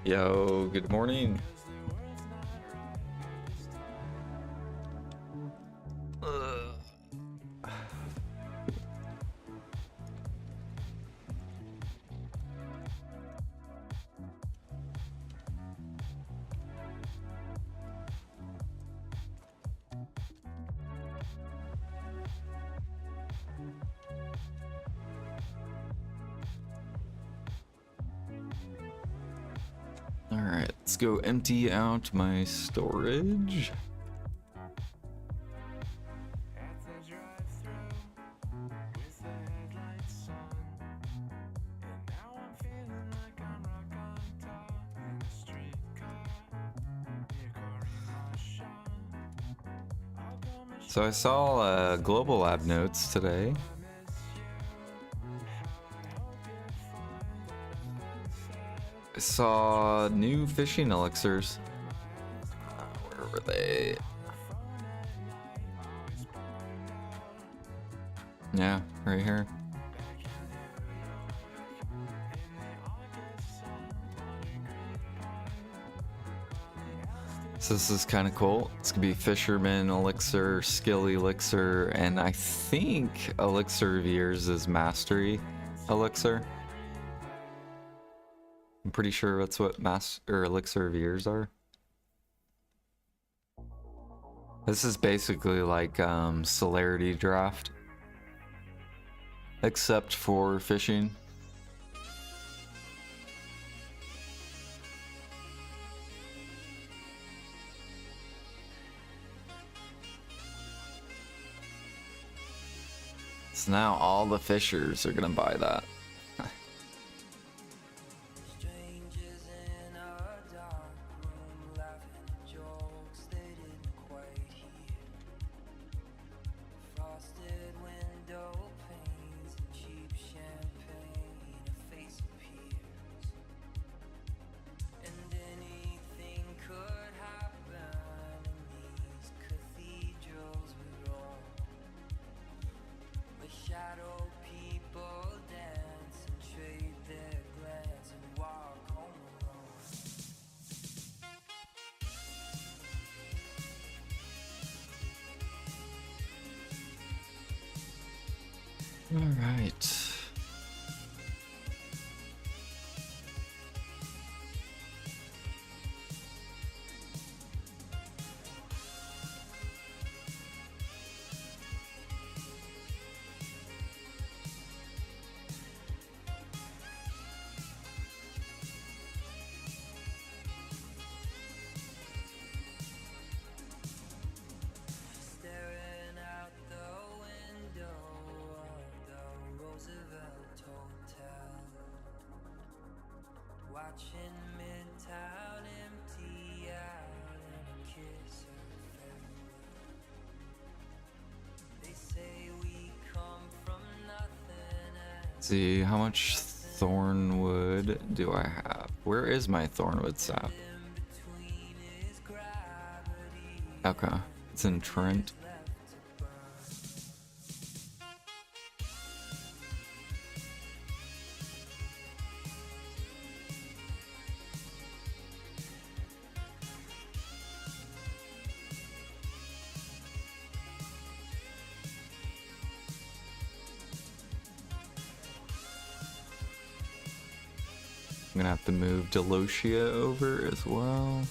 Yo, good morning. All right, let's go empty out my storage. So I saw Global Lab notes today. I saw new fishing elixirs. Where were they? Yeah, right here. So this is kind of cool. It's gonna be Fisherman Elixir, Skill Elixir, and I think Elixir of Years is Mastery Elixir. I'm pretty sure that's what Elixir of Years are. This is basically like Celerity Draft, except for fishing. So now all the fishers are gonna buy that. All right. See, how much thornwood do I have? Where is my thornwood sap? Okay, it's in Trent. I'm gonna have to move Delotia over as well.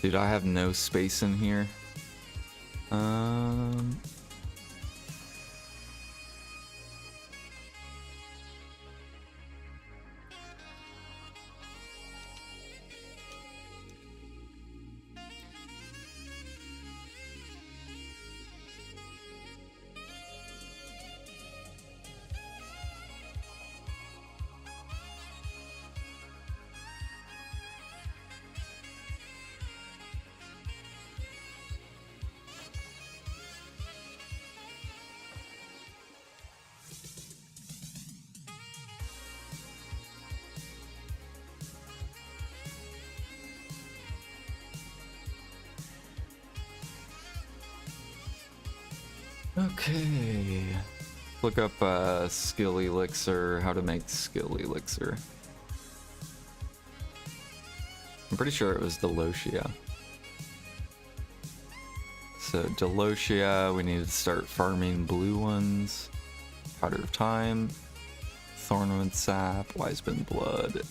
Dude, I have no space in here. Okay. Look up skill elixir, how to make skill elixir. I'm pretty sure it was Delotia. So Delotia, we need to start farming blue ones. Powder of Time, Thornwood Sap, Wiseman Blood,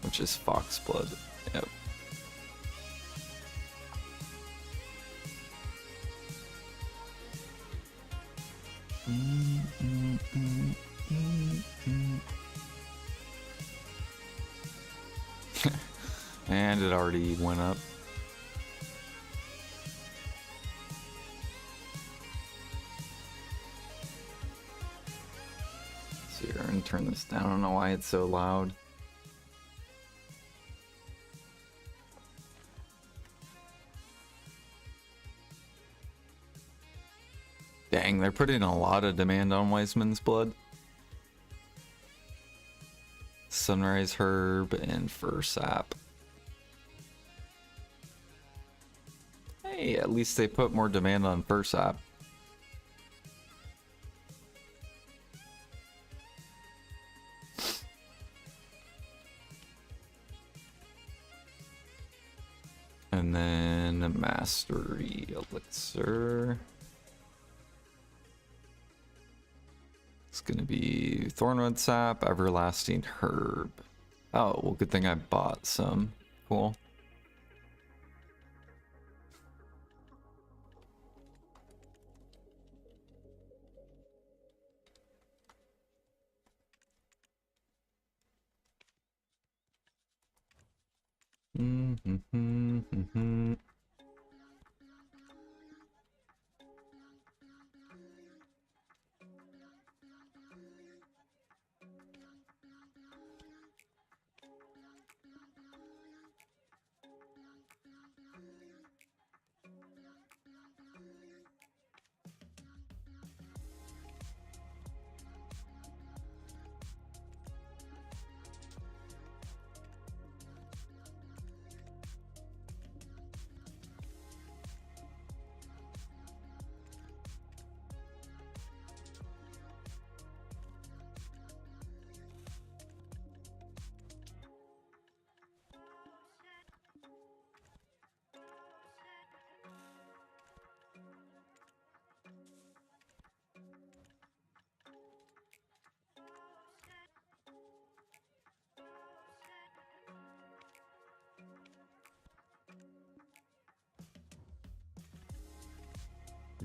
which is Fox Blood. Yep. And it already went up. So here, and turn this down. I don't know why it's so loud. Dang, they're putting a lot of demand on Wiseman's Blood. Sunrise Herb and Fur Sap. Hey, at least they put more demand on Fur Sap. And then a Mastery Elixir. It's gonna be Thornwood Sap, Everlasting Herb. Oh, well, good thing I bought some. Cool.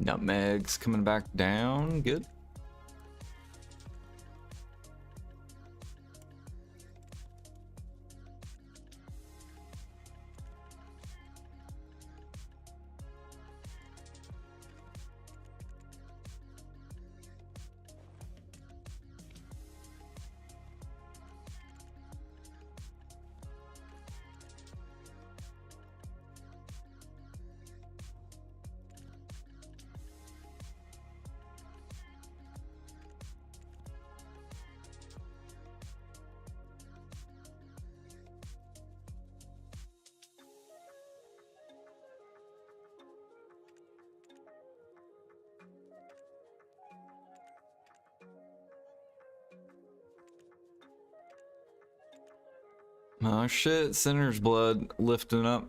Nutmeg's coming back down. Good. Oh shit, Sinner's Blood lifting up.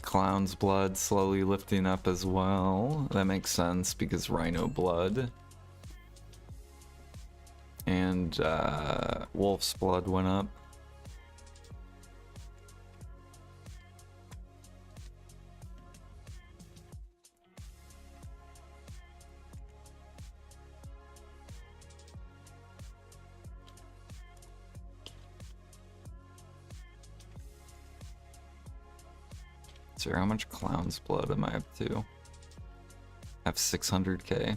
Clown's Blood slowly lifting up as well. That makes sense because Rhino Blood. And Wolf's Blood went up. So how much Clown's Blood am I up to? I have 600k.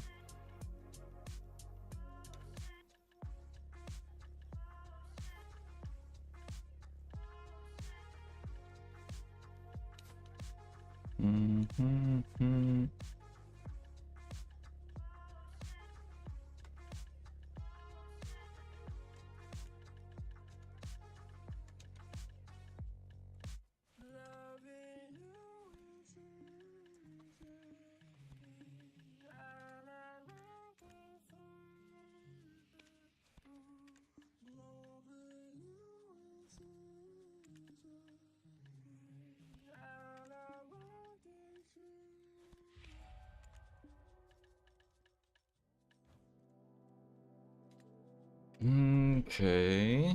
Okay.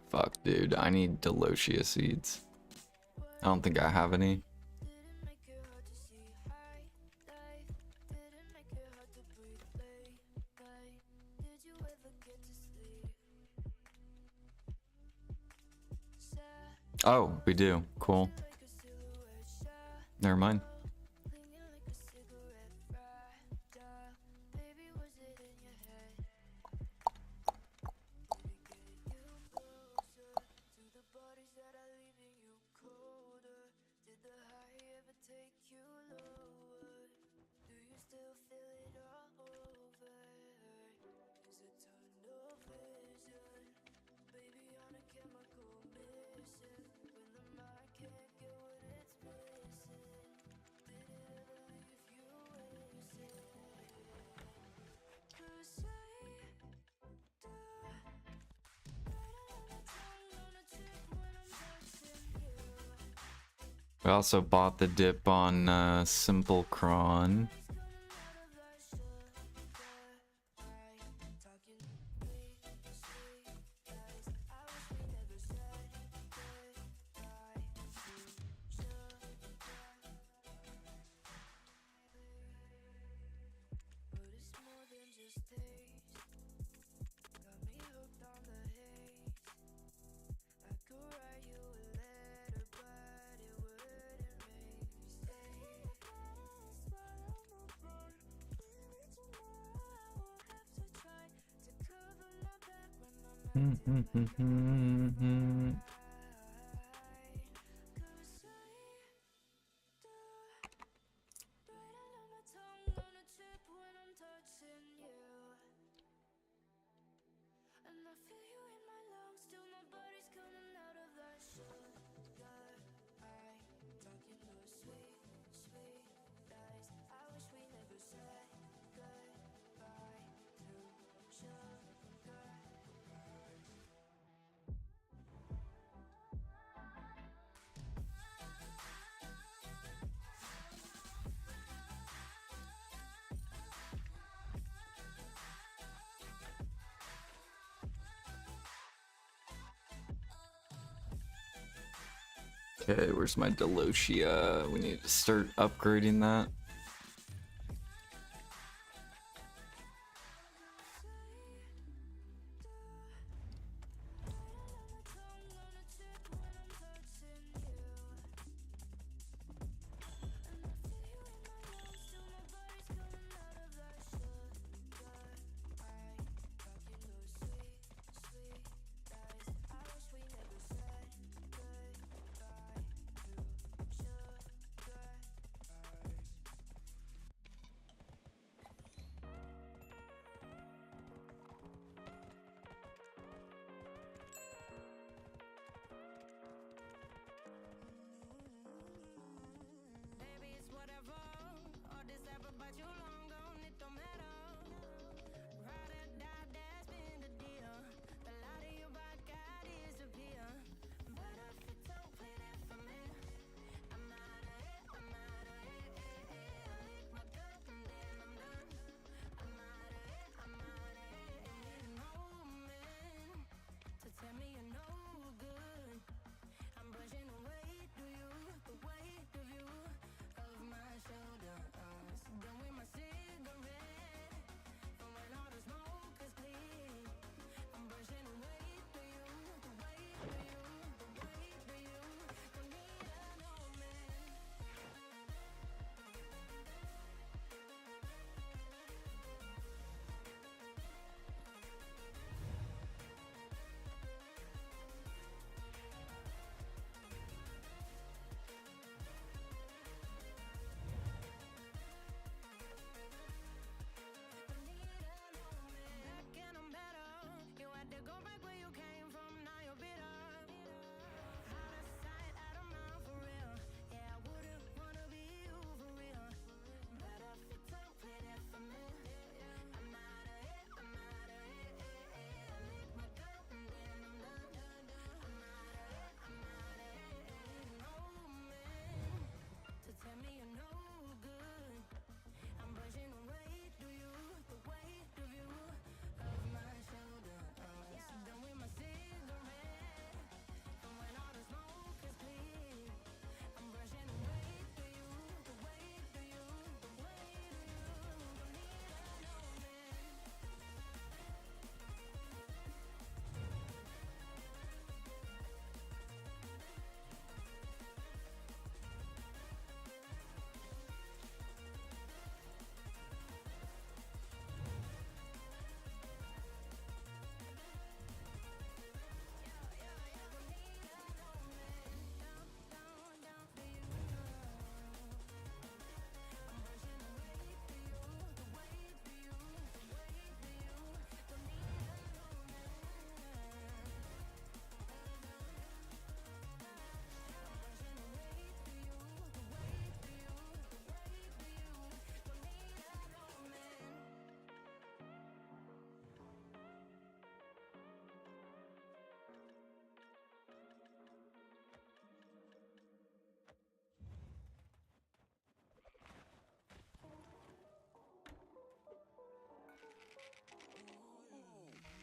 Fuck, dude. I need Delosia seeds. I don't think I have any. Oh, we do. Cool. Never mind. We also bought the dip on Simple Cron. Okay, where's my Delosia? We need to start upgrading that.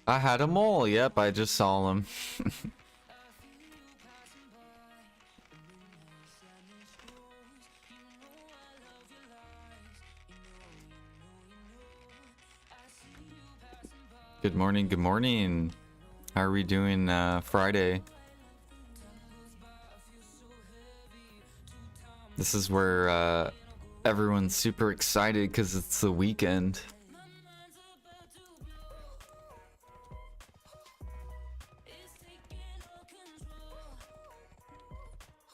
I had a mole. Yep, I just saw him. Good morning, good morning. How are we doing Friday? This is where everyone's super excited because it's the weekend.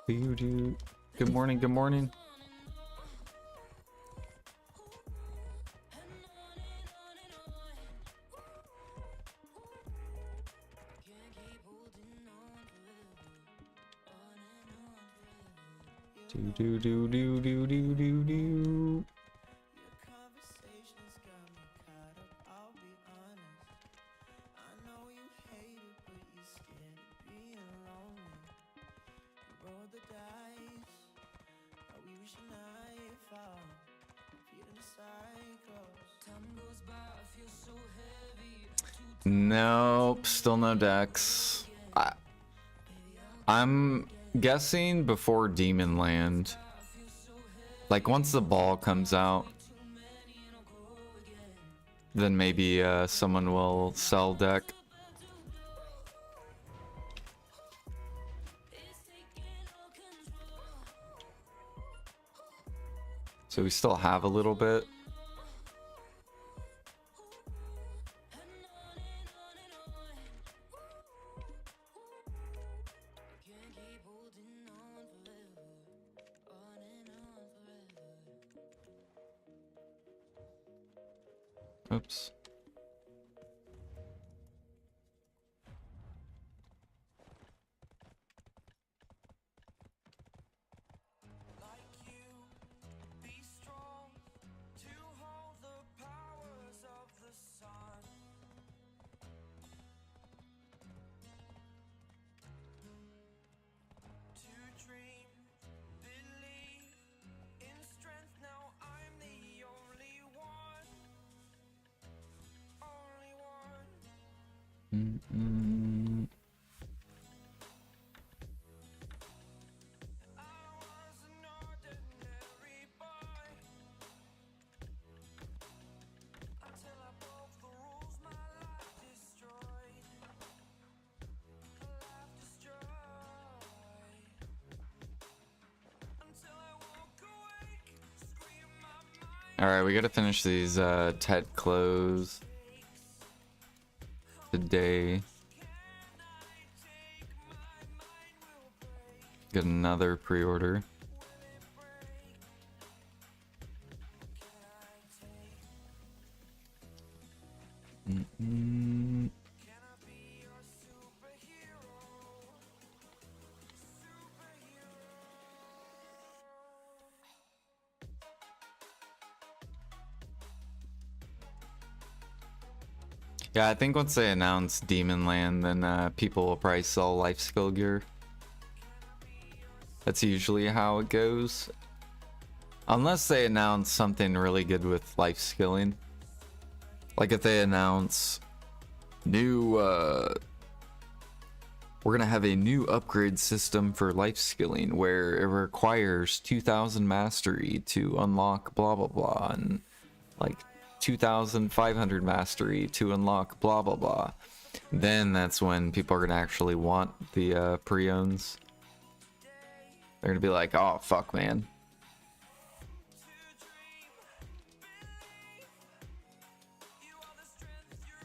Good morning, good morning. Do. Nope, still no decks. I'm guessing before Demon Land. Like once the ball comes out, then maybe someone will sell deck. So we still have a little bit. Oops. Alright, we gotta finish these TED close today. Get another pre-order. Yeah, I think once they announce Demon Land, then people will probably sell life skill gear. That's usually how it goes. Unless they announce something really good with life skilling. Like if they announce new, we're gonna have a new upgrade system for life skilling where it requires 2000 mastery to unlock blah blah blah, and like 2500 mastery to unlock blah blah blah. Then that's when people are gonna actually want the preones. They're gonna be like, oh fuck man.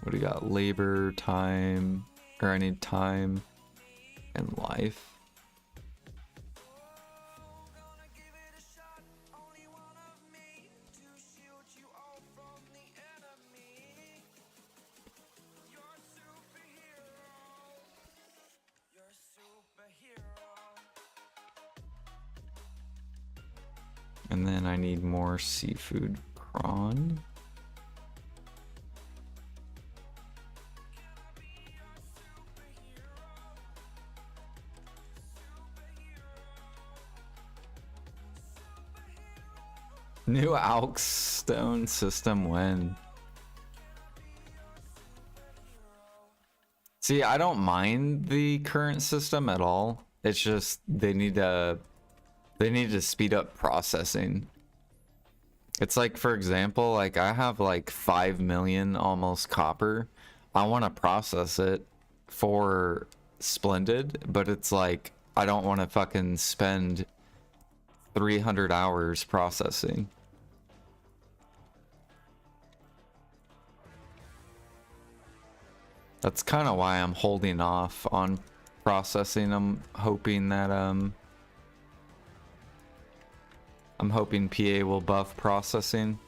What do we got? Labor, time, or I need time and life. And then I need more seafood prawn. New Alkstone system when? See, I don't mind the current system at all. It's just they need to speed up processing. It's like, for example, like I have like 5 million almost copper. I want to process it for Splendid, but it's like I don't want to fucking spend 300 hours processing. That's kind of why I'm holding off on processing. I'm hoping PA will buff processing.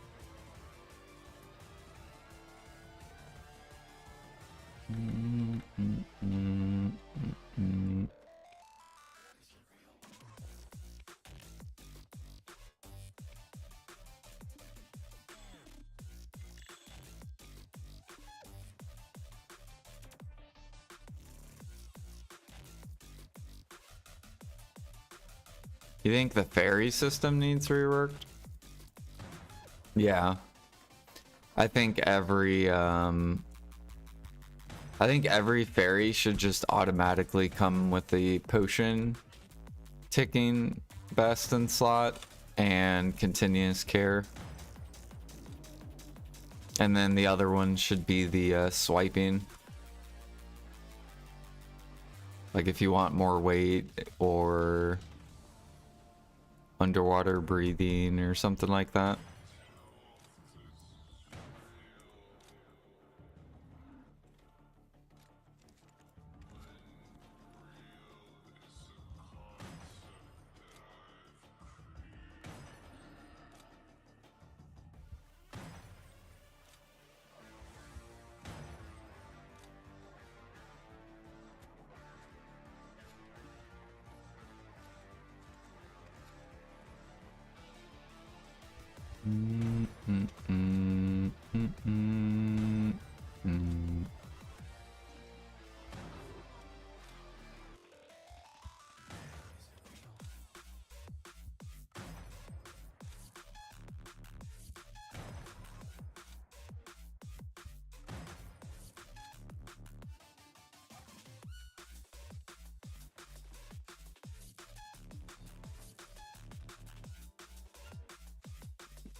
You think the ferry system needs reworked? Yeah. I think every ferry should just automatically come with the potion ticking best in slot and continuous care. And then the other one should be the swiping. Like if you want more weight or underwater breathing or something like that.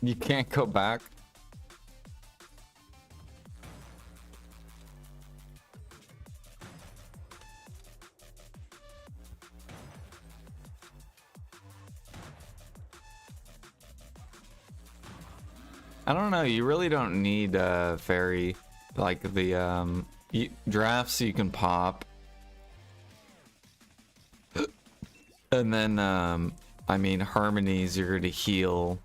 You can't go back. I don't know, you really don't need a fairy. Like the drafts you can pop. And then I mean harmonies you're gonna heal.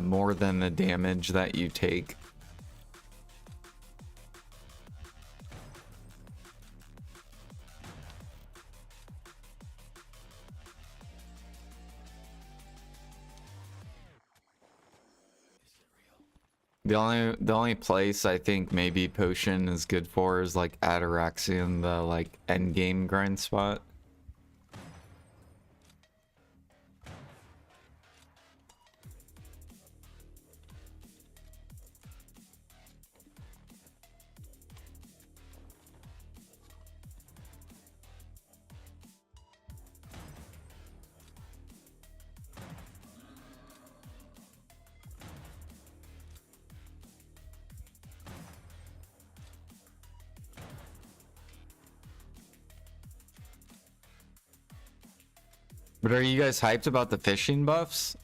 More than the damage that you take. The only place I think maybe potion is good for is like Ataraxian, the like end game grind spot. But are you guys hyped about the fishing buffs?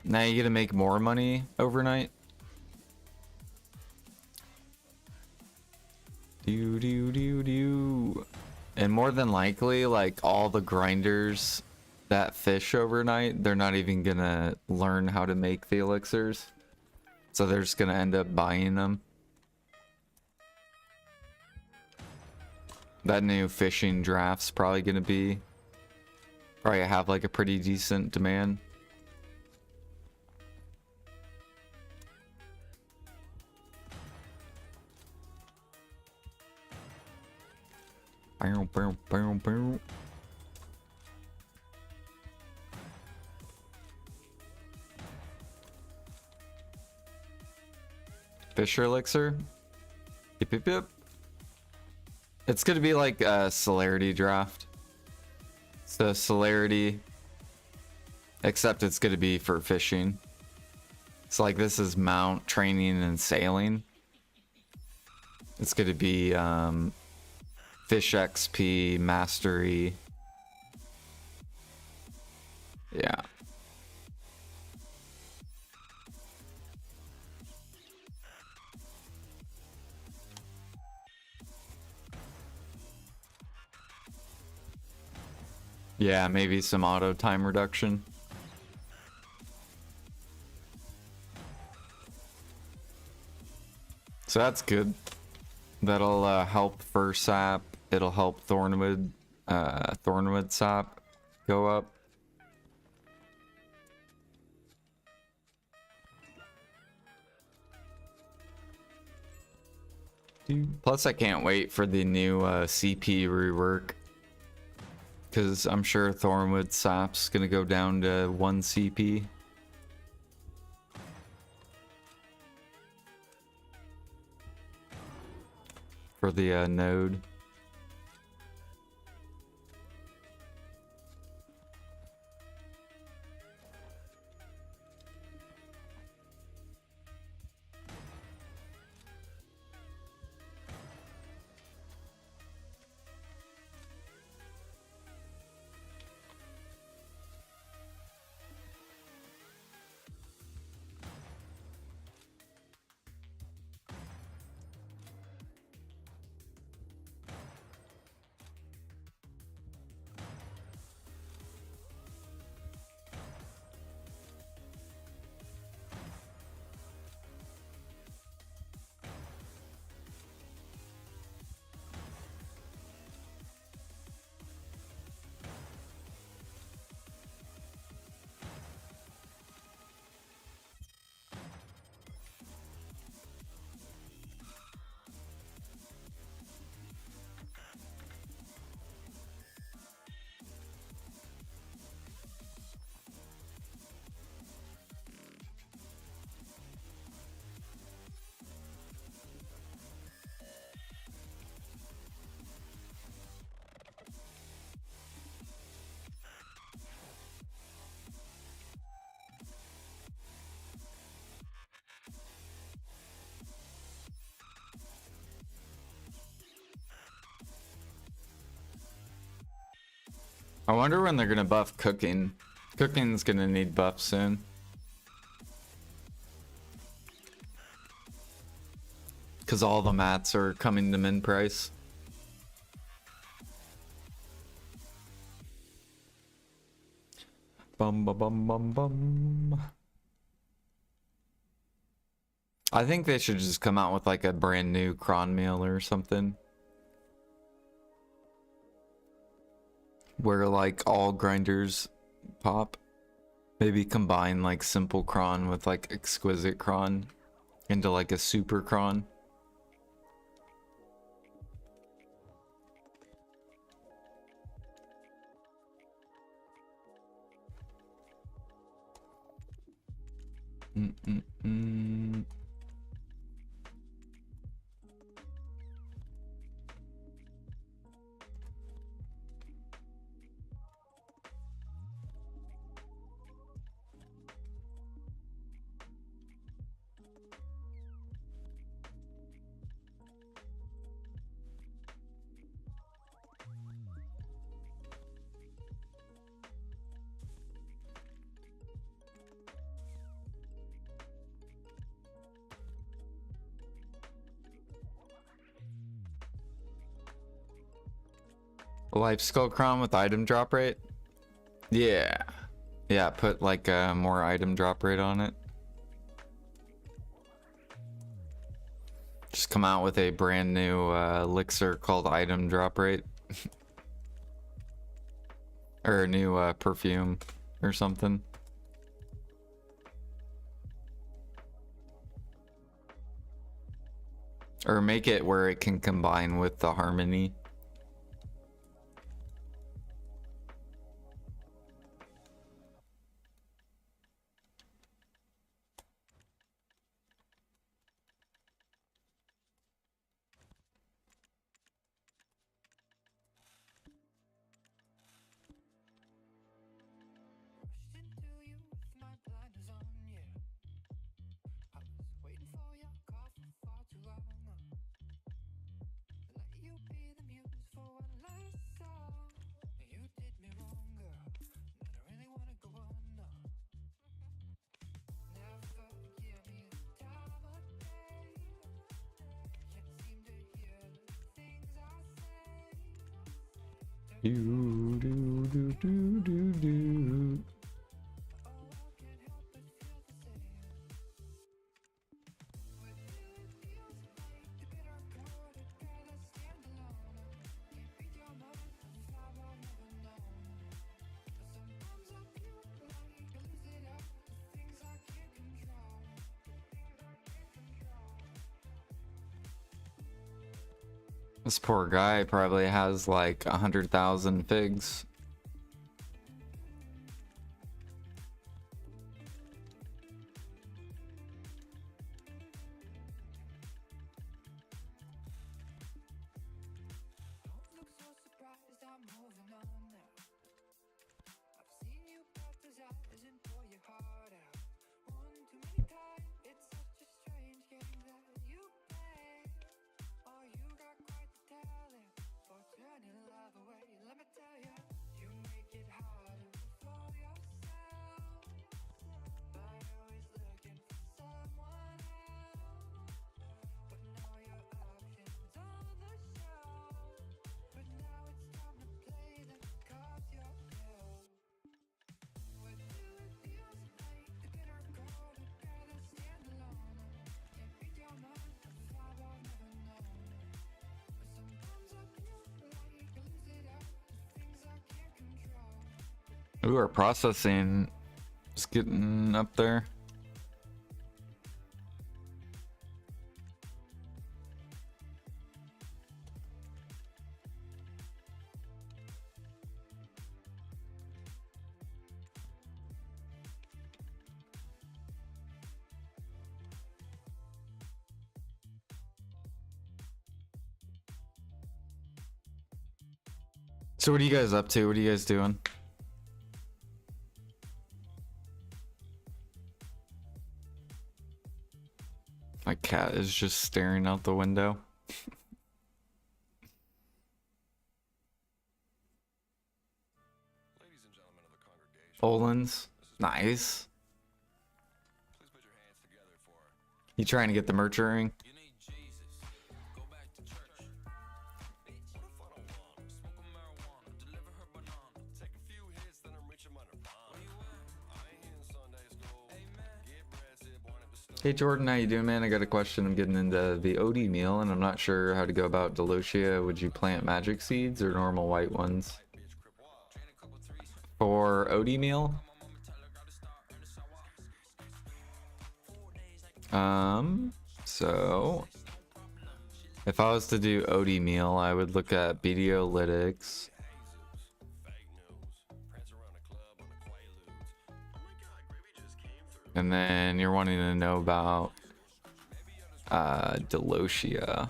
Now you get to make more money overnight? And more than likely, like all the grinders that fish overnight, they're not even gonna learn how to make the elixirs. So they're just gonna end up buying them. That new fishing draft's probably gonna be... Probably have like a pretty decent demand. Bow, bow, bow, bow. Fisher elixir. Yep, yep, yep. It's gonna be like a celerity draft. So celerity, except it's gonna be for fishing. So like this is mount, training, and sailing. It's gonna be fish XP, mastery. Yeah. Yeah, maybe some auto time reduction. So that's good. That'll help fur sap. It'll help thornwood sap go up. Plus, I can't wait for the new CP rework, because I'm sure thornwood sap's gonna go down to 1 CP. For the node. I wonder when they're gonna buff cooking. Cooking's gonna need buff soon. Because all the mats are coming to min price. Bum bum bum bum bum. I think they should just come out with like a brand new cron meal or something. Where like all grinders pop. Maybe combine like simple cron with like exquisite cron into like a super cron. Mm-mm-mm. Life skull crown with item drop rate? Yeah. Yeah, put like a more item drop rate on it. Just come out with a brand new elixir called item drop rate. Or a new perfume or something. Or make it where it can combine with the harmony. Do, do, do, do, do, do. This poor guy probably has like 100,000 figs. Ooh, our processing is getting up there. So what are you guys up to? What are you guys doing? My cat is just staring out the window. Ladies and gentlemen of the congregation, Olins. Nice. please put your hands together for You trying to get the merchant? you need Jesus. Go back to church. Bitch, what if I don't want her? Smoke a marijuana, deliver her banana. Take a few hits, then I'm reaching my nirvana. I ain't in Sunday school. Amen. Get bread, sit, born at the stove. Hey Jordan, how you doing, man? I got a question. I'm getting into the OD meal, and I'm not sure how to go about Delosia. Would you plant magic seeds or normal white ones? Bitch, crip walk. Train a couple threes. For OD meal, My mama tell her gotta start in the shower. 4 days like so if I was to do OD meal, I would look at Videolytics. Jesus. Fake news. Prance around the club on the Quaaludes. Oh my god, gravy just came through. And then you're wanting to know about Delosia.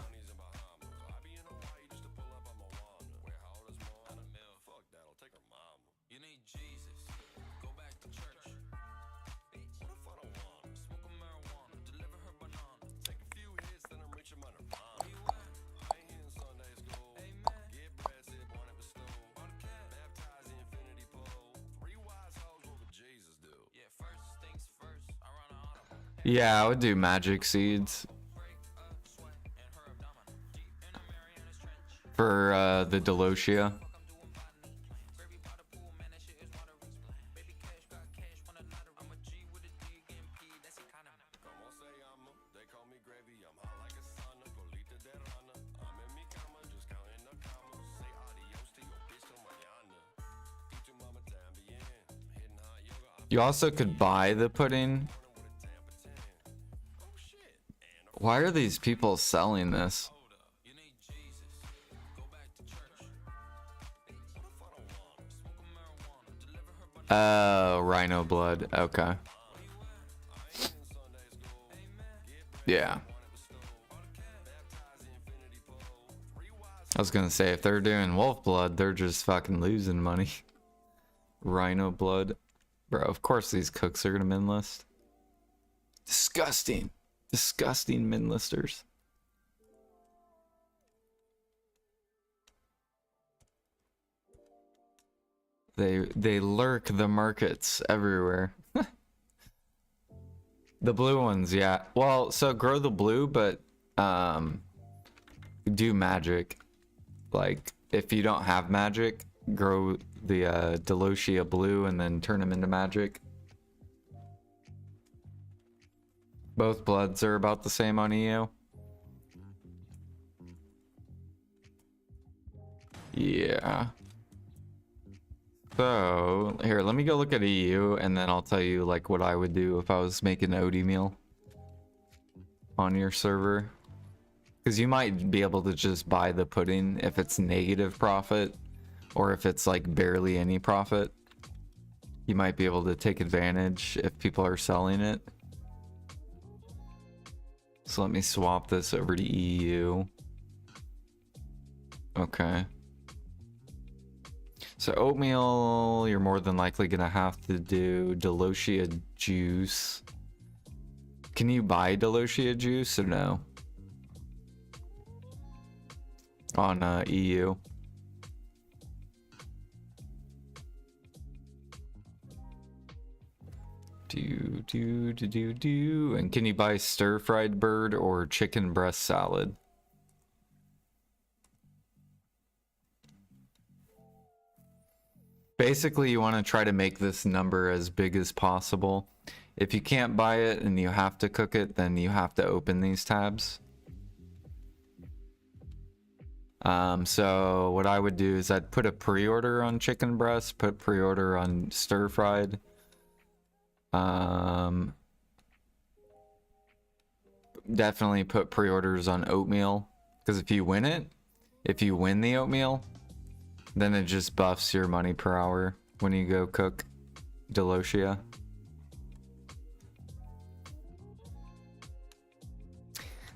You need Jesus. Go back to church. Bitch, what if I don't want her? Smoke a marijuana, deliver her banana. Take a few hits, then I'm reaching my nirvana. I ain't in Sunday school. Amen. Get bread, sit, born at the stove. Baptize the infinity pool. 3 wise hoes, what would Jesus do? Yeah, first things first. I run a auto. Yeah, I would do magic seeds for the Delosia. They call me gravy, I'm hot like a sauna. Golita de rana. I'm in mi cama, just counting the commas. Say adios to your bitch till mañana. Y tu mama también. Hitting hot yoga, I'm You also could buy the pudding. with a Tampa 10. Oh shit. And Why are these people selling this? hold up. You need Jesus. Go back to church. Bitch, what if I don't want her? Smoke a marijuana, deliver her banana. Oh, rhino blood. Okay. Yeah. I was gonna say, if they're doing wolf blood, they're just fucking losing money. Rhino blood. Bro, of course these cooks are gonna min list. Disgusting. Disgusting min listers. They lurk the markets everywhere. The blue ones, yeah. Well, so grow the blue, but do magic. Like, if you don't have magic, grow the Delosia blue and then turn them into magic. Both bloods are about the same on EU. Yeah. So, here, let me go look at EU, and then I'll tell you, like, what I would do if I was making an OD meal on your server. Because you might be able to just buy the pudding if it's negative profit, or if it's, like, barely any profit. You might be able to take advantage if people are selling it. So let me swap this over to EU. Okay. So oatmeal, you're more than likely gonna have to do Delosia juice. Can you buy Delosia juice or no? On EU. Do. And can you buy stir-fried bird or chicken breast salad? Basically, you want to try to make this number as big as possible. If you can't buy it and you have to cook it, then you have to open these tabs. So what I would do is I'd put a pre-order on chicken breast, put pre-order on stir-fried. Definitely put pre-orders on oatmeal, because if you win the oatmeal, then it just buffs your money per hour when you go cook Delosia.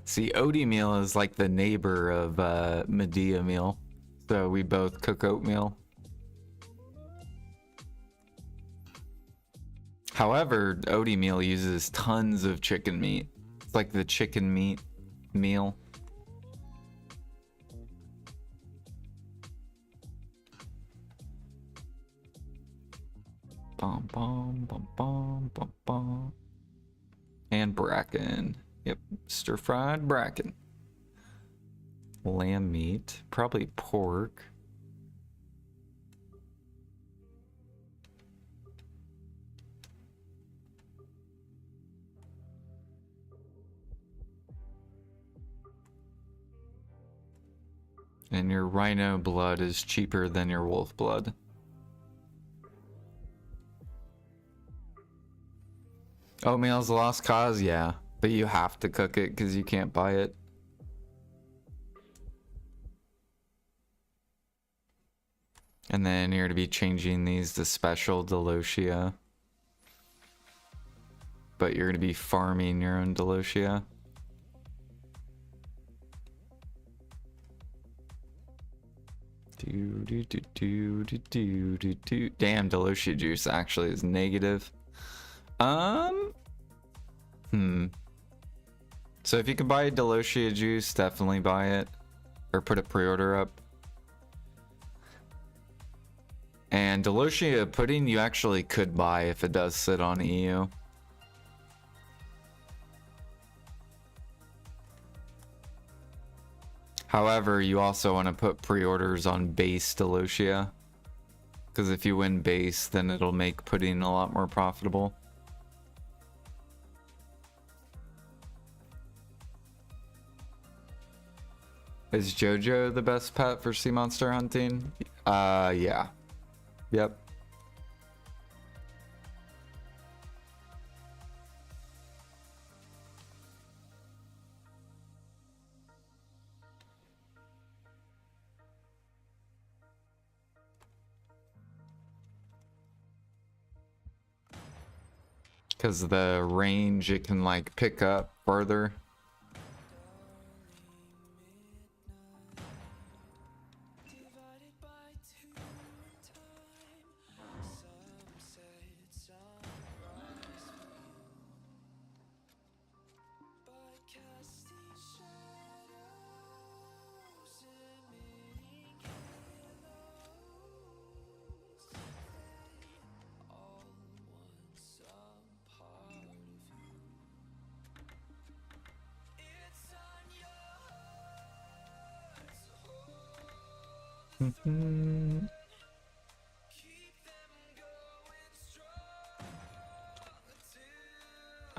See, OD meal is like the neighbor of Medea meal, so we both cook oatmeal. However, OD meal uses tons of chicken meat. It's like the chicken meat meal. Bom, bom, bom, bom, bom, bom. And bracken. Yep, stir-fried bracken. Lamb meat, probably pork. And your rhino blood is cheaper than your wolf blood. Oatmeal's a lost cause, yeah. But you have to cook it because you can't buy it. And then you're going to be changing these to special Delosia. But you're going to be farming your own Delosia. Damn, Delosia juice actually is negative. So if you can buy Delosia juice, definitely buy it. Or put a pre-order up. And Delosia pudding you actually could buy if it does sit on EU. However, you also want to put pre-orders on base Delosia. Because if you win base, then it'll make pudding a lot more profitable. Is Jojo the best pet for sea monster hunting? Yeah. Yep. Because the range it can like pick up further.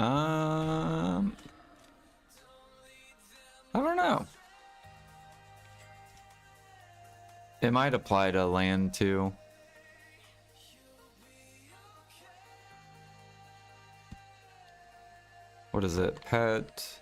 I don't know. It might apply to land too. What is it? Pet.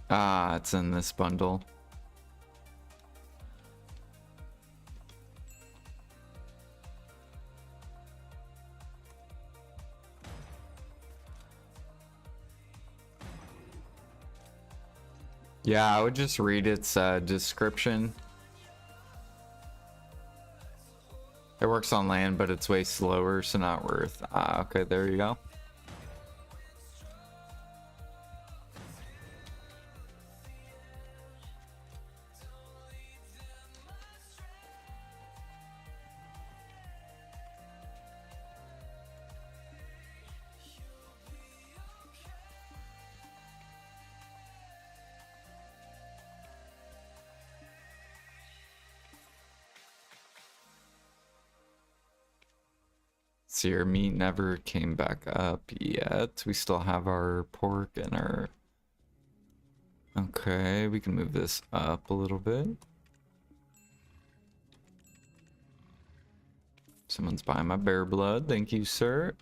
Ah, it's in this bundle. Yeah, I would just read its description. It works on land, but it's way slower, so not worth. Ah, okay, there you go. See, our meat never came back up yet. We still have our pork and our... Okay, we can move this up a little bit. Someone's buying my bear blood. Thank you, sir.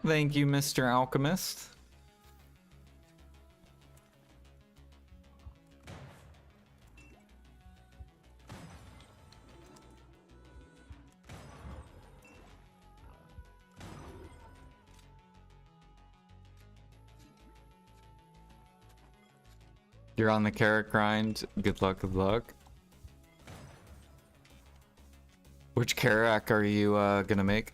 Thank you, Mr. Alchemist. You're on the carrot grind. Good luck, good luck. Which carrot are you gonna make?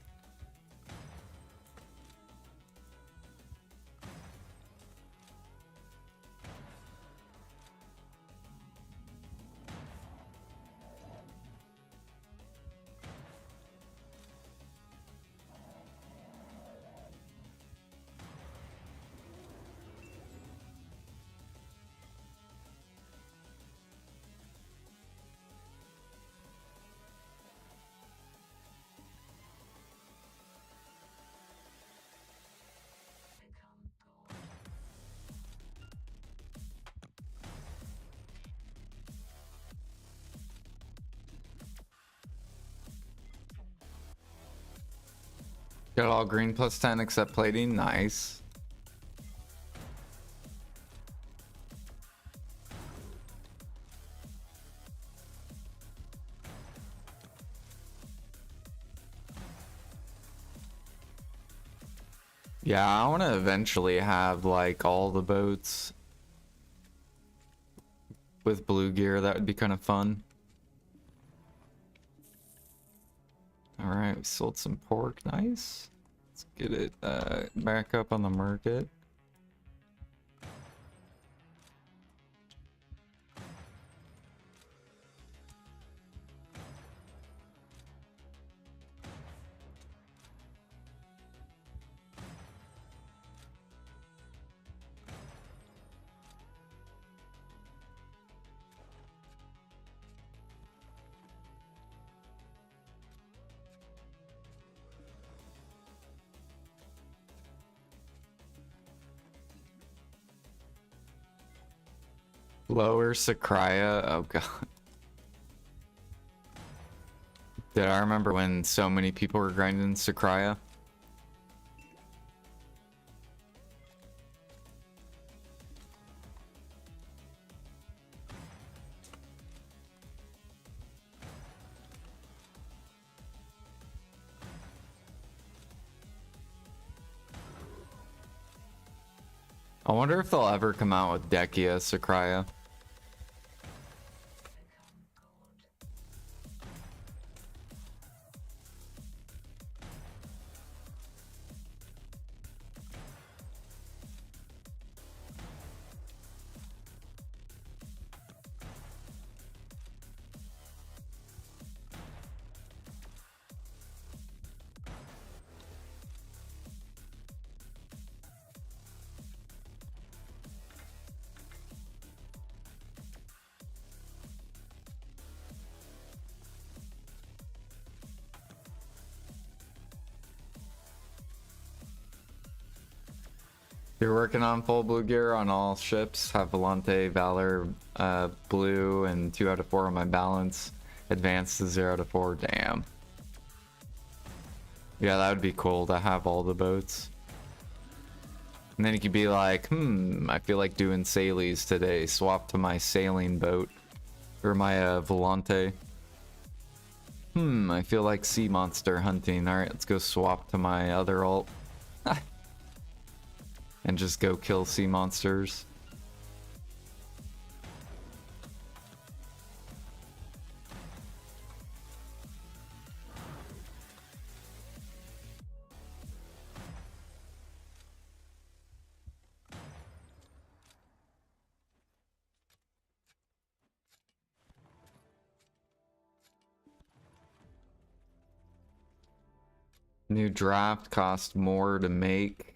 Got all green plus 10 except plating. Nice. Yeah, I want to eventually have like all the boats with blue gear. That would be kind of fun. All right, we sold some pork. Nice. Let's get it back up on the market. Lower Sakraya. Oh god. Did I remember when so many people were grinding Sakraya? I wonder if they'll ever come out with Dekia Sakraya. You're working on full blue gear on all ships. Have Volante, Valor, blue, and 2 out of 4 on my balance. Advanced to 0 out of 4. Damn. Yeah, that would be cool to have all the boats. And then you could be like, I feel like doing sailies today. Swap to my sailing boat. Or my Volante. I feel like sea monster hunting. Alright, let's go swap to my other alt. And just go kill sea monsters. New draft costs more to make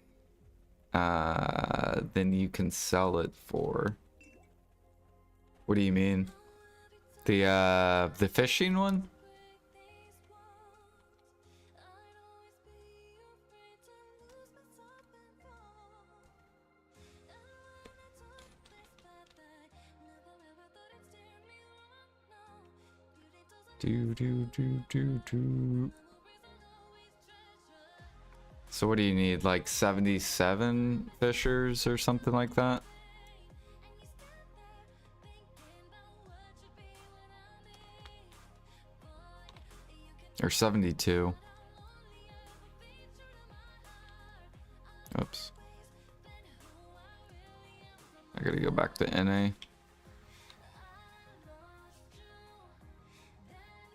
than you can sell it for. What do you mean? The fishing one? So what do you need, like 77 fishers or something like that? Or 72. Oops. I gotta go back to NA.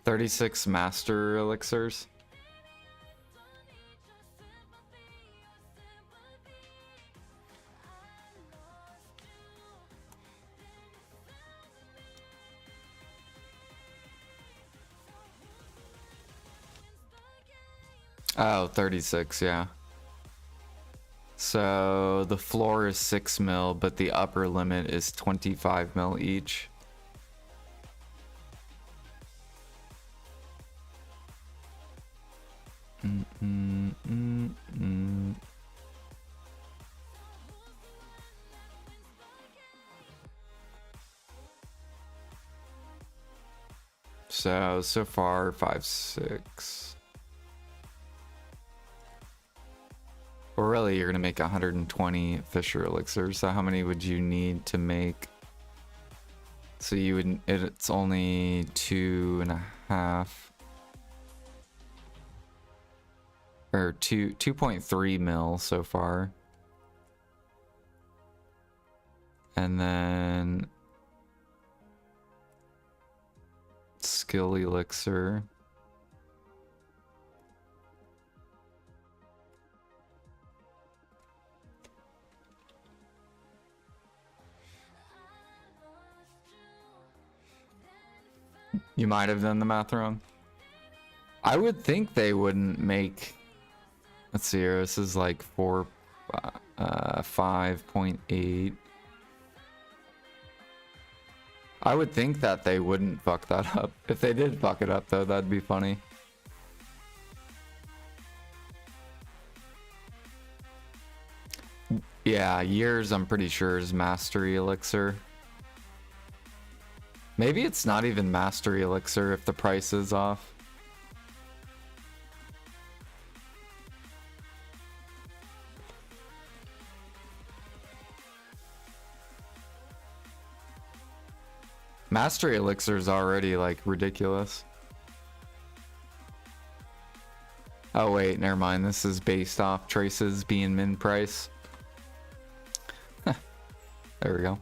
36 master elixirs. Oh, 36, yeah. So the floor is 6 mil, but the upper limit is 25 mil each. So far 5, 6. Well, really, you're gonna make 120 Fisher elixirs. So how many would you need to make? So you would. It's only 2.5 or 2.3 mil so far, and then skill elixir. You might have done the math wrong. I would think they wouldn't make. Let's see here. This is like 5.8. I would think that they wouldn't fuck that up. If they did fuck it up, though, that'd be funny. Yeah, years, I'm pretty sure, is mastery elixir. Maybe it's not even mastery elixir if the price is off. Mastery elixir is already like ridiculous. Oh wait, never mind. This is based off traces being min price. There we go.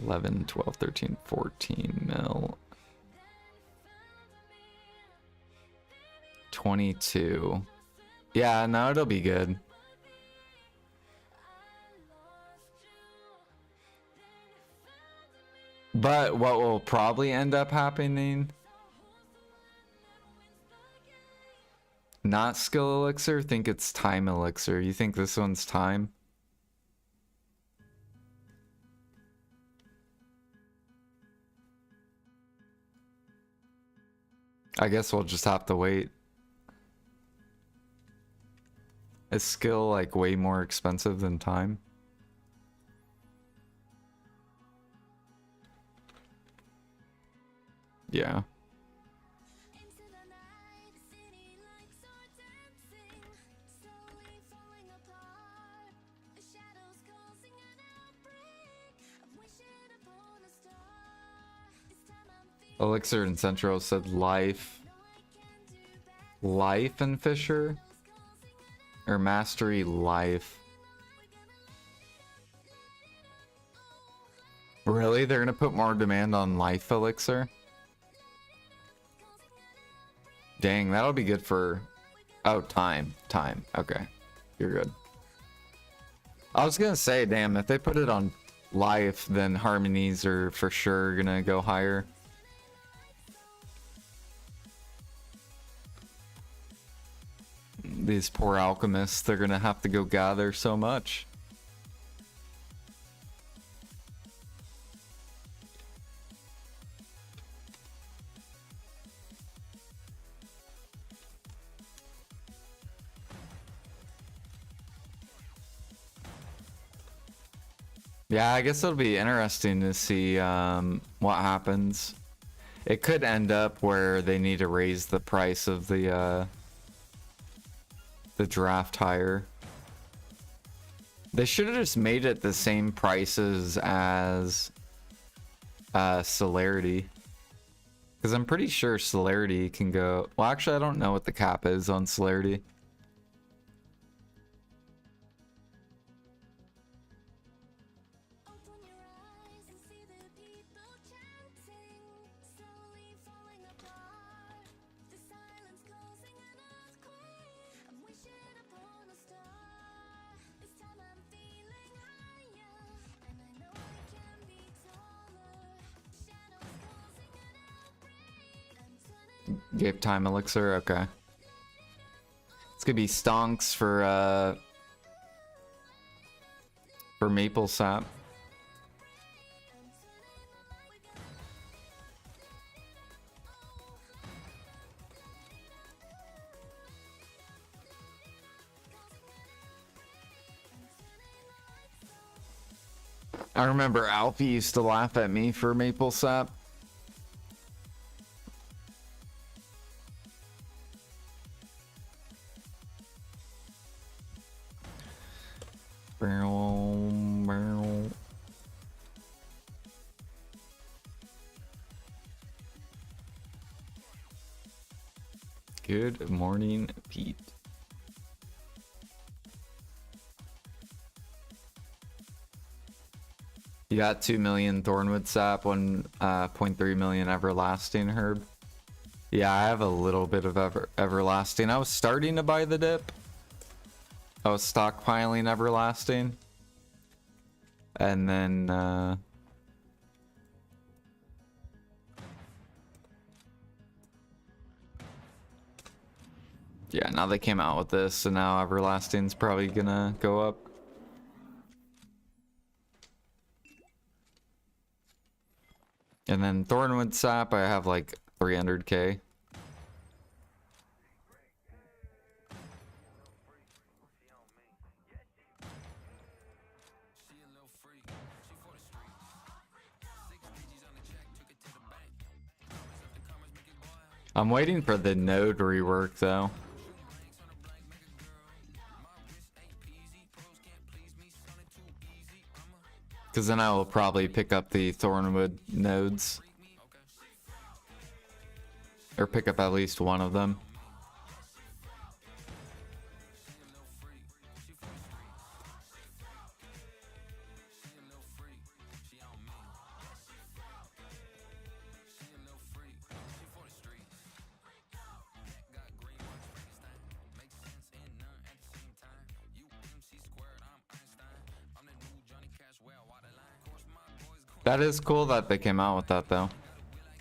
$11, $12, $13, $14 mil. 22. Yeah, no, it'll be good. But what will probably end up happening? Not skill elixir, think it's time elixir. You think this one's time? I guess we'll just have to wait. Is skill like way more expensive than time? Yeah. Elixir and Central said life. Life and Fisher? Or mastery life? Really? They're gonna put more demand on life elixir? Dang, that'll be good for... Oh, time. Time. Okay. You're good. I was gonna say, damn, if they put it on life, then harmonies are for sure gonna go higher. These poor alchemists, they're gonna have to go gather so much. Yeah, I guess it'll be interesting to see what happens. It could end up where they need to raise the price of the draft higher. They should have just made it the same prices as celerity. Because I'm pretty sure celerity can go... Well, actually, I don't know what the cap is on celerity. Gave time elixir, okay. It's gonna be stonks for maple sap. I remember Alfie used to laugh at me for maple sap. Good morning, Pete. You got 2 million Thornwood sap, 1.3 million everlasting herb. Yeah, I have a little bit of everlasting. I was starting to buy the dip. I was stockpiling everlasting. And then yeah, now they came out with this, so now everlasting's probably gonna go up. And then Thornwood sap, I have like 300k. I'm waiting for the node rework though. Because then I will probably pick up the Thornwood nodes. Or pick up at least one of them. That is cool that they came out with that though.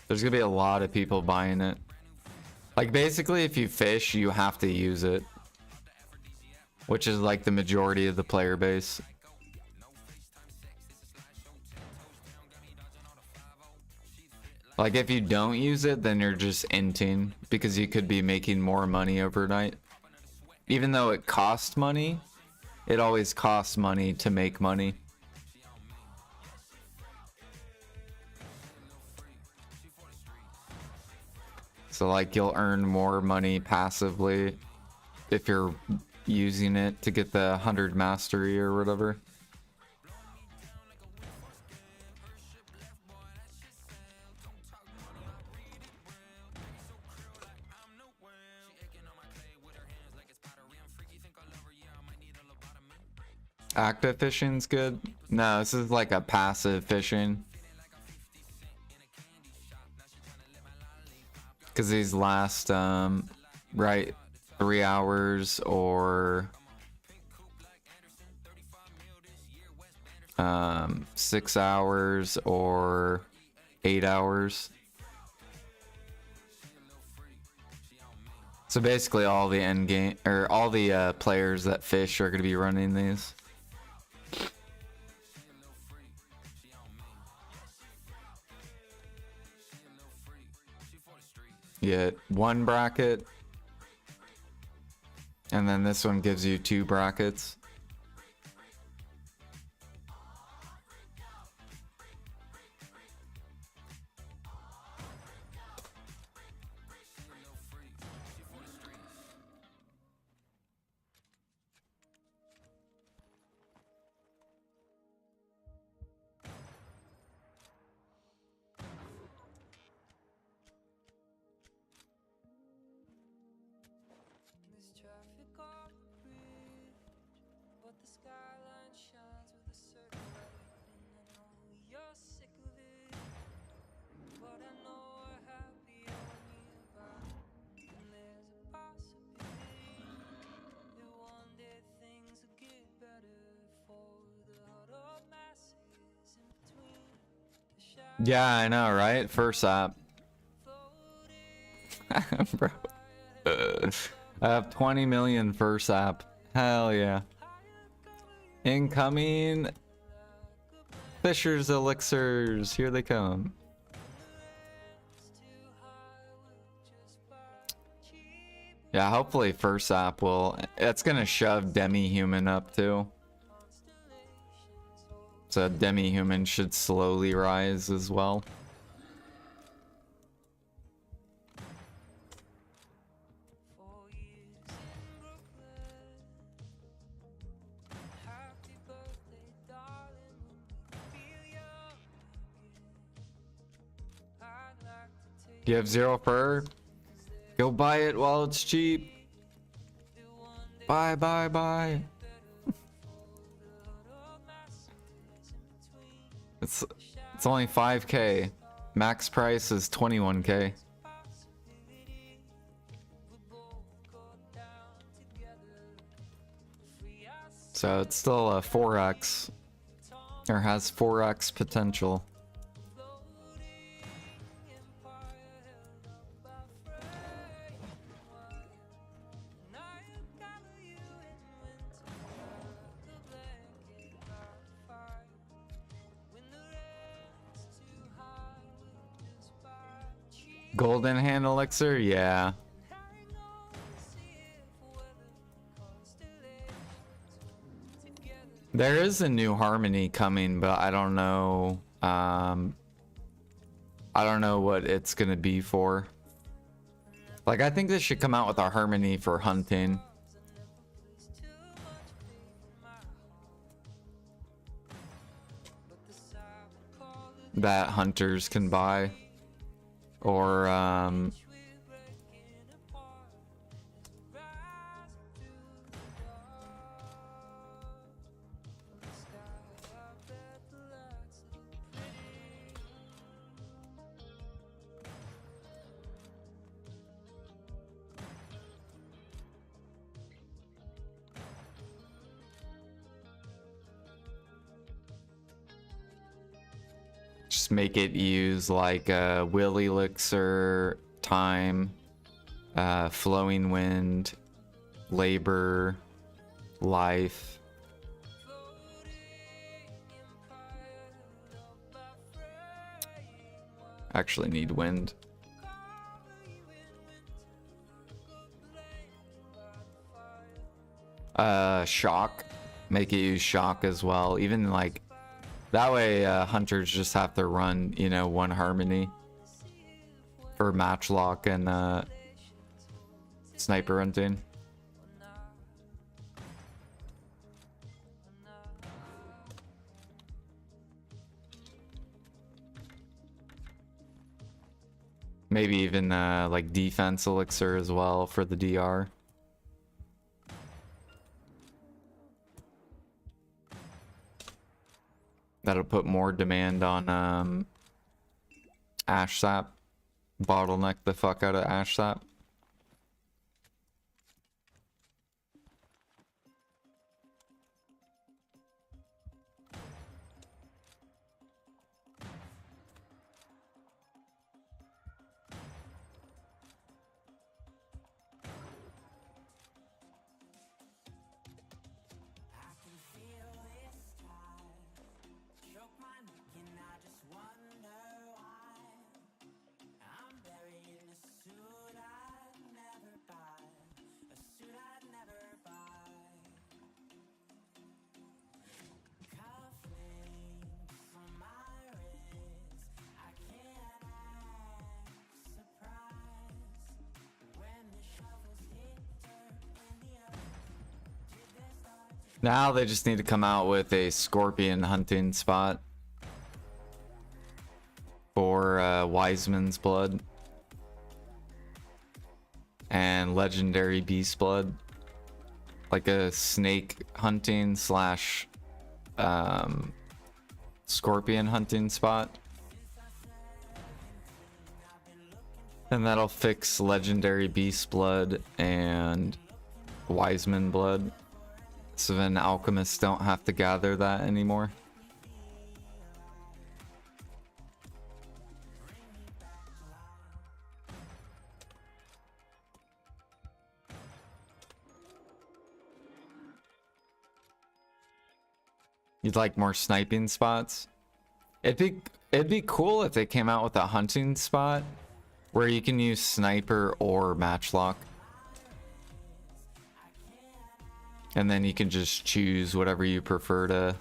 There's gonna be a lot of people buying it. Like basically if you fish, you have to use it. Which is like the majority of the player base. Like if you don't use it, then you're just inting because you could be making more money overnight. Even though it costs money, it always costs money to make money. So like you'll earn more money passively if you're using it to get the 100 mastery or whatever. Active fishing's good. No, this is like a passive fishing. Because these last, right, 3 hours or 6 hours or 8 hours. So basically all the end game, or all the players that fish are going to be running these. You get 1 bracket, and then this one gives you 2 brackets. Yeah, I know, right? First app. Bro. I have 20 million first app. Hell yeah. Incoming Fisher's elixirs. Here they come. Yeah, hopefully first app will. It's gonna shove demi-human up too. So demi-human should slowly rise as well. You have 0 fur? Go buy it while it's cheap. Buy, buy, buy. It's only 5k. Max price is 21k. So it's still a 4x, or has 4x potential. Golden hand elixir, yeah. There is a new harmony coming, but I don't know. I don't know what it's gonna be for. Like, I think they should come out with a harmony for hunting. That hunters can buy. Or, just make it use like will elixir, time, flowing wind, labor, life. Actually need wind. Shock. Make it use shock as well. Even like that way, hunters just have to run, you know, one harmony for matchlock and sniper hunting. Maybe even like defense elixir as well for the DR. That'll put more demand on ash sap. Bottleneck the fuck out of ash sap. Now they just need to come out with a scorpion hunting spot for Wiseman's blood and legendary beast blood, like a snake hunting slash scorpion hunting spot, and that'll fix legendary beast blood and Wiseman blood. So then alchemists don't have to gather that anymore. You'd like more sniping spots? It'd be cool if they came out with a hunting spot where you can use sniper or matchlock. And then you can just choose whatever you prefer to.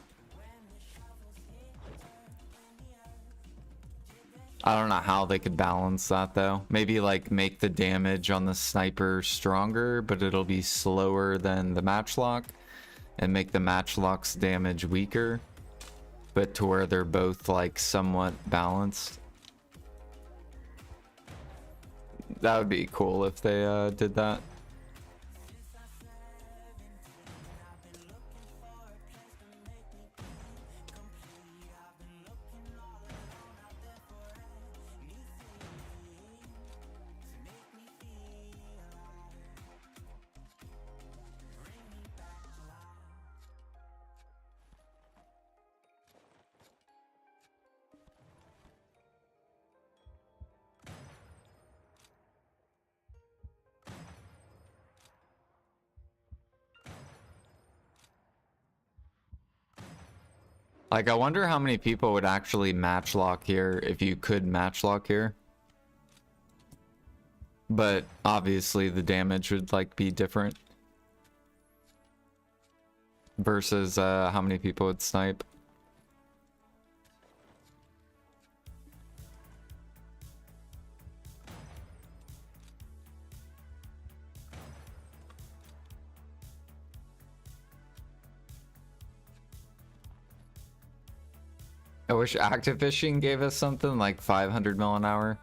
I don't know how they could balance that though. Maybe like make the damage on the sniper stronger, but it'll be slower than the matchlock, and make the matchlock's damage weaker, but to where they're both like somewhat balanced. That would be cool if they did that. Like, I wonder how many people would actually matchlock here if you could matchlock here. But obviously the damage would like be different. Versus how many people would snipe. I wish active fishing gave us something like 500 mil an hour.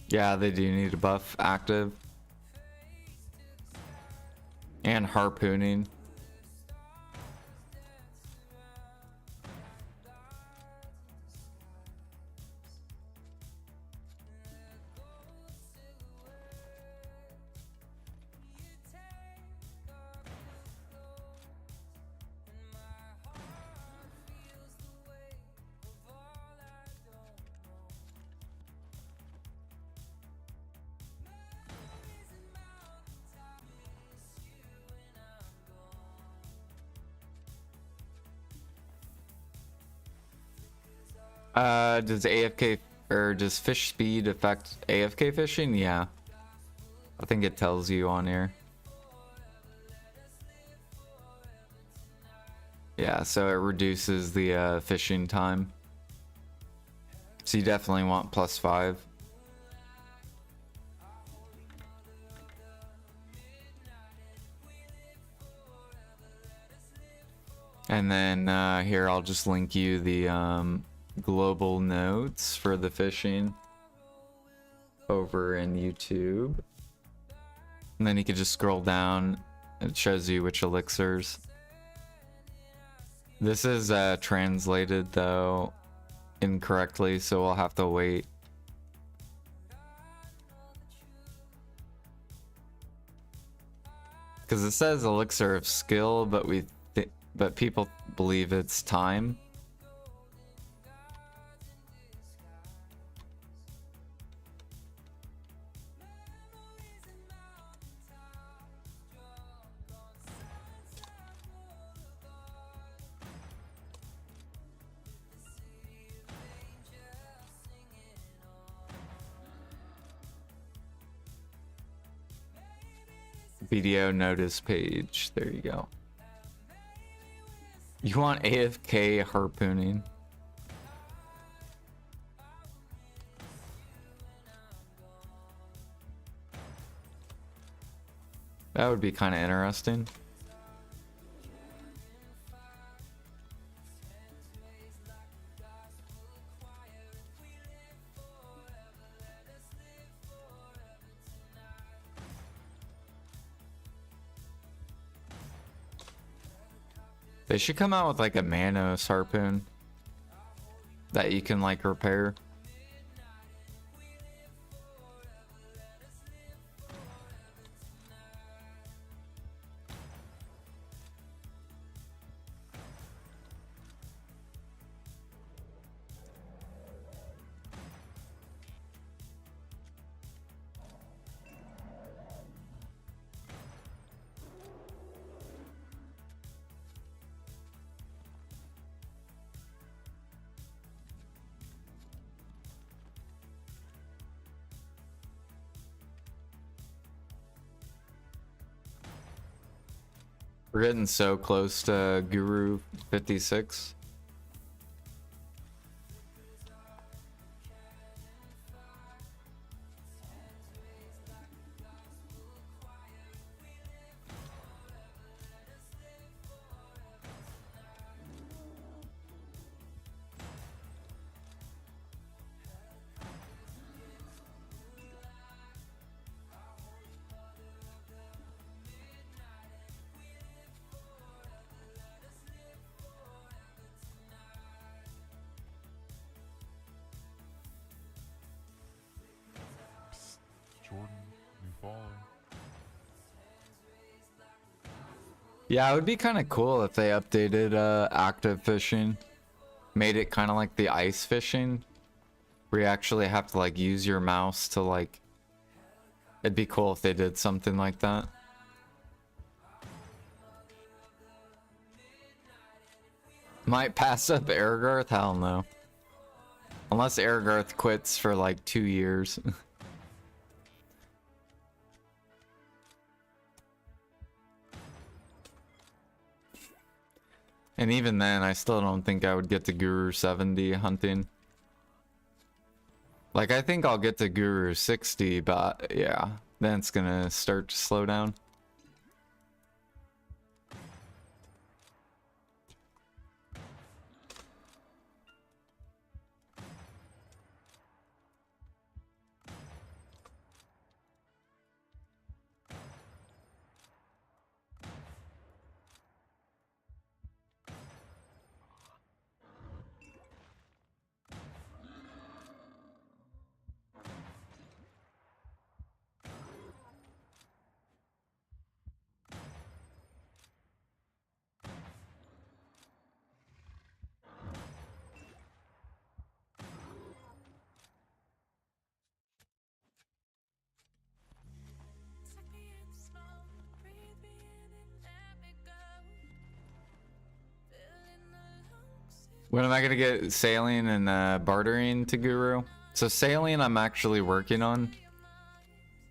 Yeah, they do need to buff active. And harpooning. Does AFK or does fish speed affect AFK fishing? Yeah. I think it tells you on here. Yeah, so it reduces the fishing time. So you definitely want +5. And then here, I'll just link you the global notes for the fishing over in YouTube. And then you can just scroll down. It shows you which elixirs. This is translated though incorrectly, so we'll have to wait. Because it says elixir of skill, but people believe it's time. Video notice page. There you go. You want AFK harpooning? That would be kind of interesting. They should come out with like a Manos harpoon that you can like repair. We're getting so close to Guru 56. Jordan, you falling. Yeah, it would be kind of cool if they updated active fishing. Made it kind of like the ice fishing, where you actually have to like use your mouse to like... It'd be cool if they did something like that. Might pass up Airgarth? Hell no. Unless Airgarth quits for like 2 years. And even then, I still don't think I would get to Guru 70 hunting. Like, I think I'll get to Guru 60, but yeah, then it's gonna start to slow down. When am I gonna get sailing and bartering to Guru? So sailing I'm actually working on.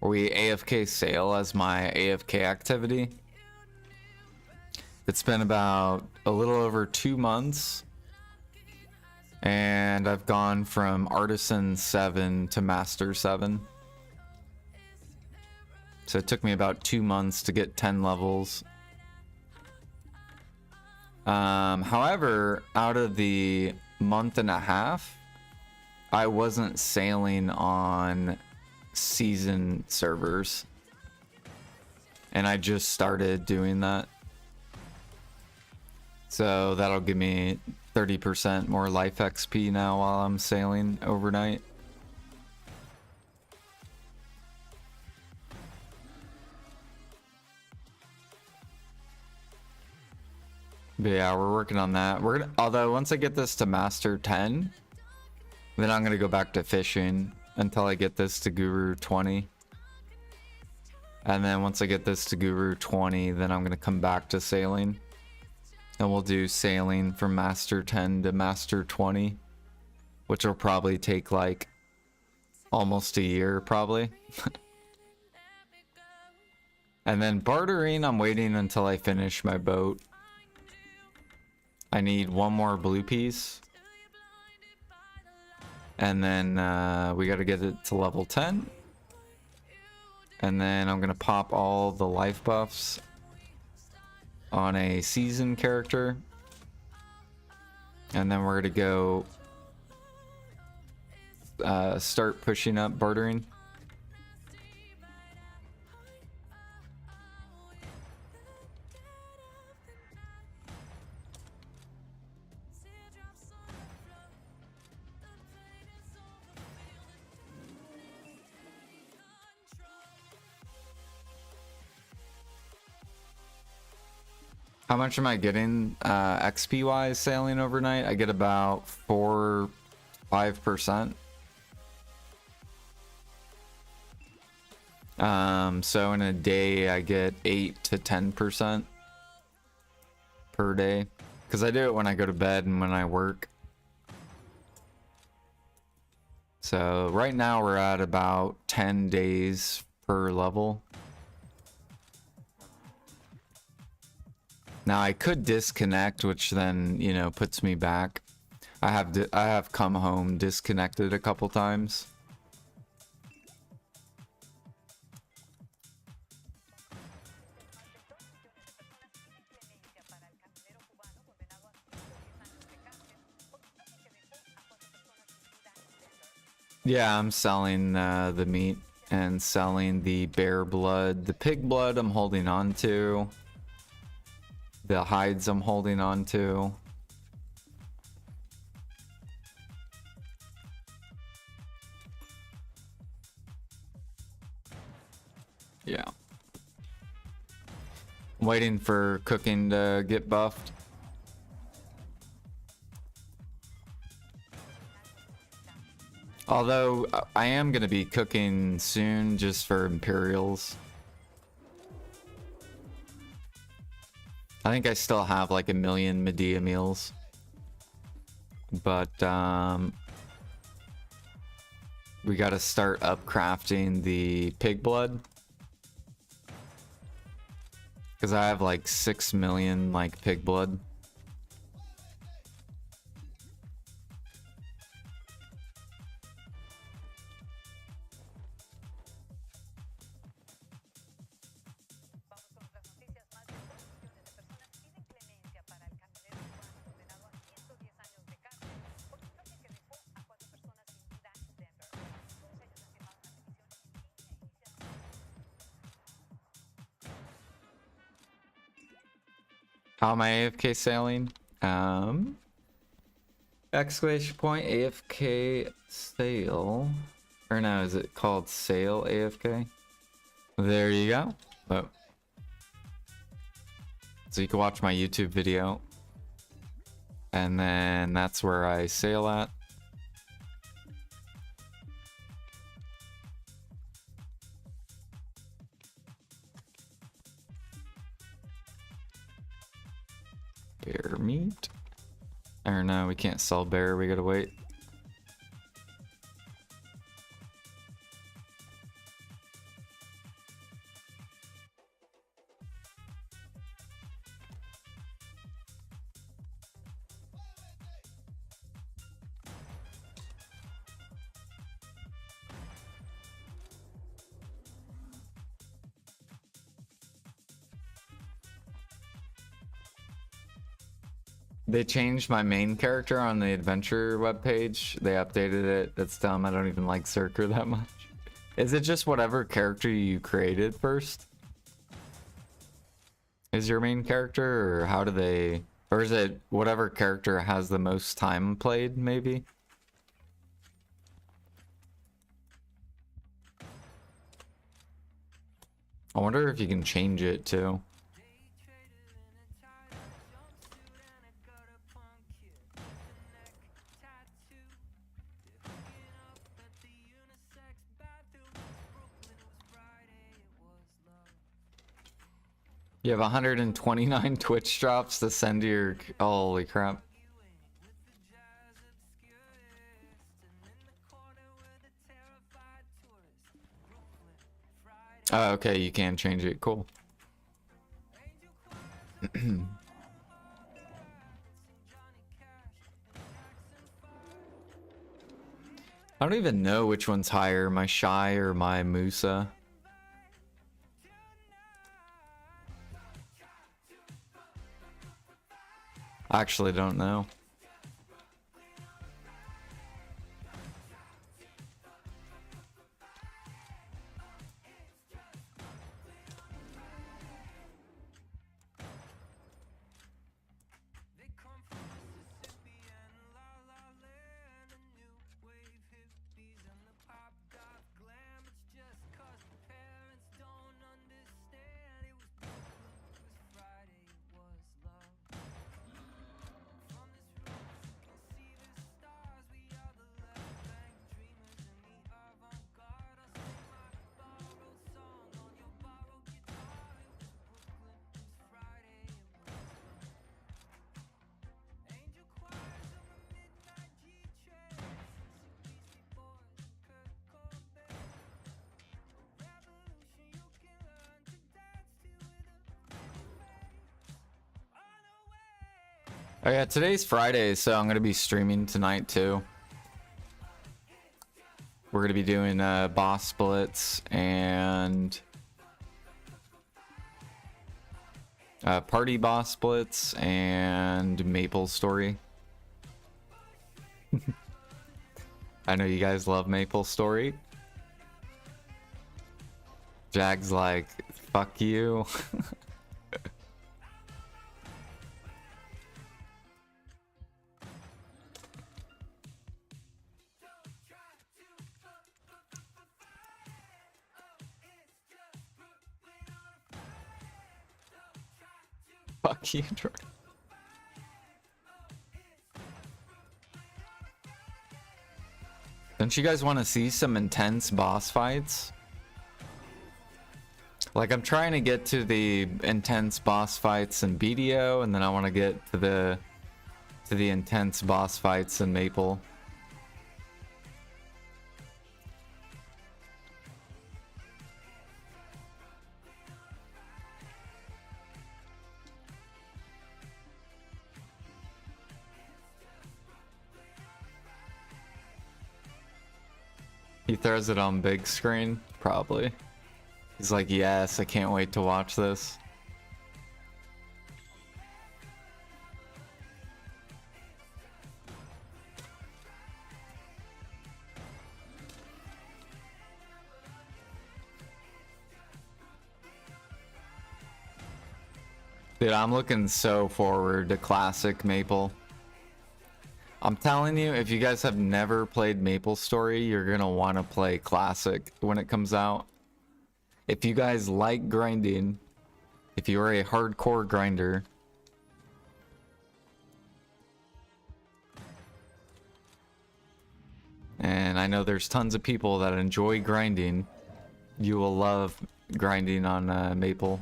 We AFK sail as my AFK activity. It's been about a little over 2 months, and I've gone from Artisan 7 to Master 7. So it took me about 2 months to get 10 levels. However, out of the month and a half, I wasn't sailing on season servers. And I just started doing that. So that'll give me 30% more life XP now while I'm sailing overnight. But yeah, we're working on that. Although once I get this to Master 10, then I'm gonna go back to fishing until I get this to Guru 20. And then once I get this to Guru 20, then I'm gonna come back to sailing. And we'll do sailing from Master 10 to Master 20, which will probably take like almost a year probably. And then bartering, I'm waiting until I finish my boat. I need one more blue piece. And then we got to get it to level 10. And then I'm going to pop all the life buffs on a season character. And then we're going to go start pushing up bartering. How much am I getting XP wise sailing overnight? I get about 4-5%. So in a day I get 8 to 10% per day, because I do it when I go to bed and when I work. So right now we're at about 10 days per level. Now I could disconnect, which then, you know, puts me back. I have come home disconnected a couple times. Yeah, I'm selling the meat and selling the bear blood. The pig blood I'm holding on to. The hides I'm holding on to. Yeah. Waiting for cooking to get buffed. Although I am going to be cooking soon just for Imperials. I think I still have like 1 million Medea meals. But we got to start upcrafting the pig blood. Because I have like 6 million like pig blood. How am I AFK sailing? Exclamation point AFK sail. Or no, is it called sail AFK? There you go. Oh. So you can watch my YouTube video. And then that's where I sail at. Bear meat. Or no, we can't sell bear, we gotta wait. They changed my main character on the adventure webpage. They updated it. That's dumb. I don't even like Zerker that much. Is it just whatever character you created first? Is your main character, or how do they... Or is it whatever character has the most time played, maybe? I wonder if you can change it too. You have 129 Twitch drops to send to your... Holy crap. Oh, okay, you can change it. Cool. I don't even know which one's higher, my Shy or my Musa. I actually don't know. Oh yeah, today's Friday, so I'm gonna be streaming tonight too. We're gonna be doing boss splits and party boss splits and Maple Story. I know you guys love Maple Story. Jag's like, fuck you. Fuck you, Jordan. Don't you guys want to see some intense boss fights? Like, I'm trying to get to the intense boss fights in BDO, and then I want to get to the intense boss fights in Maple. He throws it on big screen, probably. He's like, yes, I can't wait to watch this. Dude, I'm looking so forward to Classic Maple. I'm telling you, if you guys have never played Maple Story, you're gonna want to play Classic when it comes out. If you guys like grinding, if you're a hardcore grinder, and I know there's tons of people that enjoy grinding, you will love grinding on Maple.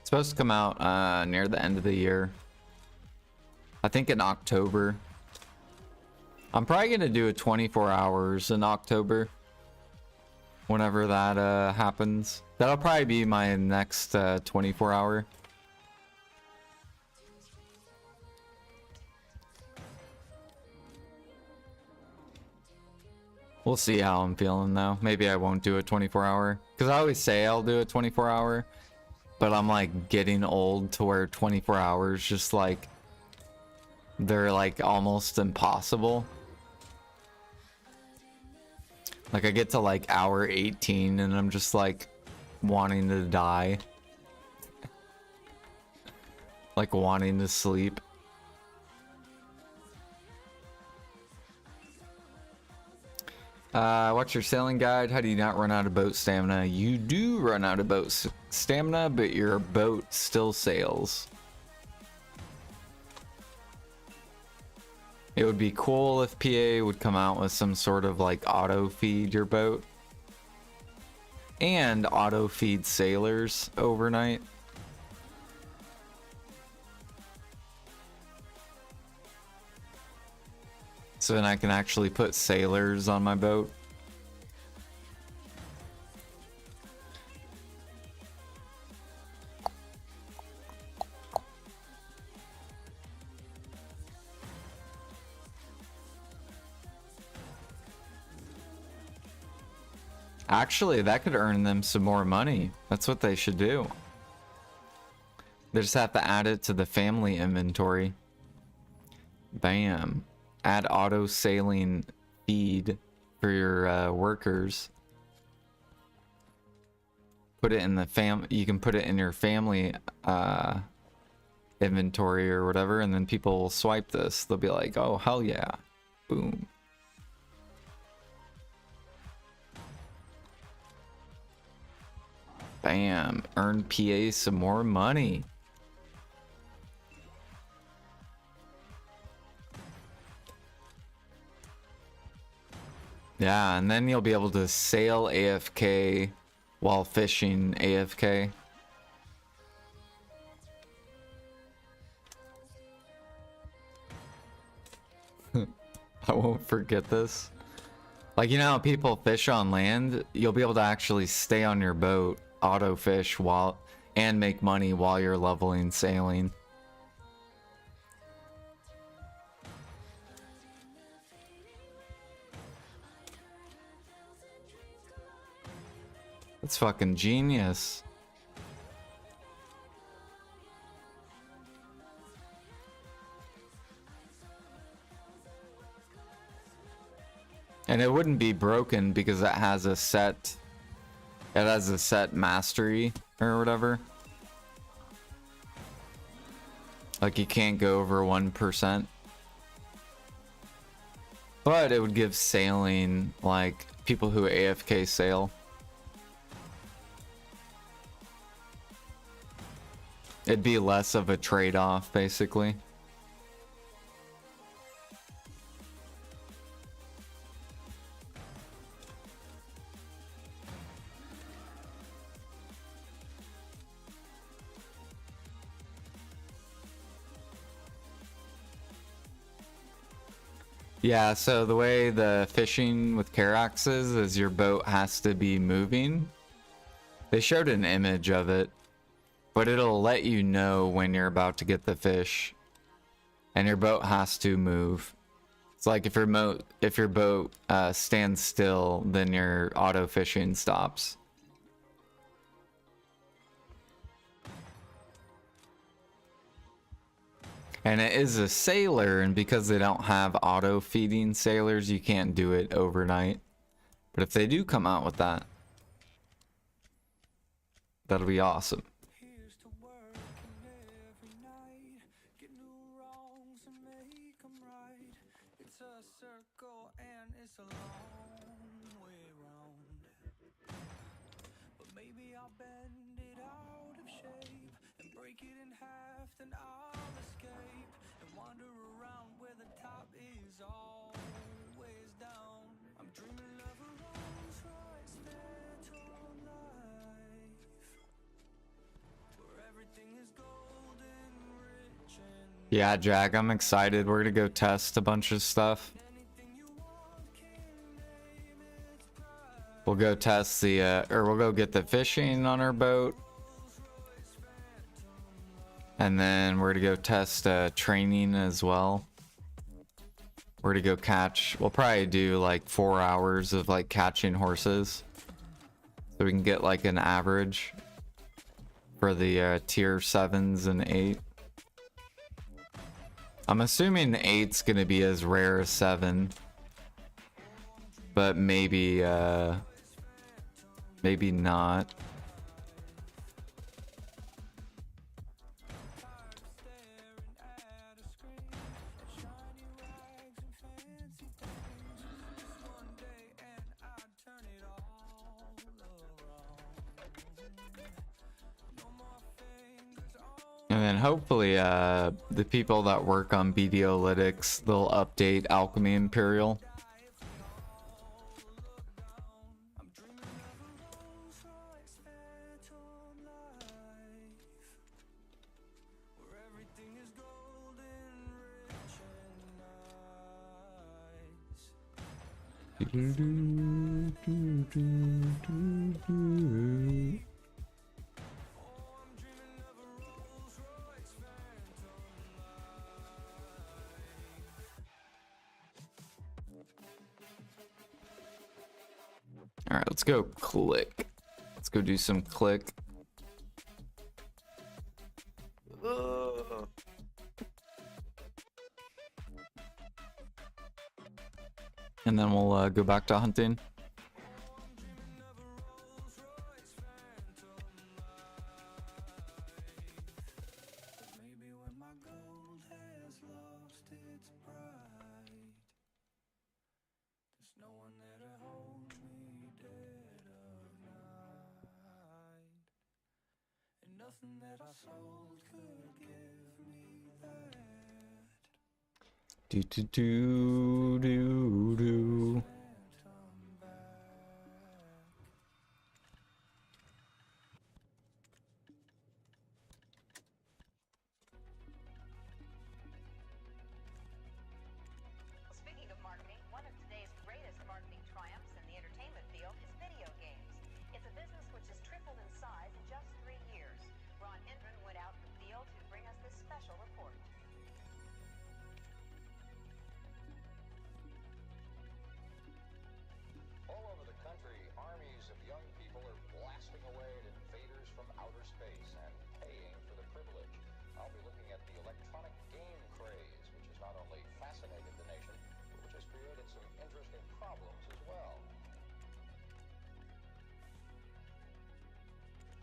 It's supposed to come out near the end of the year. I think in October. I'm probably gonna do a 24 hours in October. Whenever that happens. That'll probably be my next 24 hour. We'll see how I'm feeling though. Maybe I won't do a 24-hour. Because I always say I'll do a 24-hour. But I'm like getting old to where 24 hours just like... they're like almost impossible. Like I get to like hour 18 and I'm just like wanting to die. Like wanting to sleep. What's your sailing guide? How do you not run out of boat stamina? You do run out of boat stamina, but your boat still sails. It would be cool if PA would come out with some sort of like auto feed your boat. And auto feed sailors overnight. So then I can actually put sailors on my boat. Actually, that could earn them some more money. That's what they should do. They just have to add it to the family inventory. Bam. Add auto sailing feed for your workers. Put it in the you can put it in your family inventory or whatever, and then people will swipe this. They'll be like, oh hell yeah. Boom. Bam. Earn PA some more money. Yeah, and then you'll be able to sail AFK while fishing AFK. I won't forget this. Like, you know how people fish on land? You'll be able to actually stay on your boat, auto fish while and make money while you're leveling sailing. That's fucking genius. And it wouldn't be broken because it has a set mastery or whatever. Like you can't go over 1%. But it would give sailing, like people who AFK sail. It'd be less of a trade-off, basically. Yeah, so the way the fishing with Karax is your boat has to be moving. They showed an image of it. But it'll let you know when you're about to get the fish. And your boat has to move. It's like if your boat stands still, then your auto fishing stops. And it is a sailor, and because they don't have auto feeding sailors, you can't do it overnight. But if they do come out with that, that'll be awesome. Yeah, Jack, I'm excited. We're gonna go test a bunch of stuff. We'll go test the, or we'll go get the fishing on our boat. And then we're gonna go test training as well. we're to go catch. We'll probably do like 4 hours of like catching horses, so we can get like an average for the tier 7s and 8. I'm assuming 8's gonna be as rare as 7, but maybe maybe not. And then hopefully the people that work on BDolytics, they'll update Alchemy Imperial. All right, let's go click. Let's go do some click. And then we'll go back to hunting. Do do do do do. Speaking of marketing, one of today's greatest marketing triumphs in the entertainment field is video games. It's a business which has tripled in size in just 3 years. Ron Hendren went out in the field to bring us this special report. All over the country, armies of young people are blasting away at invaders from outer space and paying for the privilege. I'll be looking at the electronic game craze, which has not only fascinated the nation, but which has created some interesting problems as well.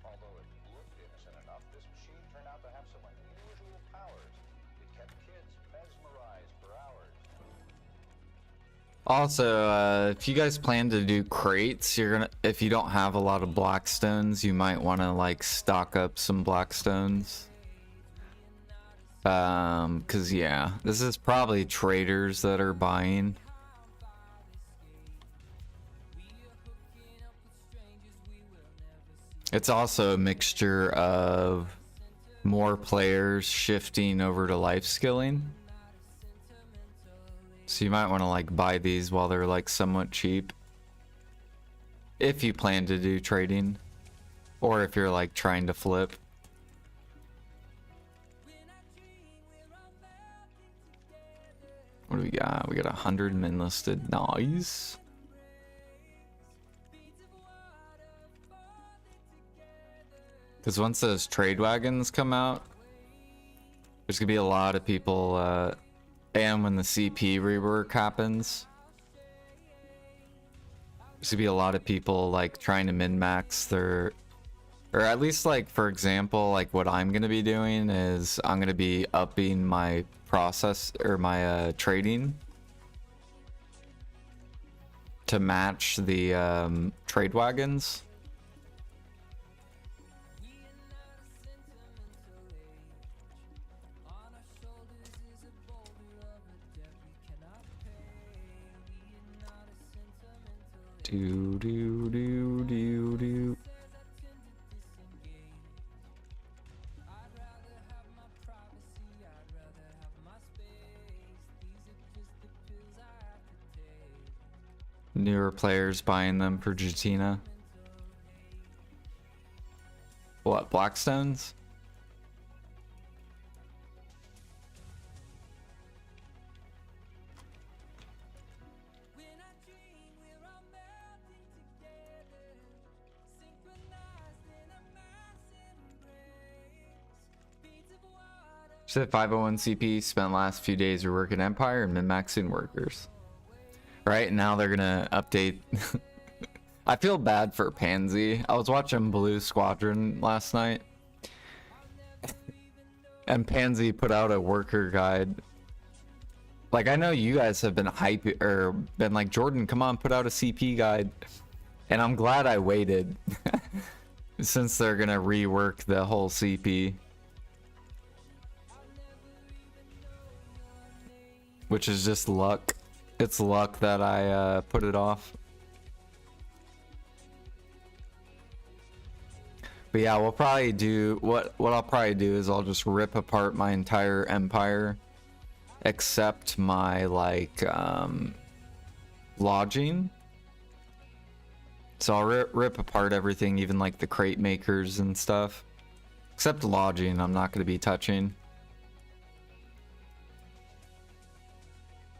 Although it looked innocent enough, this machine turned out to have some unusual powers. It kept kids mesmerized for hours. Also, if you guys plan to do crates, if you don't have a lot of blackstones, you might want to like stock up some blackstones. Cause yeah, this is probably traders that are buying. It's also a mixture of more players shifting over to life skilling. So you might want to like buy these while they're like somewhat cheap, if you plan to do trading, or if you're like trying to flip. What do we got? We got 100 men listed. Nice. Because once those trade wagons come out, there's gonna be a lot of people, and when the CP rework happens, there's gonna be a lot of people like trying to min-max their, or at least like, for example, like what I'm gonna be doing is I'm gonna be upping my process or my trading to match the trade wagons. Do do do do do. Newer players buying them for Jatina. What, Blackstones? Said 501 CP spent last few days reworking Empire and min-maxing workers. Right now they're gonna update. I feel bad for Pansy. I was watching Blue Squadron last night, and Pansy put out a worker guide. Like, I know you guys have been hype or been like, Jordan, come on, put out a CP guide, and I'm glad I waited since they're gonna rework the whole CP, which is just luck. It's luck that I put it off. But yeah, we'll probably do what I'll probably do is I'll just rip apart my entire empire, except my like lodging. So I'll rip apart everything, even like the crate makers and stuff, except lodging. I'm not going to be touching.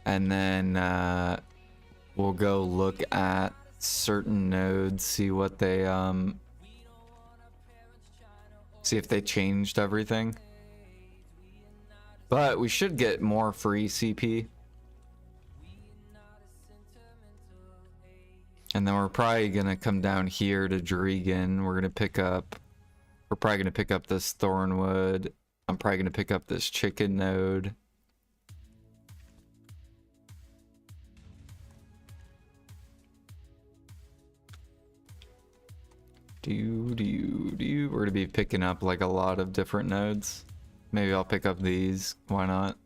And then we'll go look at certain nodes, see what they see if they changed everything. But we should get more free CP. And then we're probably gonna come down here to Drigan. We're probably gonna pick up this Thornwood. I'm probably gonna pick up this chicken node. We're gonna be picking up like a lot of different nodes. Maybe I'll pick up these. Why not?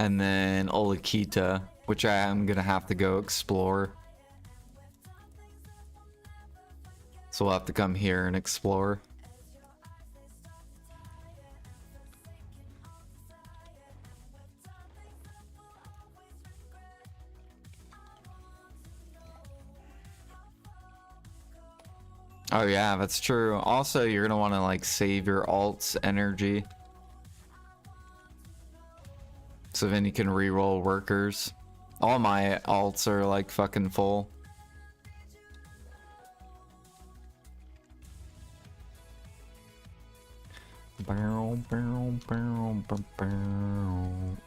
And then Olakita, which I am gonna have to go explore. So we'll have to come here and explore. Oh yeah, that's true. Also, you're gonna want to like save your alt's energy, so then you can reroll workers. All my alts are like fucking full. Barrel, barrel, barrel, barrel.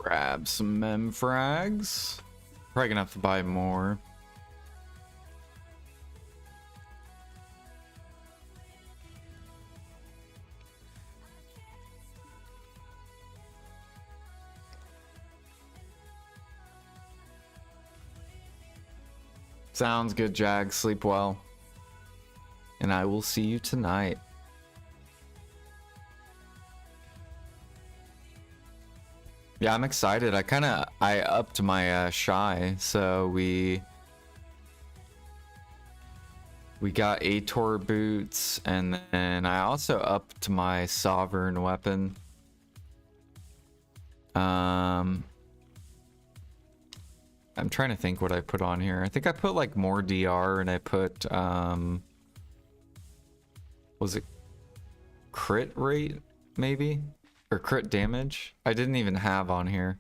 Grab some mem frags. Probably gonna have to buy more. Sounds good, Jag. Sleep well. And I will see you tonight. Yeah, I'm excited. I upped my shy, so we got Ator boots, and then I also upped my sovereign weapon. I'm trying to think what I put on here. I think I put like more DR, and I put was it crit rate maybe? Or crit damage? I didn't even have on here.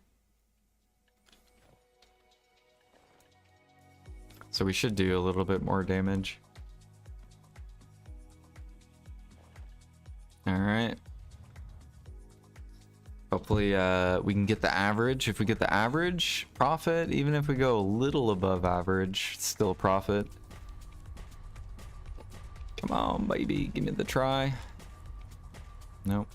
So we should do a little bit more damage. Alright. Hopefully we can get the average. If we get the average, profit. Even if we go a little above average, still profit. Come on, baby. Give me the try. Nope.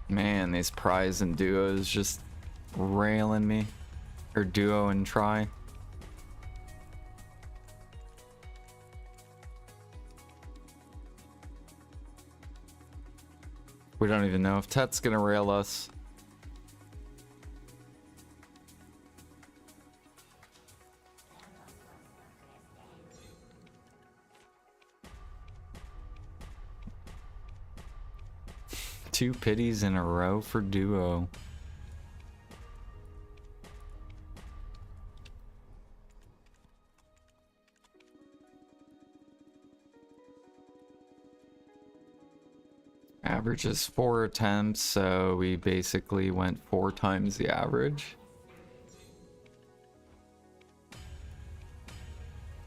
Man, these prize and duos just railing me. Or duo and try. We don't even know if Tet's gonna rail us. Two pities in a row for duo. Average is 4 attempts, so we basically went 4 times the average.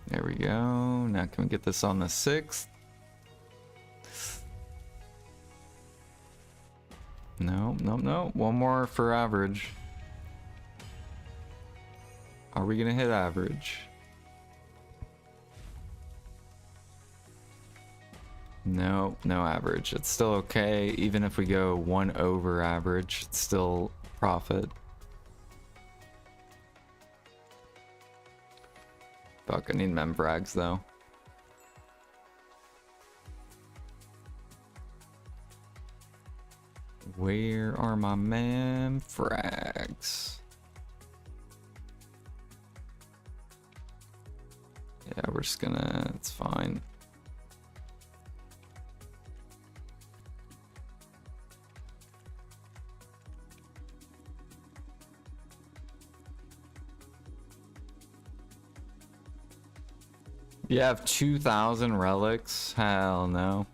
There we go. Now can we get this on the 6th? No, no, no. One more for average. Are we gonna hit average? No, no average. It's still okay. Even if we go 1 over average, it's still profit. Fuck, I need mem frags though. Where are my mem frags? Yeah, we're just gonna, it's fine. You have 2,000 relics? Hell no.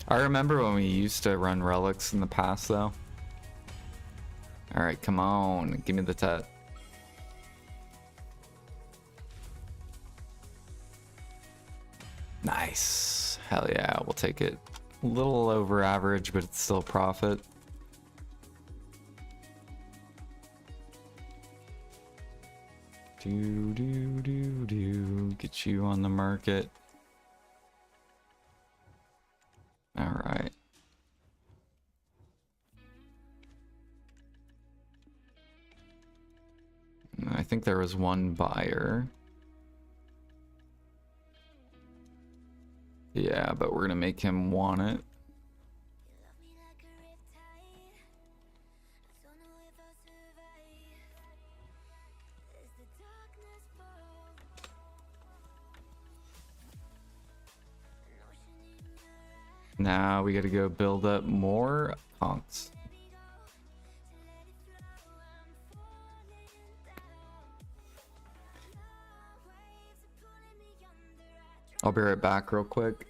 I remember when we used to run relics in the past though. Alright, come on. Give me the tet. Nice. Hell yeah, we'll take it. A little over average, but it's still profit. Get you on the market. Alright. I think there was one buyer. Yeah, but we're gonna make him want it. Now we gotta go build up more punks. I'll be right back real quick.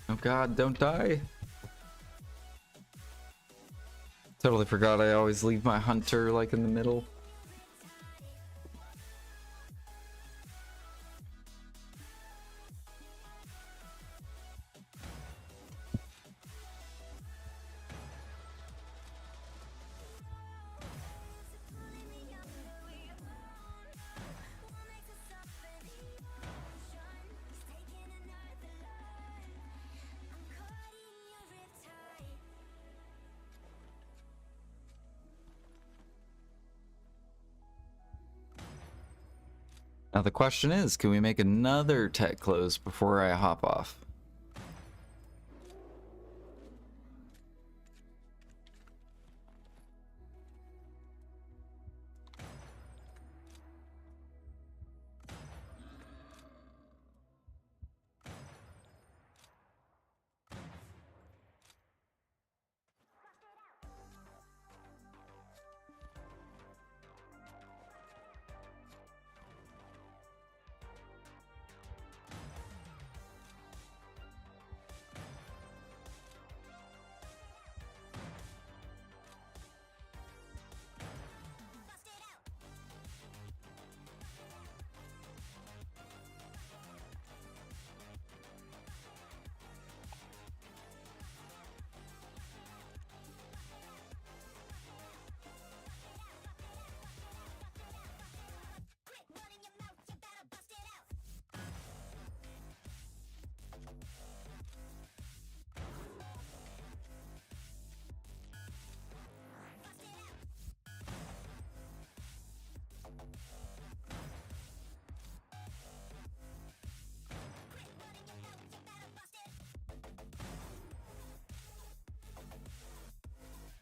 Oh god, don't die. Totally forgot I always leave my hunter like in the middle. Now the question is, can we make another tech close before I hop off?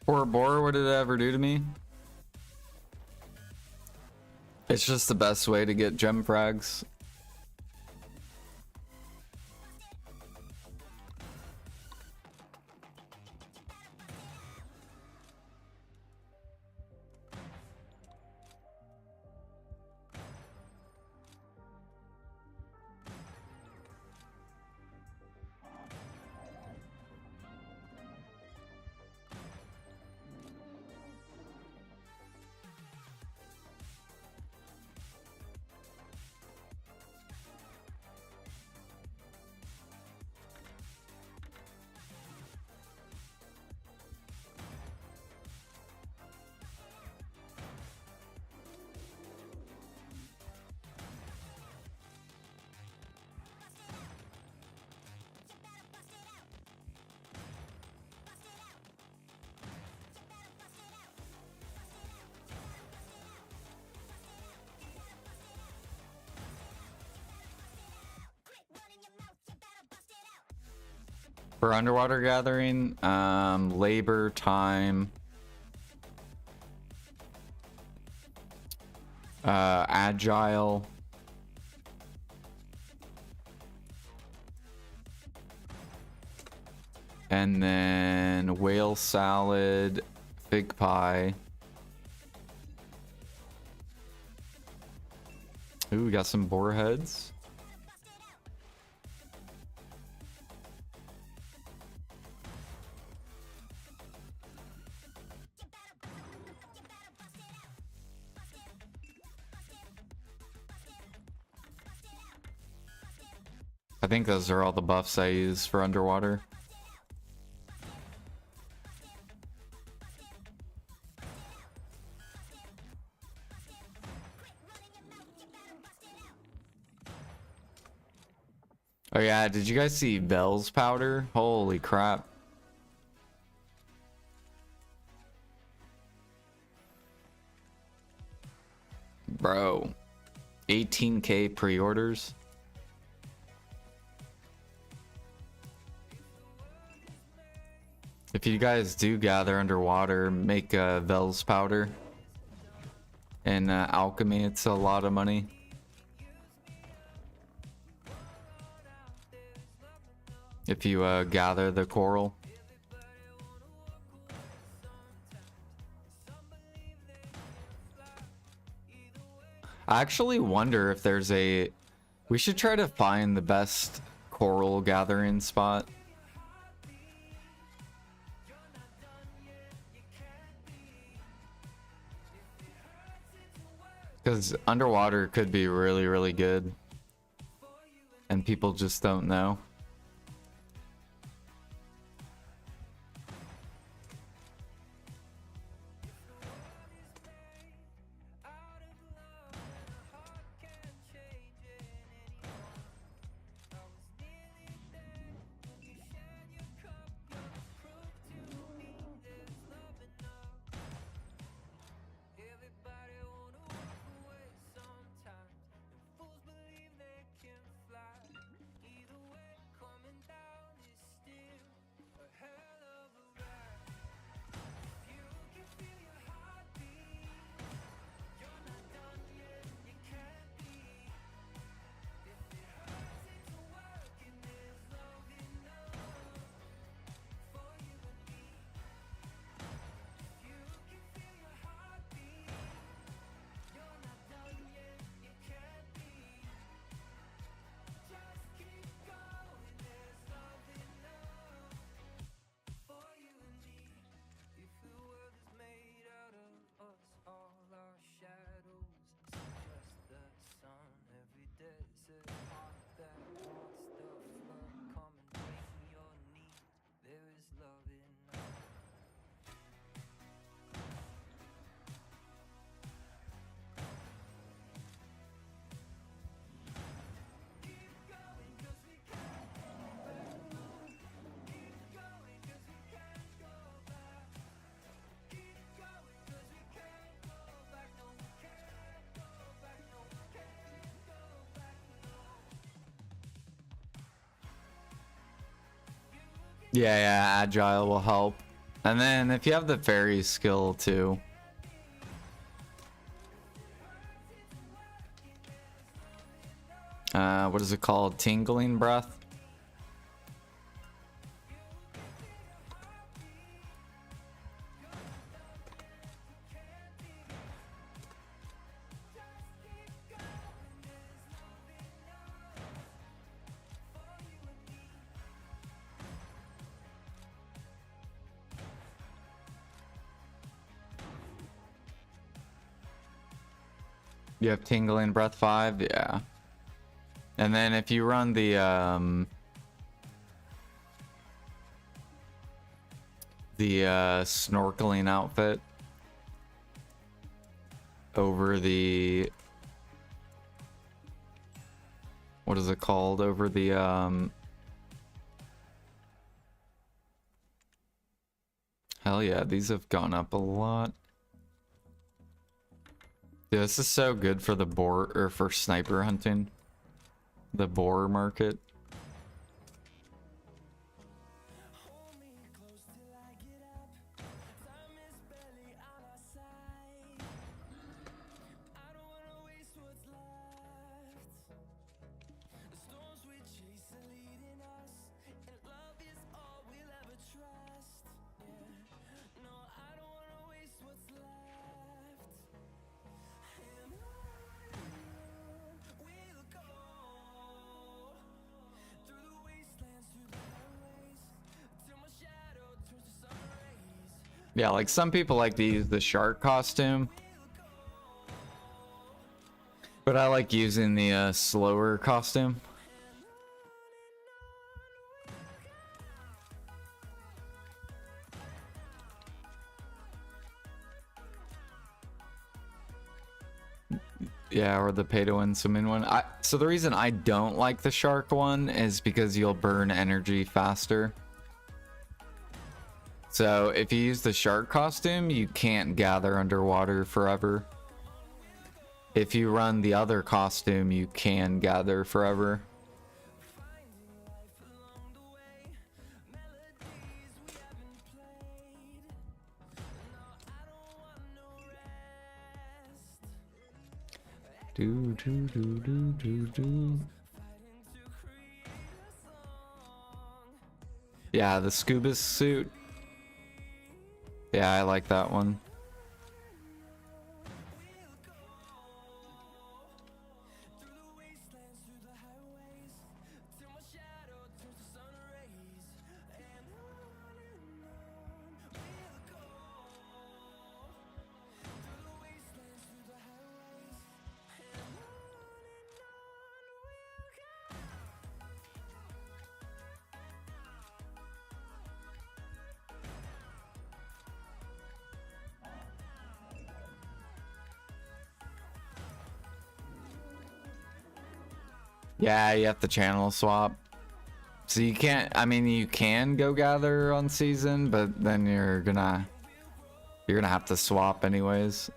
Poor boar, what did it ever do to me? It's just the best way to get gem frags. For underwater gathering, labor, time, agile, and then whale salad, fig pie. Ooh, we got some boar heads. I think those are all the buffs I use for underwater. Oh yeah, did you guys see Bell's powder? Holy crap. Bro, 18K pre-orders. If you guys do gather underwater, make Vel's powder. In alchemy, it's a lot of money. If you gather the coral. I actually wonder if there's a... We should try to find the best coral gathering spot Because underwater could be really, really good. And people just don't know. Yeah, yeah, agile will help. And then if you have the fairy skill too. What is it called? Tingling breath? You have tingling breath 5, yeah. And then if you run the snorkeling outfit over the, what is it called? Over the hell yeah, these have gone up a lot. Yeah, this is so good for the boar, or for sniper hunting. The boar market. Yeah, like some people like to use the shark costume. But I like using the slower costume. Yeah, or the pay to win swimming one. So the reason I don't like the shark one is because you'll burn energy faster. So if you use the shark costume, you can't gather underwater forever. If you run the other costume, you can gather forever. Do do do do do do. Yeah, the scuba suit. Yeah, I like that one. Yeah, you have to channel swap. So you can't, I mean, you can go gather on season, but then you're gonna have to swap anyways.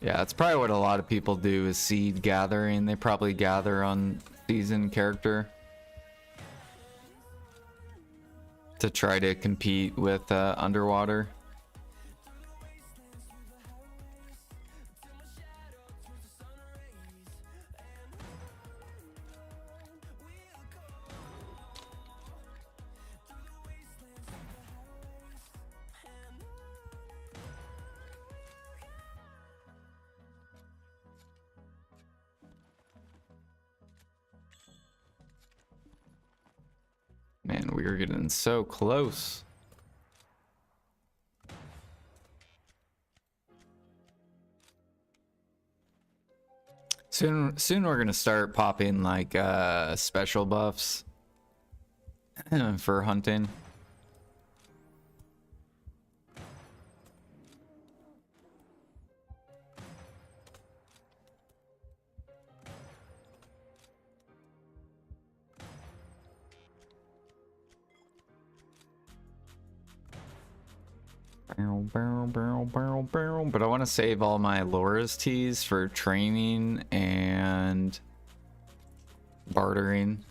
Yeah, that's probably what a lot of people do is seed gathering. They probably gather on season character to try to compete with underwater. Man, we were getting so close. Soon we're gonna start popping like special buffs for hunting. But I want to save all my Laura's teas for training and bartering.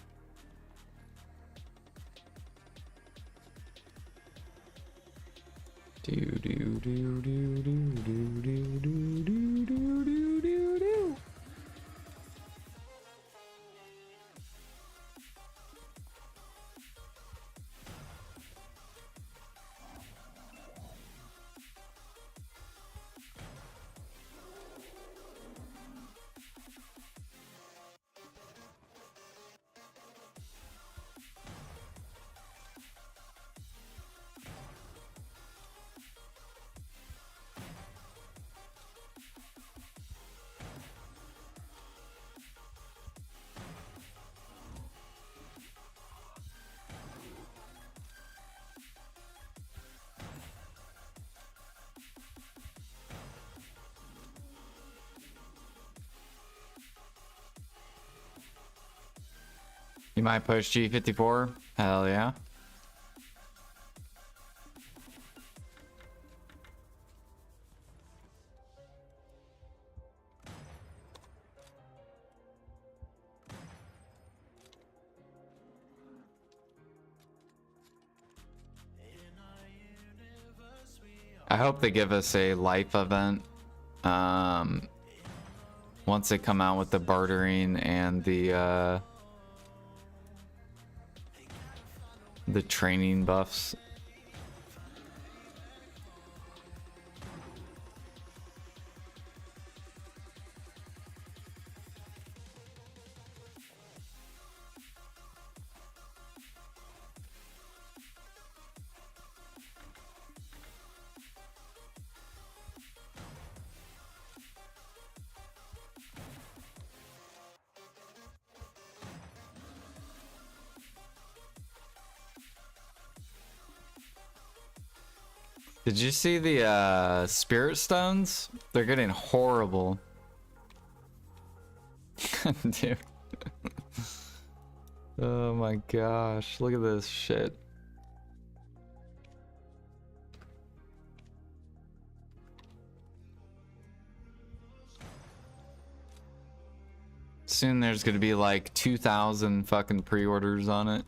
Do do do do do do do do do do do do do. You might push G54? Hell yeah. I hope they give us a life event once they come out with the bartering and the training buffs. Did you see the spirit stones? They're getting horrible. Dude. Oh my gosh, look at this shit. Soon there's gonna be like 2,000 fucking pre-orders on it.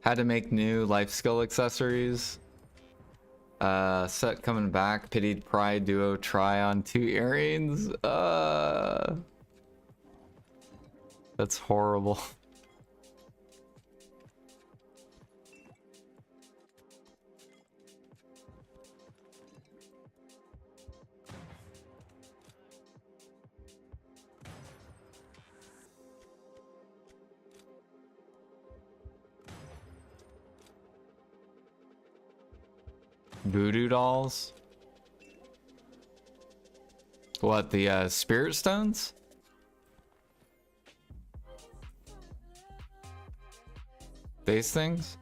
Had to make new life skill accessories. Set coming back. Pitied Pride Duo try on 2 earrings. That's horrible. Voodoo dolls? What, the spirit stones? These things?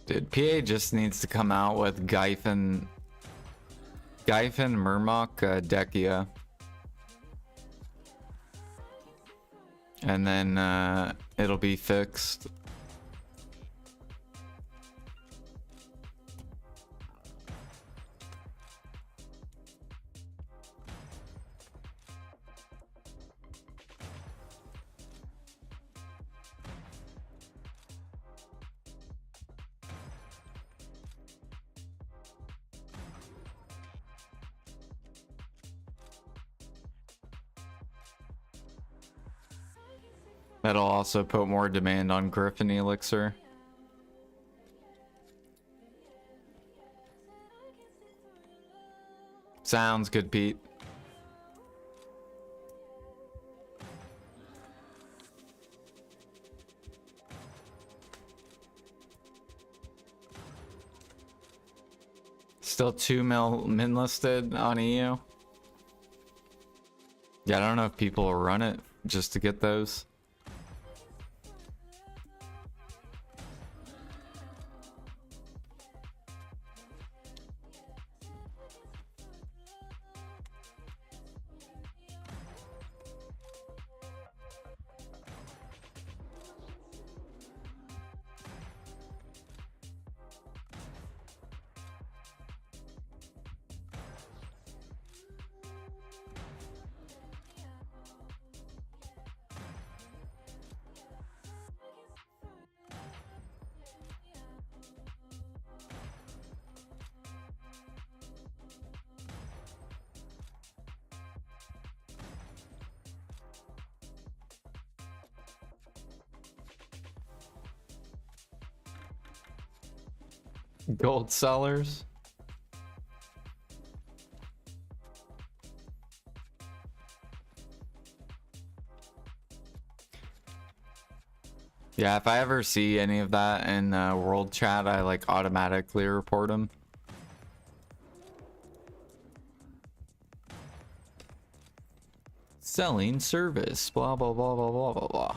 Dude, PA just needs to come out with Gyphon Murmok Dekia. And then it'll be fixed. That'll also put more demand on Griffin Elixir. Sounds good, Pete. Still 2 min listed on EU. Yeah, I don't know if people will run it just to get those. Gold sellers. Yeah, if I ever see any of that in world chat, I like automatically report them. Selling service, blah blah blah blah blah blah blah.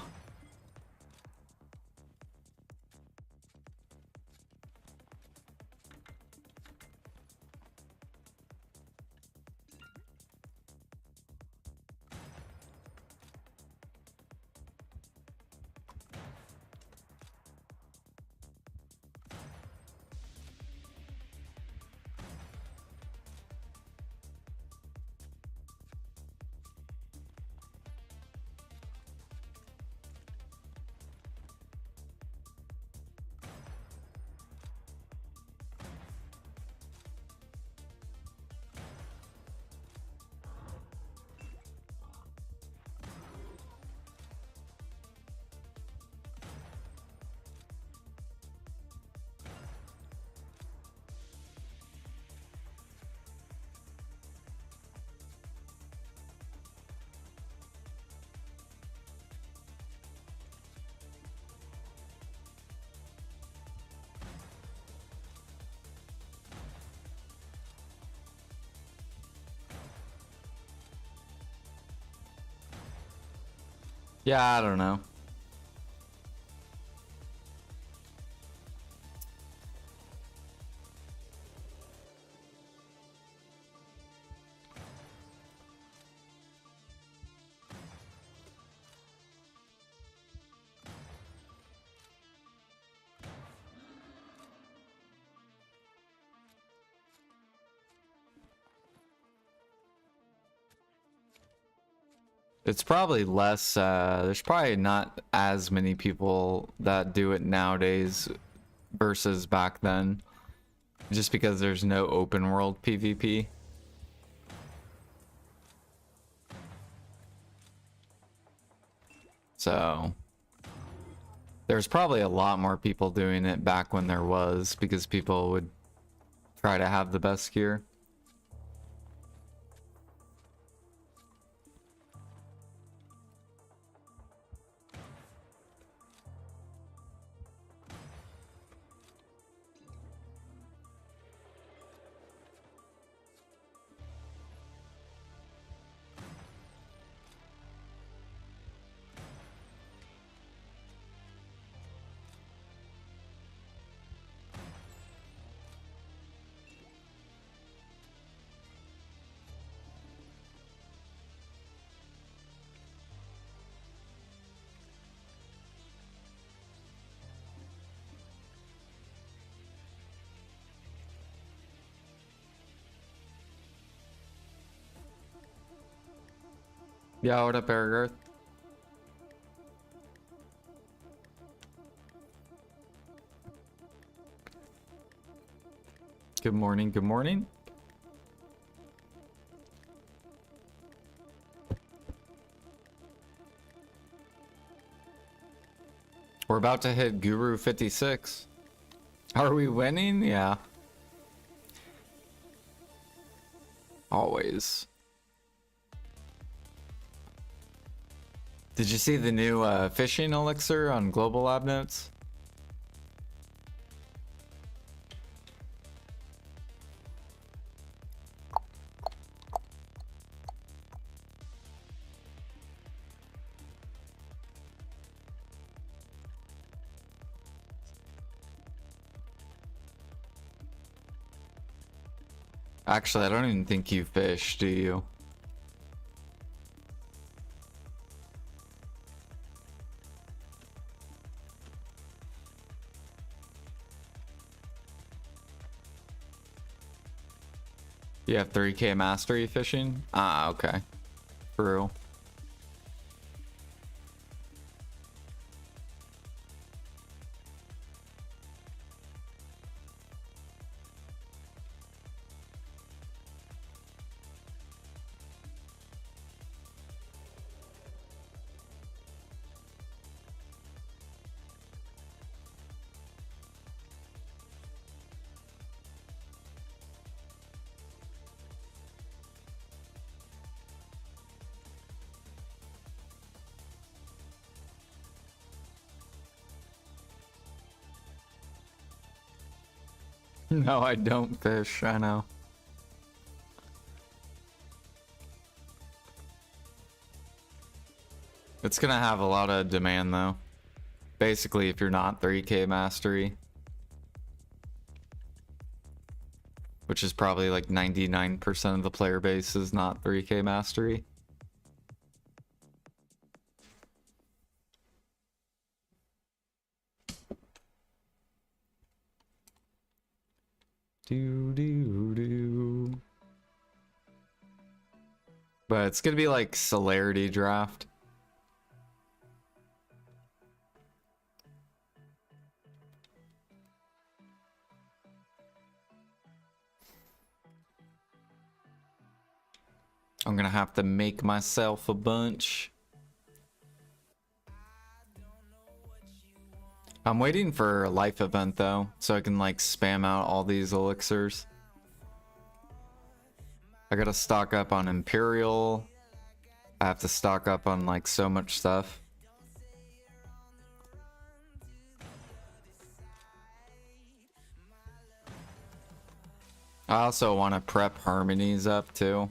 Yeah, I don't know. It's probably less, there's probably not as many people that do it nowadays versus back then. Just because there's no open world PvP. So There's probably a lot more people doing it back when there was, because people would try to have the best gear. Yeah, what up, Eric? Good morning, good morning. We're about to hit Guru 56. Are we winning? Yeah. Always. Did you see the new fishing elixir on Global Lab Notes? Actually, I don't even think you fish, do you? You have 3K mastery fishing? Ah, okay. True. No, I don't fish, I know. It's gonna have a lot of demand though. Basically, if you're not 3K mastery. Which is probably like 99% of the player base is not 3K mastery. Do. But it's gonna be like celerity draft. I'm gonna have to make myself a bunch. I'm waiting for a life event though, so I can like spam out all these elixirs. I gotta stock up on Imperial. I have to stock up on like so much stuff. I also want to prep Harmonies up too.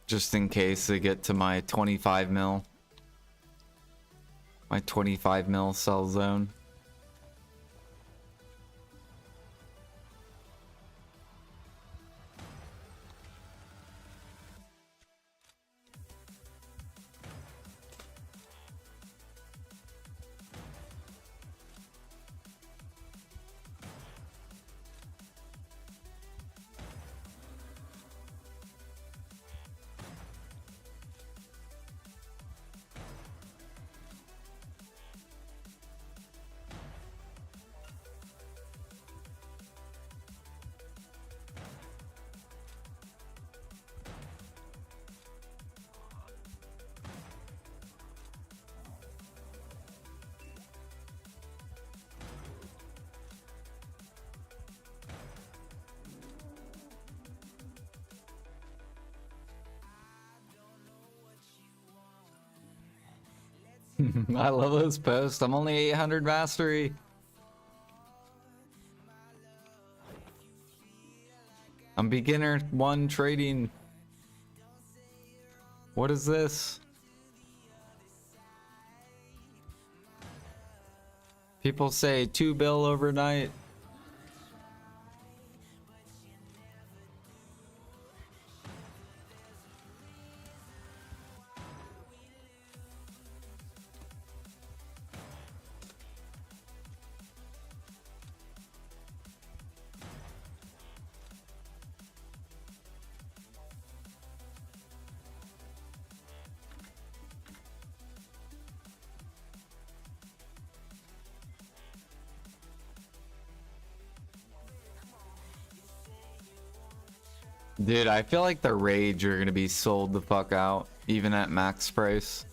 Just in case I get to my 25 mil. My 25 mil cell zone. I love those posts. I'm only 800 mastery. I'm beginner 1 trading. What is this? People say 2 bill overnight. Dude, I feel like the Rage are gonna be sold the fuck out, even at max price.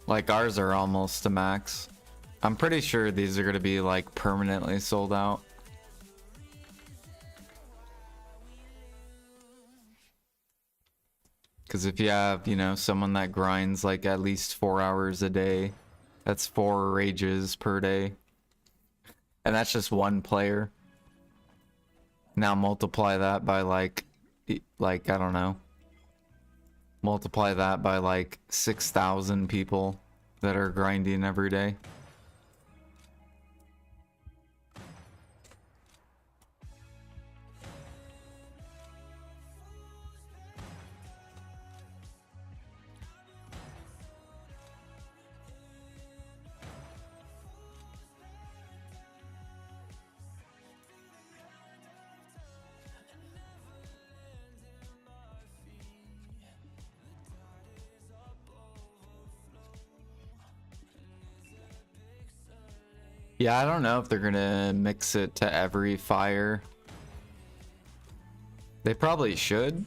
Like ours are almost to max. I'm pretty sure these are gonna be like permanently sold out. Because if you have, you know, someone that grinds like at least 4 hours a day, that's 4 Rages per day. And that's just one player. Now multiply that by like I don't know. Multiply that by like 6,000 people that are grinding every day. Yeah, I don't know if they're gonna mix it to every fire. They probably should.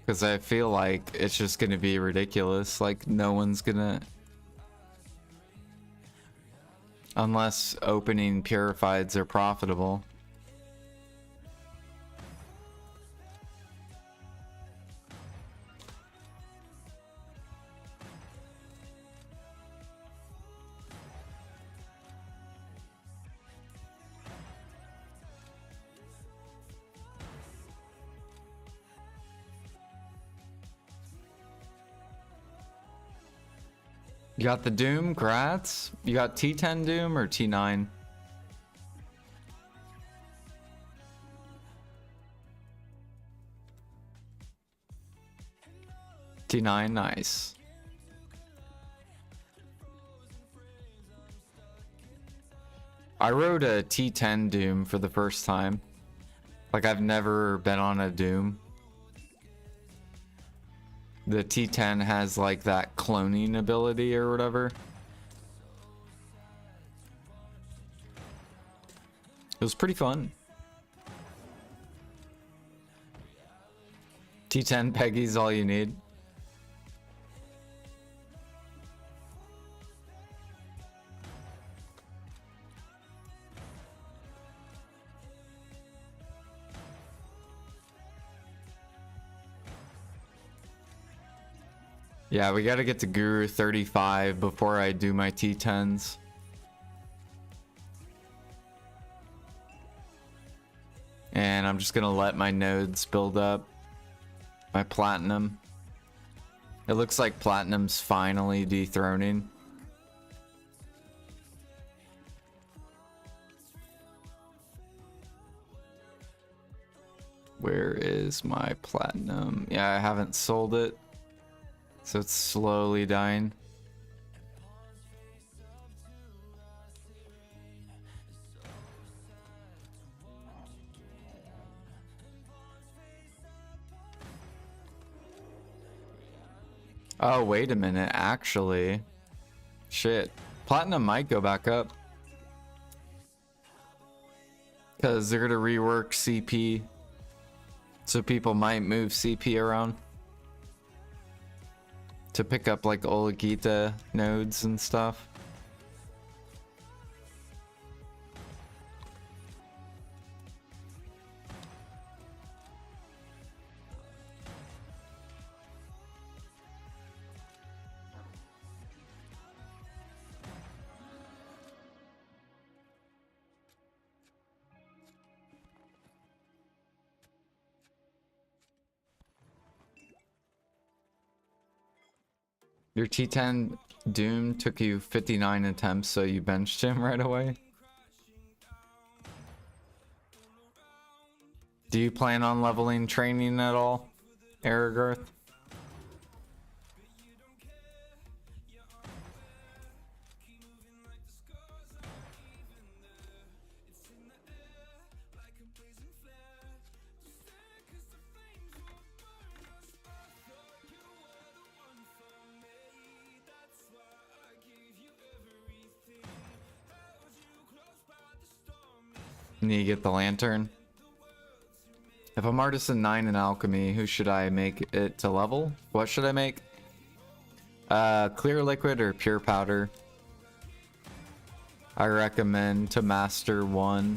Because I feel like it's just gonna be ridiculous. Like, no one's gonna... Unless opening purifieds are profitable. You got the Doom, Grats? You got T10 Doom or T9? T9, nice. I rode a T10 Doom for the first time. Like, I've never been on a Doom. The T10 has like that cloning ability or whatever. It was pretty fun. T10 Peggy's all you need. Yeah, we gotta get to Guru 35 before I do my T10s. And I'm just gonna let my nodes build up. My Platinum. It looks like Platinum's finally dethroning. Where is my Platinum? Yeah, I haven't sold it. So it's slowly dying. Oh, wait a minute. Actually, shit. Platinum might go back up. Because they're going to rework CP. So people might move CP around. To pick up like Oligita nodes and stuff. Your T10 Doom took you 59 attempts, so you benched him right away. Do you plan on leveling training at all, Aragarth? Need to get the lantern. If I'm artisan 9 in alchemy, who should I make it to level? What should I make? Clear liquid or pure powder? I recommend to master 1.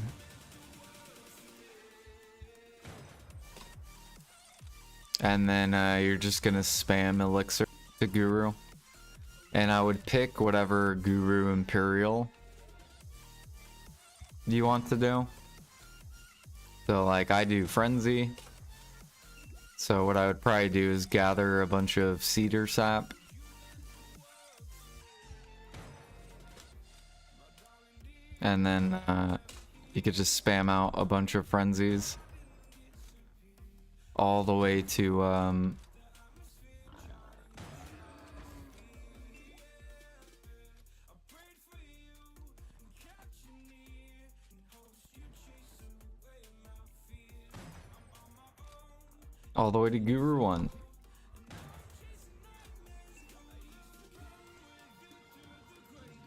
And then you're just gonna spam elixir to guru. And I would pick whatever guru imperial you want to do. So like I do frenzy. So what I would probably do is gather a bunch of cedar sap. And then you could just spam out a bunch of frenzies all the way to all the way to Guru 1.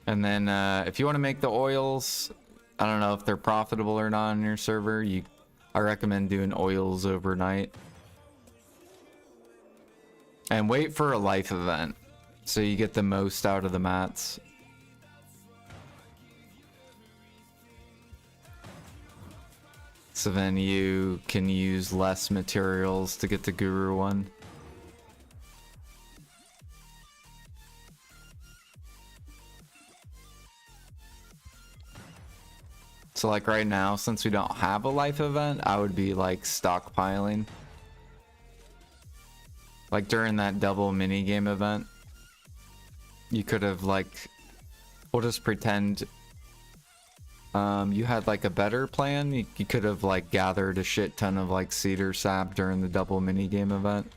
And then if you want to make the oils, I don't know if they're profitable or not on your server. I recommend doing oils overnight. And wait for a life event so you get the most out of the mats. So then you can use less materials to get the Guru 1. So like right now, since we don't have a life event, I would be like stockpiling. Like during that double mini game event, you could have like, we'll just pretend you had like a better plan. You could have like gathered a shit ton of like cedar sap during the double mini game event.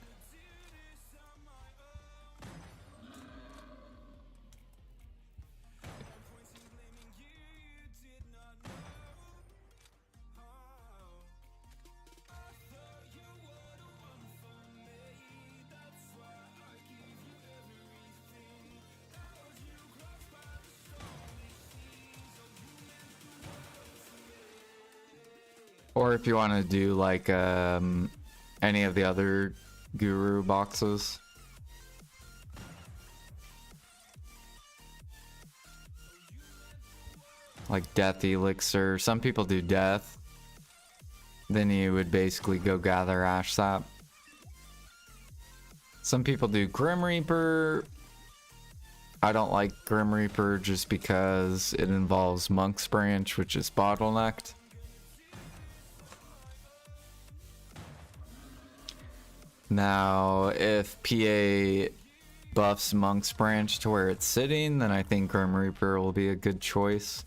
Or if you want to do like any of the other guru boxes. Like death elixir. Some people do death. Then you would basically go gather ash sap. Some people do Grim Reaper. I don't like Grim Reaper just because it involves Monk's Branch, which is bottlenecked. Now, if PA buffs Monk's Branch to where it's sitting, then I think Grim Reaper will be a good choice.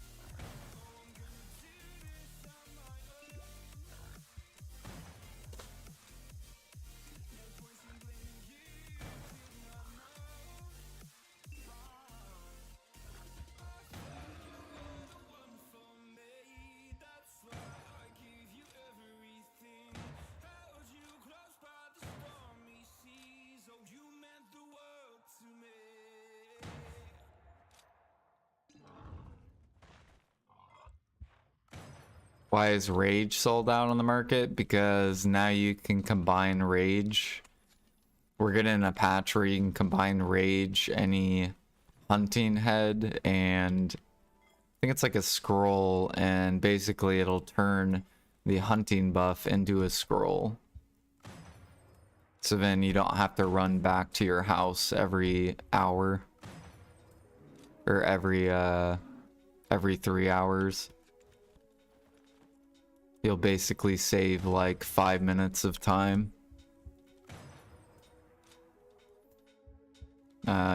Why is Rage sold out on the market? Because now you can combine Rage. We're getting a patch where you can combine Rage, any hunting head, and I think it's like a scroll, and basically it'll turn the hunting buff into a scroll. So then you don't have to run back to your house every hour. Or every 3 hours. You'll basically save like 5 minutes of time.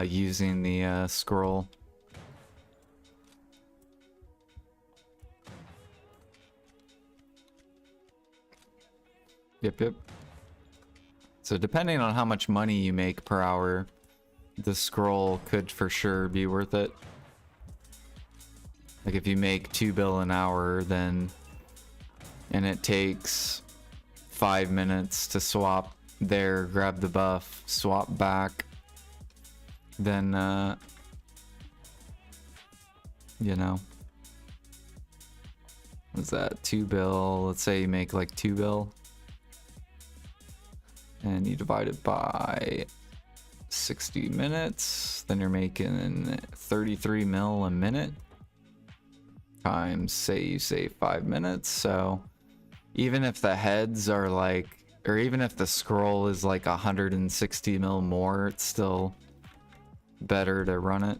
using the scroll. Yep. So depending on how much money you make per hour, the scroll could for sure be worth it. Like if you make 2 bill an hour, then and it takes 5 minutes to swap there, grab the buff, swap back, then you know, what's that, 2 bill? Let's say you make like 2 bill and you divide it by 60 minutes, then you're making 33 mil a minute times, say you save 5 minutes. So even if the heads are like, or even if the scroll is like 160 mil more, it's still better to run it.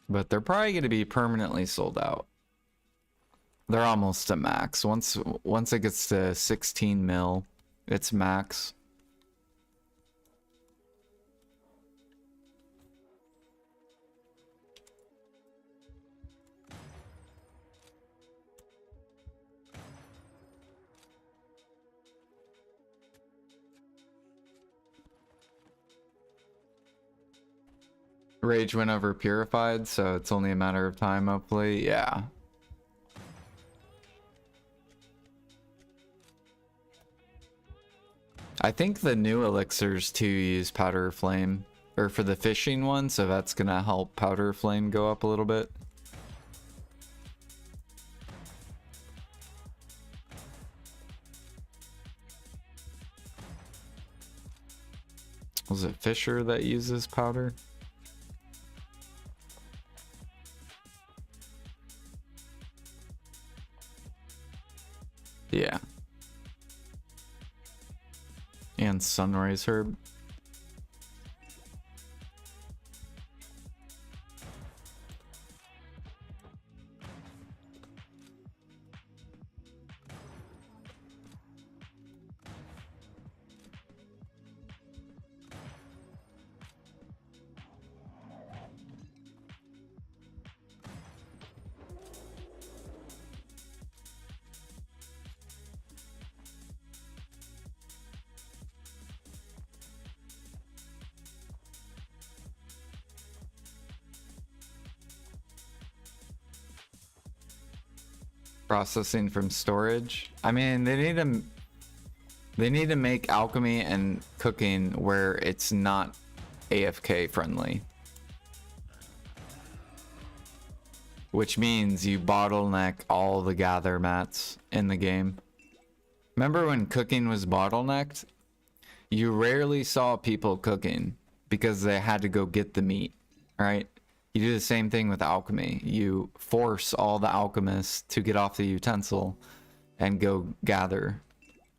But they're probably going to be permanently sold out. They're almost to max. Once it gets to 16 mil, it's max. Rage went over purified, so it's only a matter of time, hopefully. Yeah. I think the new elixirs too use powder flame, or for the fishing one, so that's gonna help powder flame go up a little bit. Was it Fisher that uses powder? Yeah. And Sunrise Herb. Processing from storage. I mean, they need to make alchemy and cooking where it's not AFK friendly. Which means you bottleneck all the gather mats in the game. Remember when cooking was bottlenecked? You rarely saw people cooking because they had to go get the meat, right? You do the same thing with alchemy. You force all the alchemists to get off the utensil and go gather,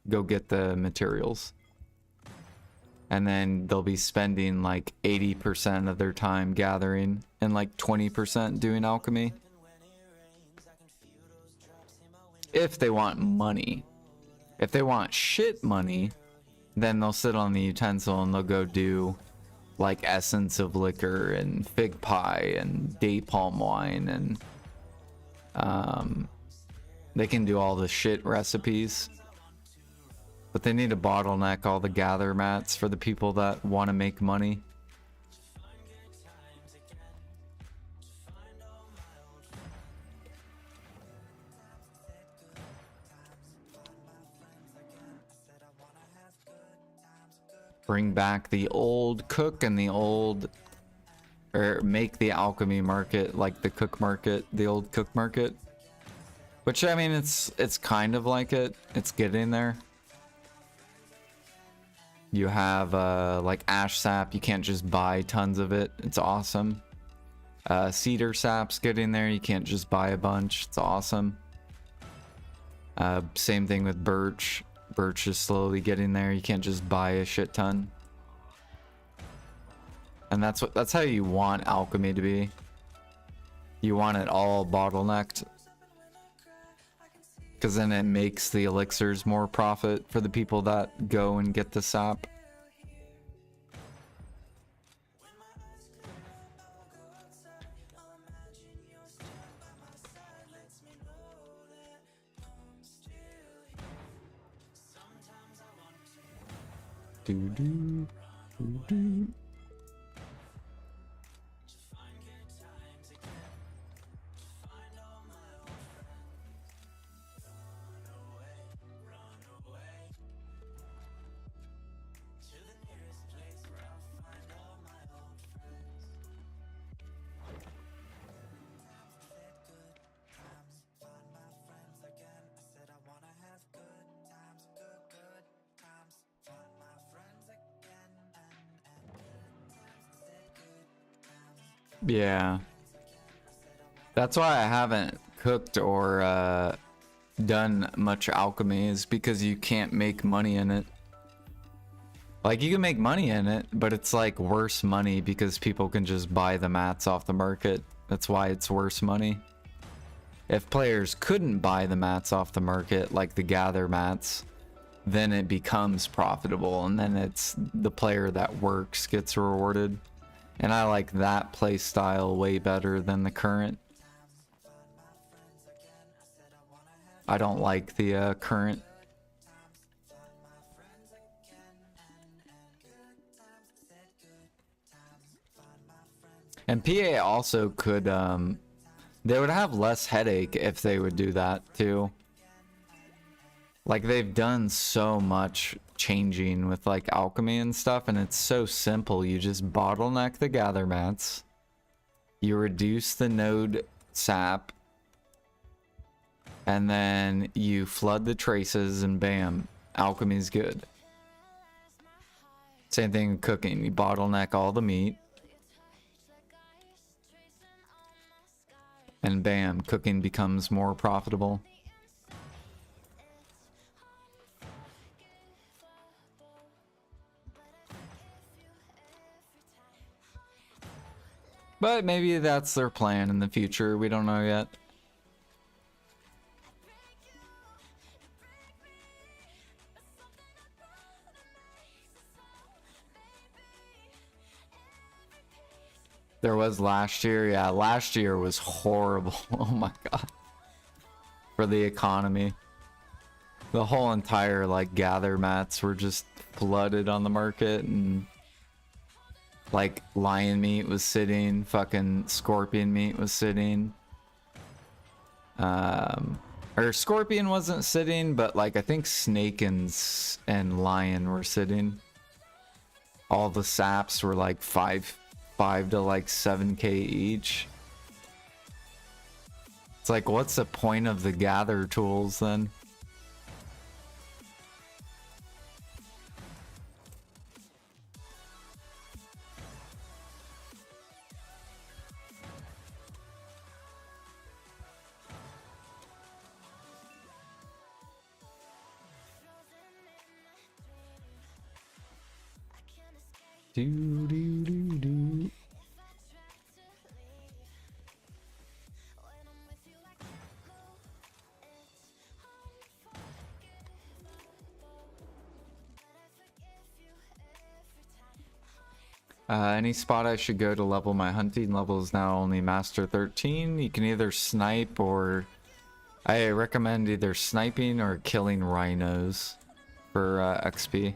go get the materials. And then they'll be spending like 80% of their time gathering and like 20% doing alchemy. If they want money. If they want shit money, then they'll sit on the utensil and they'll go do like essence of liquor and fig pie and day palm wine, and they can do all the shit recipes, but they need to bottleneck all the gather mats for the people that want to make money. Bring back the old cook and the old, or make the alchemy market like the cook market, the old cook market. Which, I mean, it's kind of like it. It's getting there. You have like ash sap. You can't just buy tons of it. It's awesome. Cedar sap's getting there. You can't just buy a bunch. It's awesome. Same thing with birch. Birch is slowly getting there. You can't just buy a shit ton. And that's how you want alchemy to be. You want it all bottlenecked. Because then it makes the elixirs more profit for the people that go and get the sap. Do-do, do-do. Yeah. That's why I haven't cooked or done much alchemy, is because you can't make money in it. Like, you can make money in it, but it's like worse money because people can just buy the mats off the market. That's why it's worse money. If players couldn't buy the mats off the market, like the gather mats, then it becomes profitable, and then it's the player that works gets rewarded. And I like that play style way better than the current. I don't like the current. And PA also could, they would have less headache if they would do that too. Like, they've done so much changing with like alchemy and stuff, and it's so simple. You just bottleneck the gather mats, you reduce the node sap, and then you flood the traces, and bam, alchemy's good. Same thing with cooking. You bottleneck all the meat, and bam, cooking becomes more profitable. But maybe that's their plan in the future. We don't know yet. There was last year. Yeah, last year was horrible. Oh my god. For the economy. The whole entire like gather mats were just flooded on the market, and like lion meat was sitting, fucking scorpion meat was sitting. Or scorpion wasn't sitting, but like I think snake and lion were sitting. All the saps were like 5 to like 7k each. It's like, what's the point of the gather tools then? Do do do do. Any spot I should go to level my hunting level is now only Master 13. You can either snipe, or I recommend either sniping or killing rhinos for XP.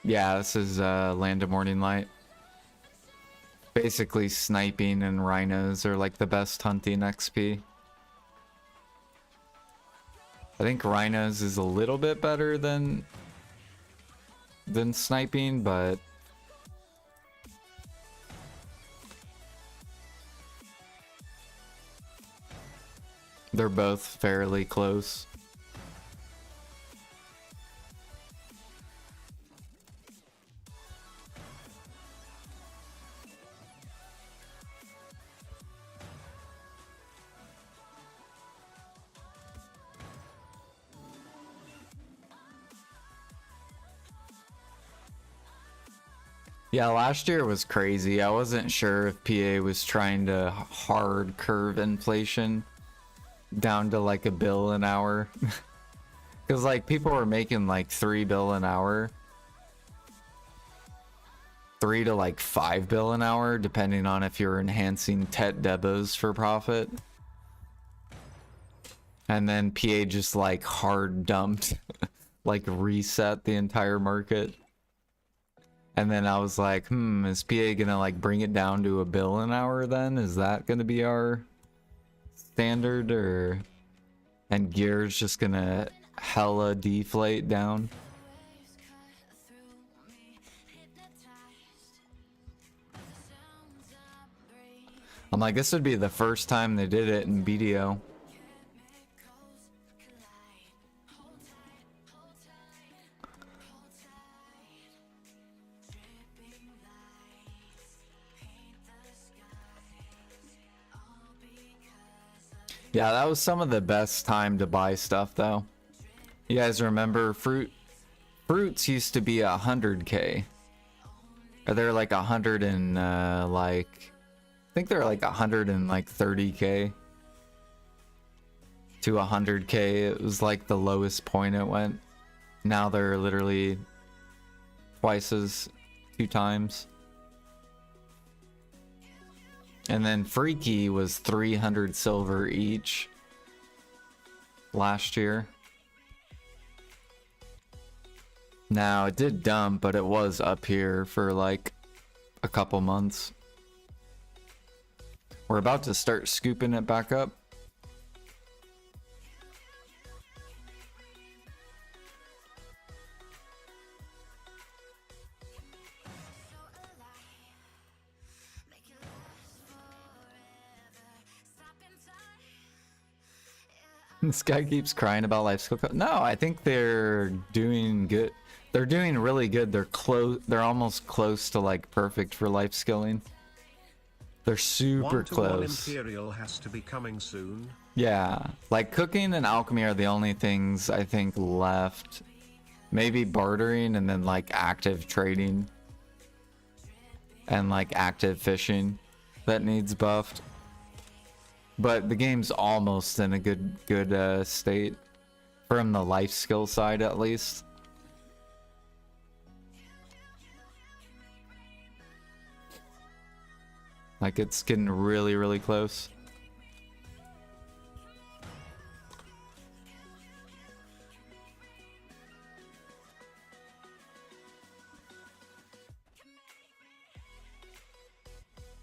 Yeah, this is Land of Morning Light. Basically, sniping and rhinos are like the best hunting XP. I think rhinos is a little bit better than sniping, but they're both fairly close. Yeah, last year was crazy. I wasn't sure if PA was trying to hard curve inflation down to like $1 an hour. Because like people were making like $3 an hour. 3 to like $5 an hour, depending on if you're enhancing Tet Debos for profit. And then PA just like hard dumped, like reset the entire market. And then I was like, is PA gonna like bring it down to $1 an hour then? Is that gonna be our standard, or and gear's just gonna hella deflate down? I'm like, this would be the first time they did it in BDO. Yeah, that was some of the best time to buy stuff though. You guys remember fruits used to be 100k. Or they're like 100 and like I think they're like 130k to 100k. It was like the lowest point it went. Now they're literally twice as 2 times. And then Freaky was 300 silver each last year. Now it did dump, but it was up here for like a couple months. We're about to start scooping it back up. This guy keeps crying about life skill. No, I think they're doing good. They're doing really good. They're close. They're almost close to like perfect for life skilling. They're super close. Imperial has to be coming soon. Yeah, like cooking and alchemy are the only things I think left. Maybe bartering and then like active trading and like active fishing that needs buffed. But the game's almost in a good state from the life skill side at least. Like it's getting really close.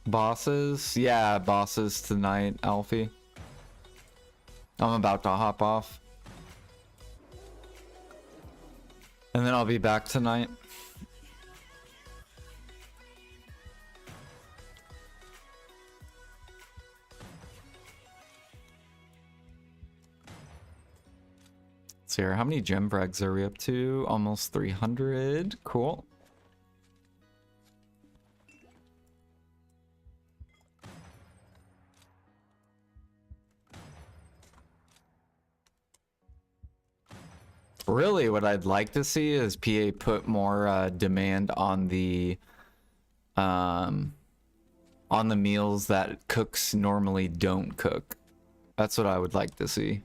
Bosses? Yeah, bosses tonight, Alfie. I'm about to hop off. And then I'll be back tonight. Let's see here. How many gem brags are we up to? Almost 300. Cool. Really, what I'd like to see is PA put more demand on the meals that cooks normally don't cook. That's what I would like to see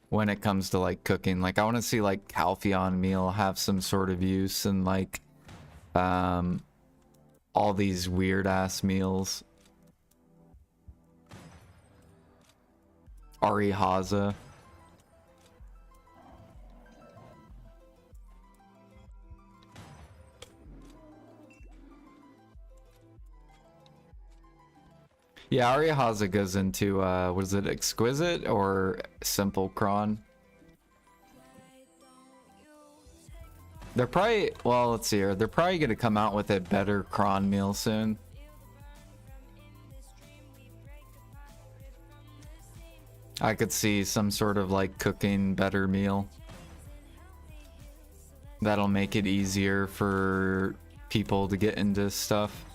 when it comes to like cooking. Like I want to see like Calpheon meal have some sort of use, and like all these weird ass meals. Ari Haza. Yeah, Arihaza goes into, what is it, Exquisite or Simple Cron? They're probably, well, let's see here. They're probably going to come out with a better Cron meal soon. I could see some sort of like cooking better meal. That'll make it easier for people to get into stuff.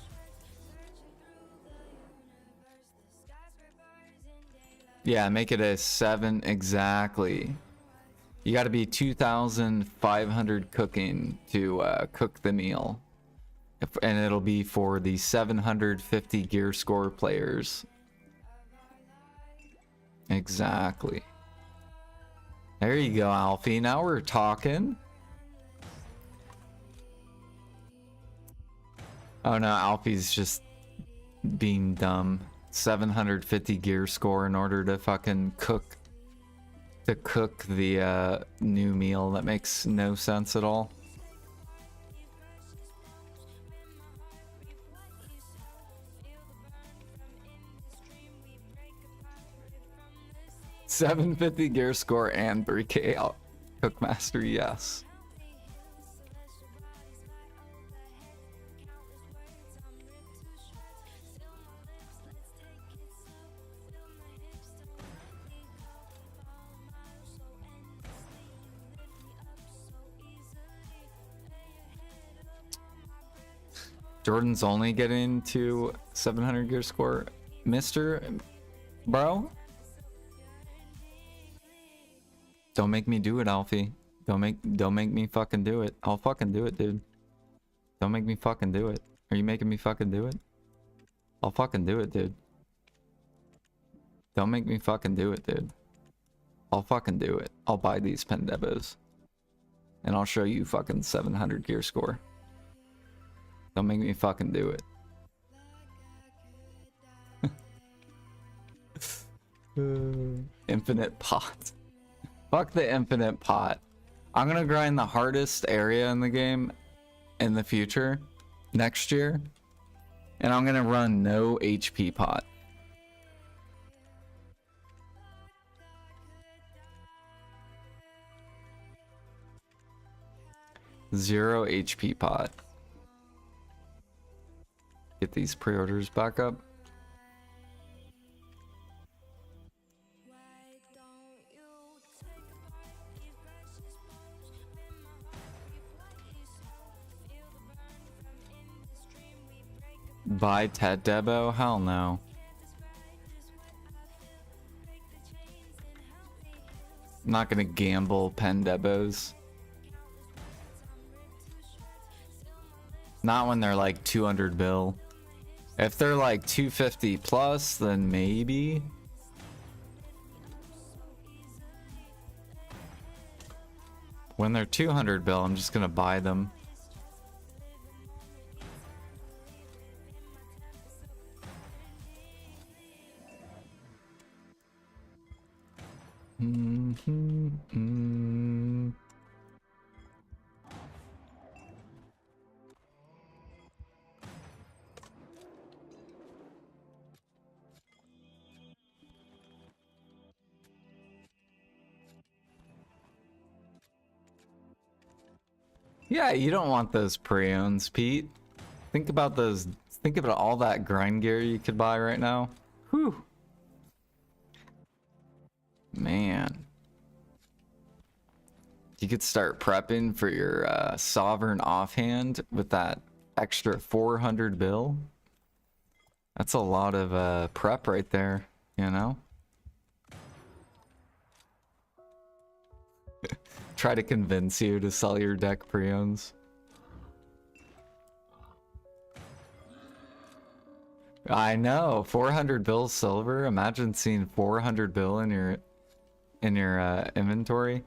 Yeah, make it a 7 exactly. You got to be 2,500 cooking to cook the meal. And it'll be for the 750 gear score players. Exactly. There you go, Alfie. Now we're talking. Oh no, Alfie's just being dumb. 750 gear score in order to fucking cook the new meal. That makes no sense at all. $750 gear score and 3K out. Cookmaster, yes. Jordan's only getting to 700 gear score. Mr. Bro? Don't make me do it, Alfie. Don't make me fucking do it. I'll fucking do it, dude. Don't make me fucking do it. Are you making me fucking do it? I'll fucking do it, dude. Don't make me fucking do it, dude. I'll fucking do it. I'll buy these Pendebos. And I'll show you fucking 700 gear score. Don't make me fucking do it. Infinite pot. Fuck the infinite pot. I'm gonna grind the hardest area in the game in the future, next year. And I'm gonna run no HP pot. Zero HP pot. Get these pre-orders back up. Buy Ted Debo? Hell no. I'm not gonna gamble Pendebos. Not when they're like 200 bill. If they're like 250 plus, then maybe. When they're 200 bill, I'm just gonna buy them. Yeah, you don't want those preones, Pete. Think about those. Think about all that grind gear you could buy right now. Whew. Man. You could start prepping for your sovereign offhand with that extra 400 bill. That's a lot of prep right there, you know? Try to convince you to sell your deck preons. I know, 400 bill silver. Imagine seeing 400 bill in your inventory.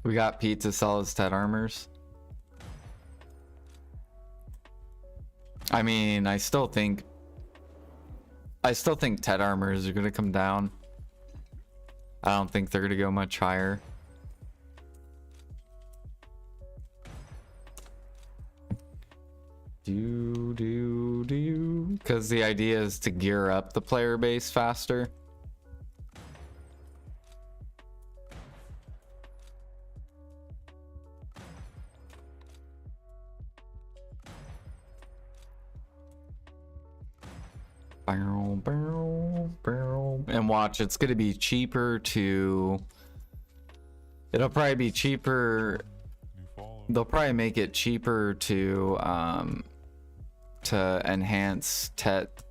We got Pete to sell his Ted armors. I mean, I still think Ted armors are gonna come down. I don't think they're gonna go much higher. Because the idea is to gear up the player base faster. Barrel, barrel, barrel. And watch, it's gonna be cheaper to It'll probably be cheaper. You follow? They'll probably make it cheaper to enhance Tet.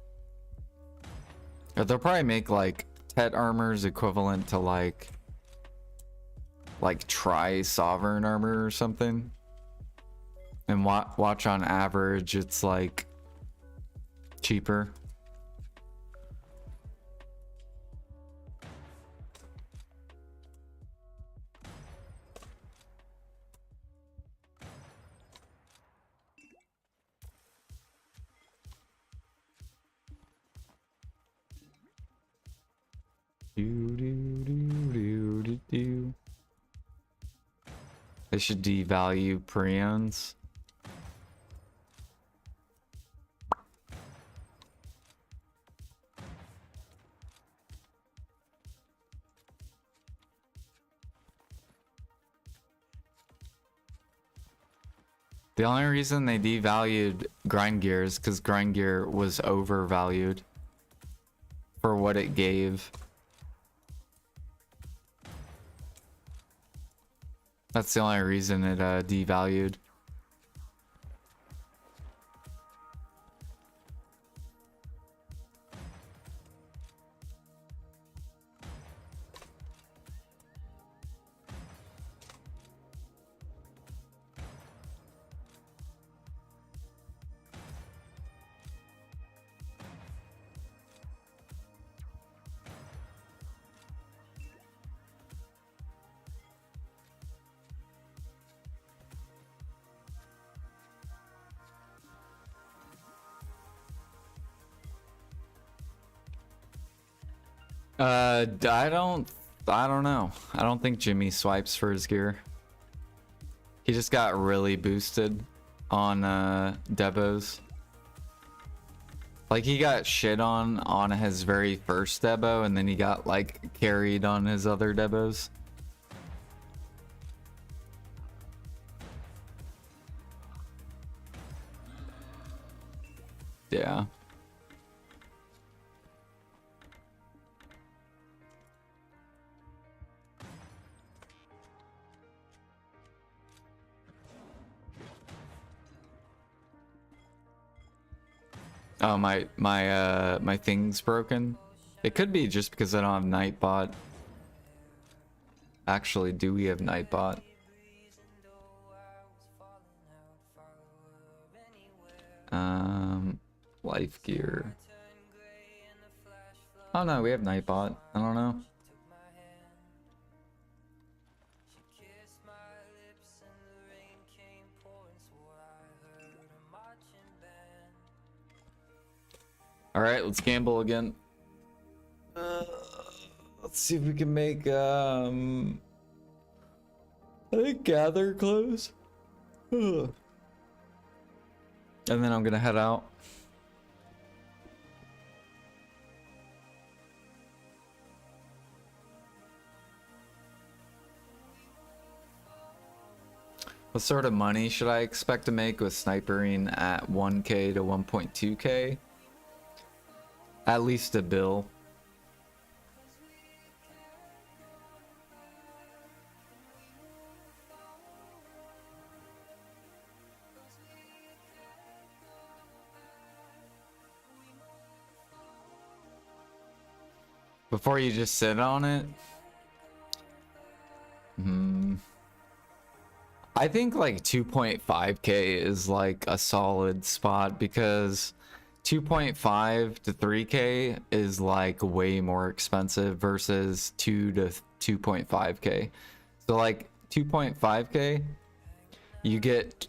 Or they'll probably make like Tet armors equivalent to like tri-sovereign armor or something. And watch on average it's like cheaper. Do. They should devalue preons. The only reason they devalued grind gear is because grind gear was overvalued for what it gave. That's the only reason it devalued. I don't know. I don't think Jimmy swipes for his gear. He just got really boosted on Debos. Like he got shit on his very first Debo, and then he got like carried on his other Debos. Yeah. Oh, my thing's broken. It could be just because I don't have Nightbot. Actually, do we have Nightbot? Life gear. Oh no, we have Nightbot. I don't know. All right, let's gamble again. Let's see if we can make I think gather close. And then I'm gonna head out. What sort of money should I expect to make with snipering at 1k to 1.2k? At least a bill. Before you just sit on it? I think like 2.5k is like a solid spot, because 2.5 to 3k is like way more expensive versus 2 to 2.5k. So like 2.5k, you get,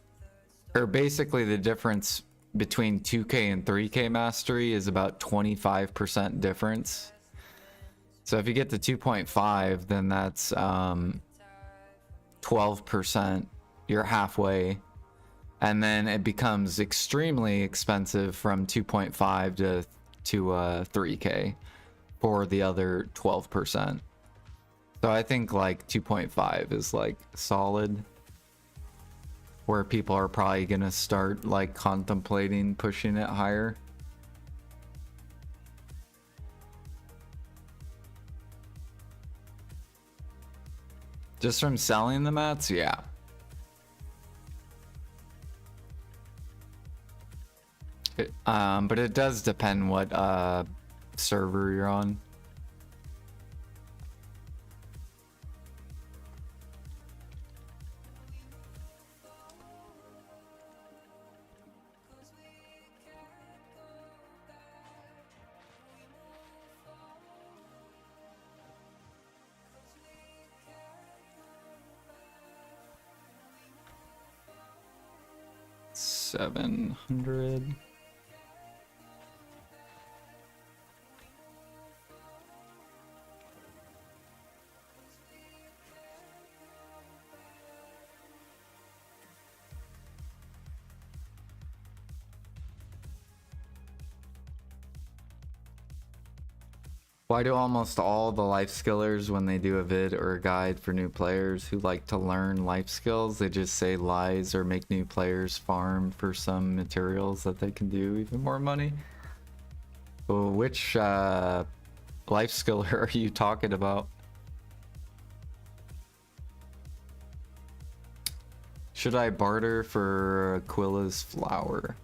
or basically the difference between 2k and 3k mastery is about 25% difference. So if you get to 2.5, then that's 12%. You're halfway. And then it becomes extremely expensive from 2.5 to 3k for the other 12%. So I think like 2.5 is like solid, where people are probably gonna start like contemplating pushing it higher. Just from selling the mats, yeah. But it does depend what server you're on. $700. Why do almost all the life skillers, when they do a vid or a guide for new players who like to learn life skills, they just say lies or make new players farm for some materials that they can do even more money? Well, which life skiller are you talking about? Should I barter for Aquila's flower?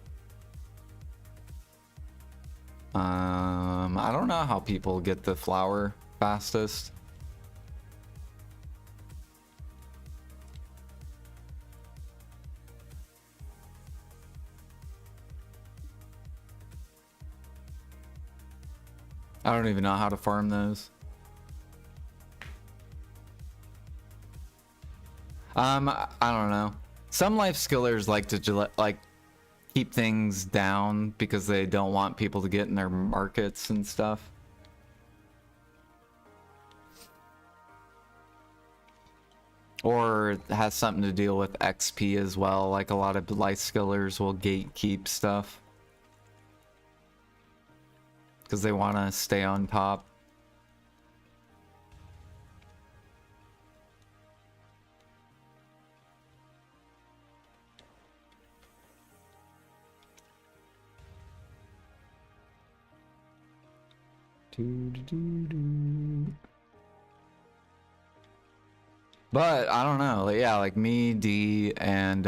I don't know how people get the flower fastest. I don't even know how to farm those. I don't know. Some life skillers like to keep things down because they don't want people to get in their markets and stuff. Or it has something to deal with XP as well. Like a lot of life skillers will gatekeep stuff because they want to stay on top. But I don't know, yeah, like me, D, and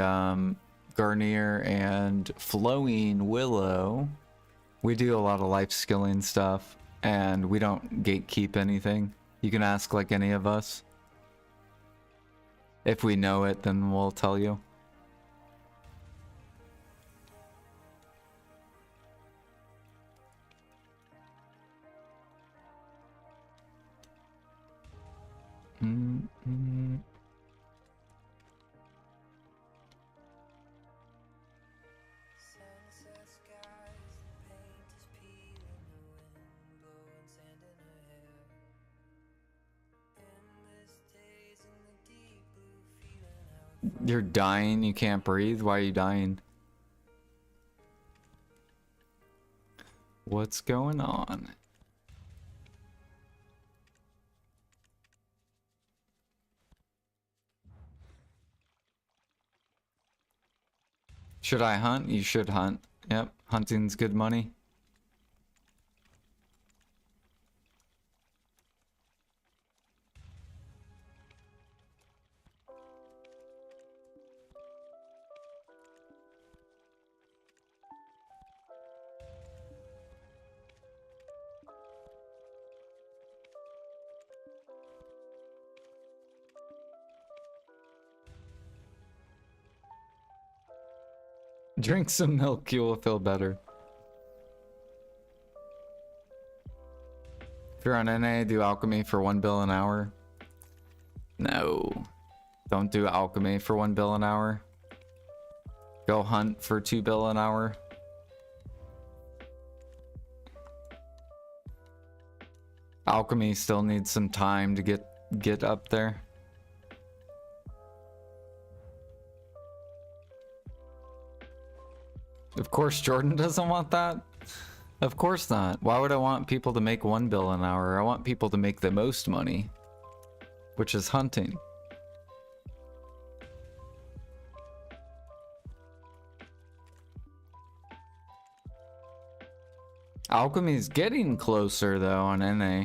Garnier and Flowing Willow, we do a lot of life skilling stuff, and we don't gatekeep anything. You can ask like any of us. If we know it, then we'll tell you. Sunset skies, paint is peeling, the wind blowing sand in her hair. Endless days in the deep blue, feeling how You're dying, you can't breathe? Why are you dying? What's going on? Should I hunt? You should hunt. Yep, hunting's good money. Drink some milk, you will feel better. If you're on NA, do alchemy for 1 bill an hour. No. Don't do alchemy for 1 bill an hour. Go hunt for 2 bill an hour. Alchemy still needs some time to get up there. Of course Jordan doesn't want that. Of course not. Why would I want people to make 1 bill an hour? I want people to make the most money, which is hunting. Alchemy's getting closer though on NA.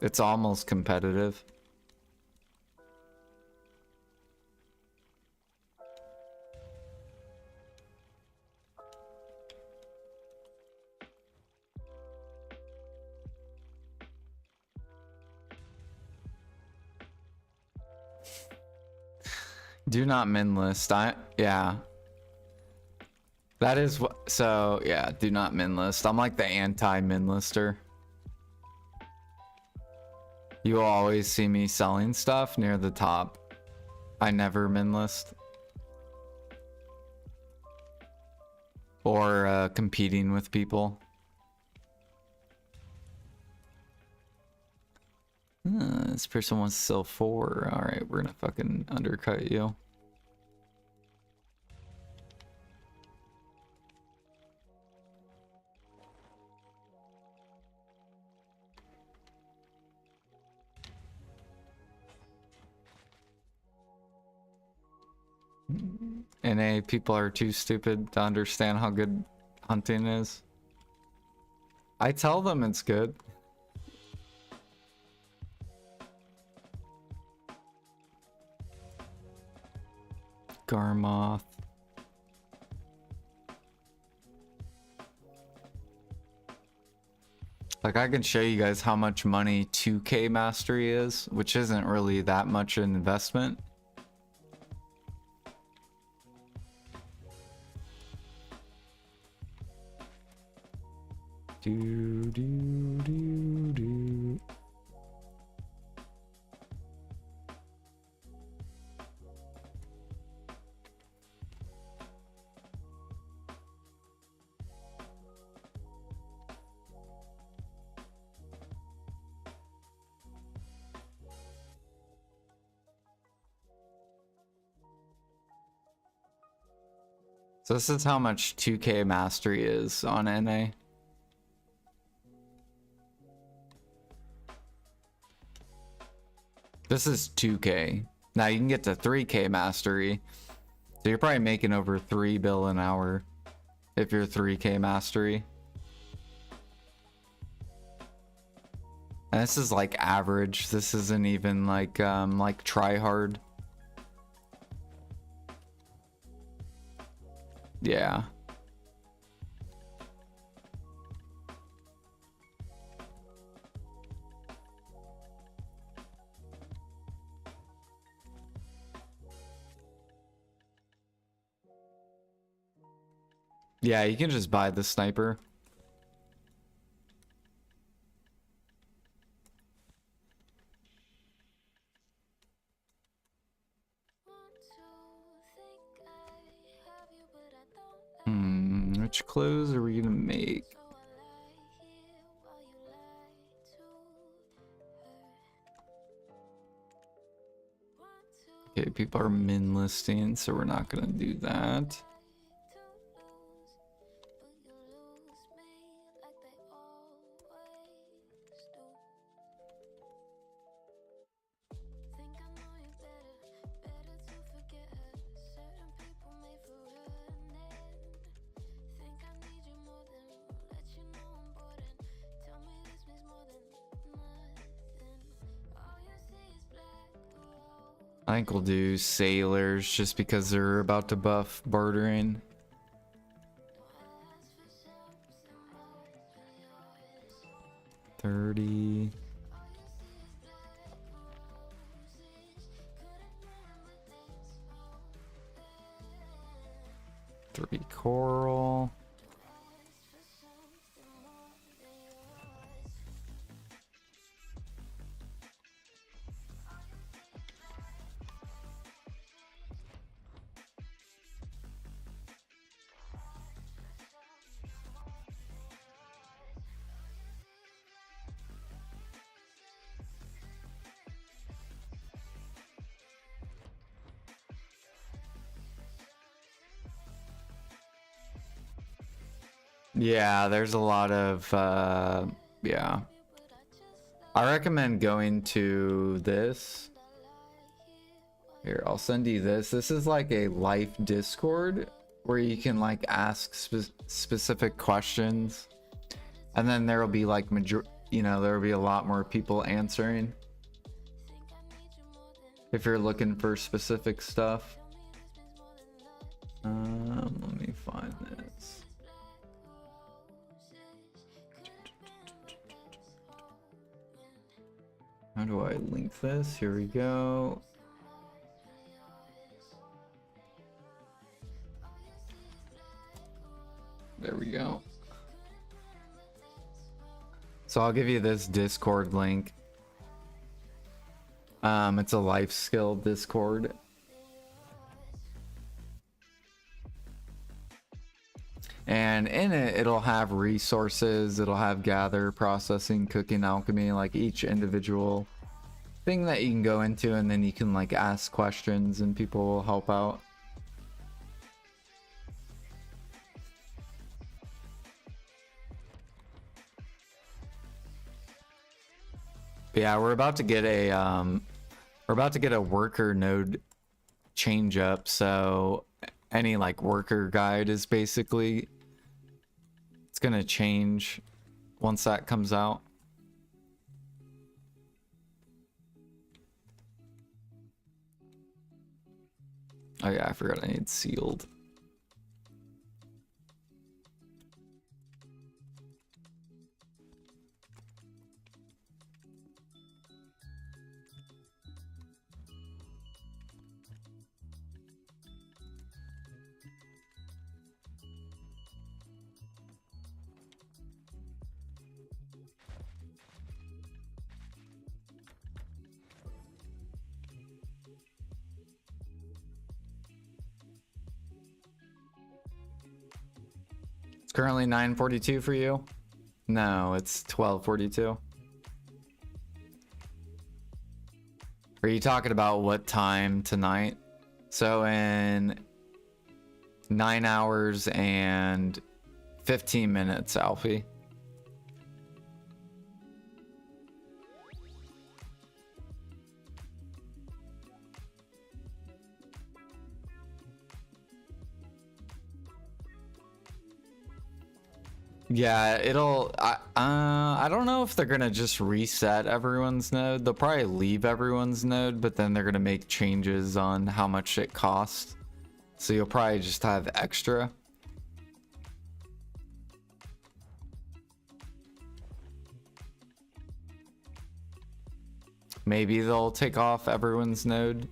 It's almost competitive. Do not min list. Yeah. That is what, so yeah, do not min list. I'm like the anti min lister. You will always see me selling stuff near the top. I never min list. Or competing with people. This person wants to sell 4. Alright, we're gonna fucking undercut you. NA people are too stupid to understand how good hunting is. I tell them it's good. Garmoth. Like I can show you guys how much money 2K mastery is, which isn't really that much an investment. Do do do do. So this is how much 2K mastery is on NA. This is 2K. Now you can get to 3K mastery. So you're probably making over 3 bill an hour if you're 3K mastery. And this is like average. This isn't even like try hard. Yeah. Yeah, you can just buy the sniper. Which clothes are we gonna make? Okay, people are min listing, so we're not gonna do that. I think we'll do sailors just because they're about to buff bartering. $30. 3 coral. Yeah, there's a lot of yeah. I recommend going to this. Here, I'll send you this. This is like a life Discord where you can like ask specific questions, and then there'll be like there'll be a lot more people answering if you're looking for specific stuff. Let me find this. How do I link this? Here we go. There we go. So I'll give you this Discord link. It's a life skill Discord. And in it, it'll have resources, it'll have gather, processing, cooking, alchemy, like each individual thing that you can go into, and then you can like ask questions and people will help out. But yeah, we're about to get a worker node change up, so any like worker guide is basically, it's gonna change once that comes out. Oh yeah, I forgot I need sealed. It's currently 9:42 for you? No, it's 12:42. Are you talking about what time tonight? So in 9 hours and 15 minutes, Alfie. Yeah, I don't know if they're gonna just reset everyone's node. They'll probably leave everyone's node, but then they're gonna make changes on how much it costs. So you'll probably just have extra. Maybe they'll take off everyone's node.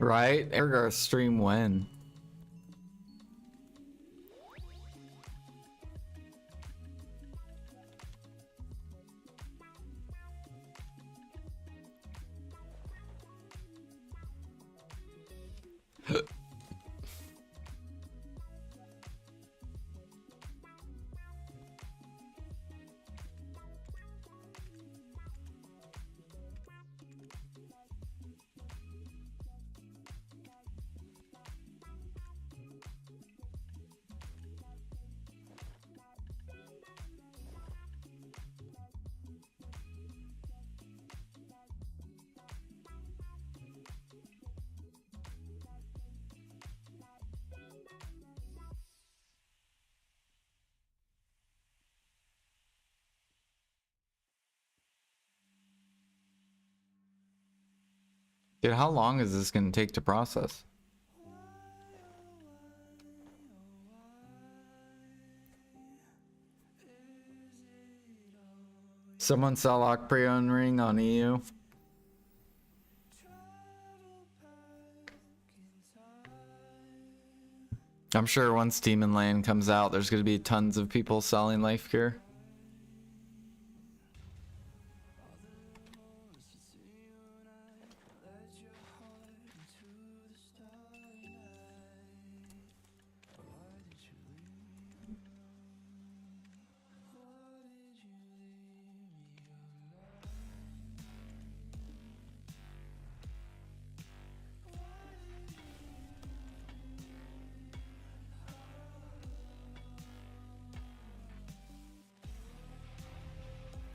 Right? We're gonna stream when? Dude, how long is this gonna take to process? Someone sell lock pre-owned ring on EU. I'm sure once Demon Land comes out, there's gonna be tons of people selling life gear.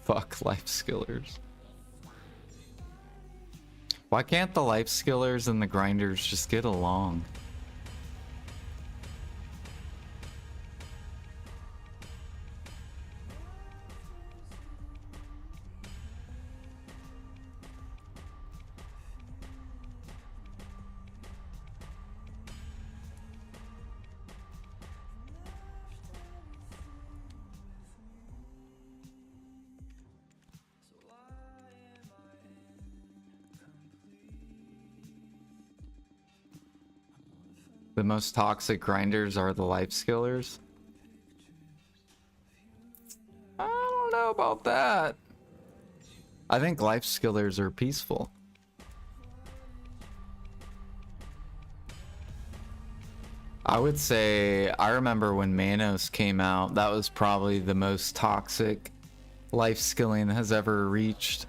Fuck life skillers. Why can't the life skillers and the grinders just get along? The most toxic grinders are the life skillers. I don't know about that. I think life skillers are peaceful. I would say, I remember when Manos came out, that was probably the most toxic life skilling has ever reached.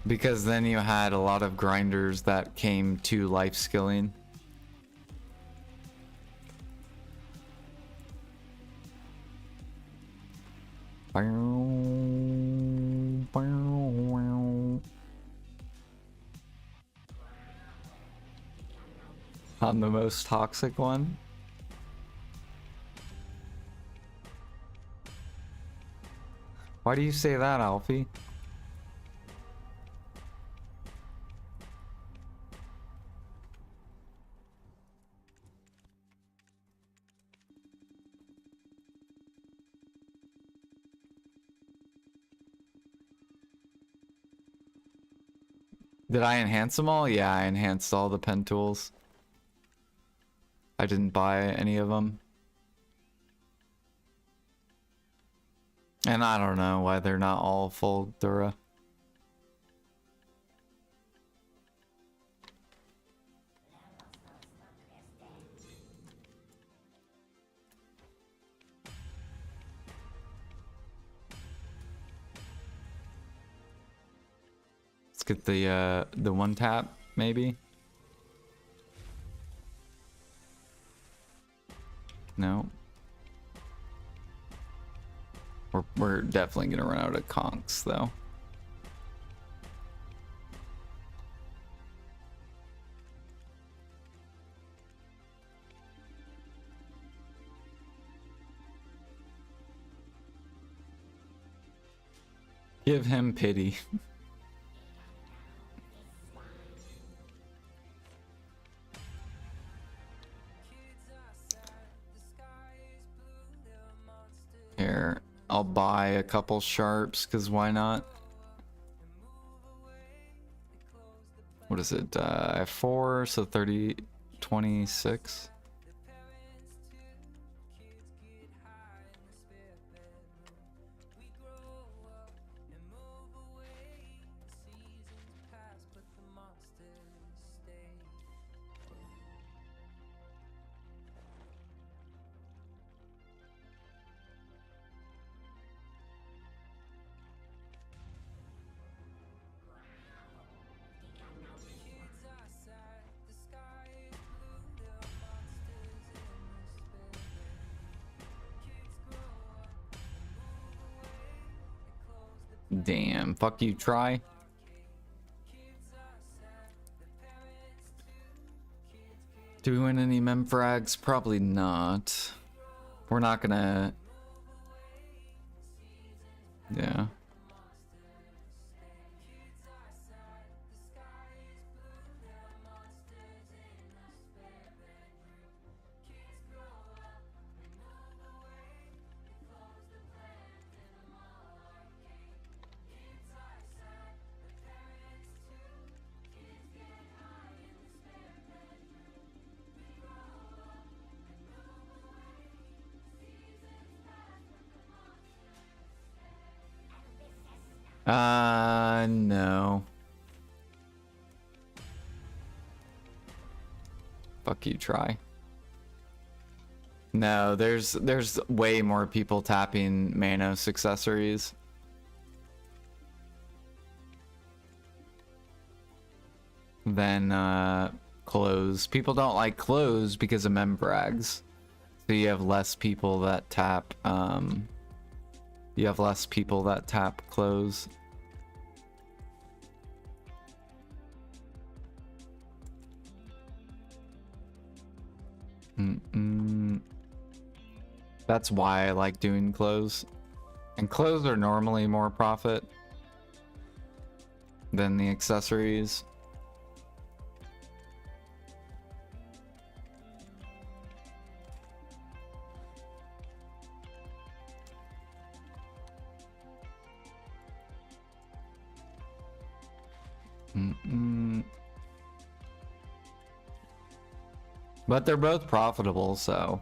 Because then you had a lot of grinders that came to life skilling. On the most toxic one. Why do you say that, Alfie? Did I enhance them all? Yeah, I enhanced all the pen tools. I didn't buy any of them. And I don't know why they're not all full Dura. Let's get the one tap, maybe. No. We're definitely gonna run out of conks though. Give him pity. Here, I'll buy a couple sharps, because why not? What is it? I have 4, so 30, 26. Damn, fuck you, try. Do we win any memfrags? Probably not. We're not gonna... Yeah. No. Fuck you, try. No, there's way more people tapping Manos accessories. Than clothes. People don't like clothes because of membrags. So you have less people that tap clothes. That's why I like doing clothes. And clothes are normally more profit than the accessories. But they're both profitable, so.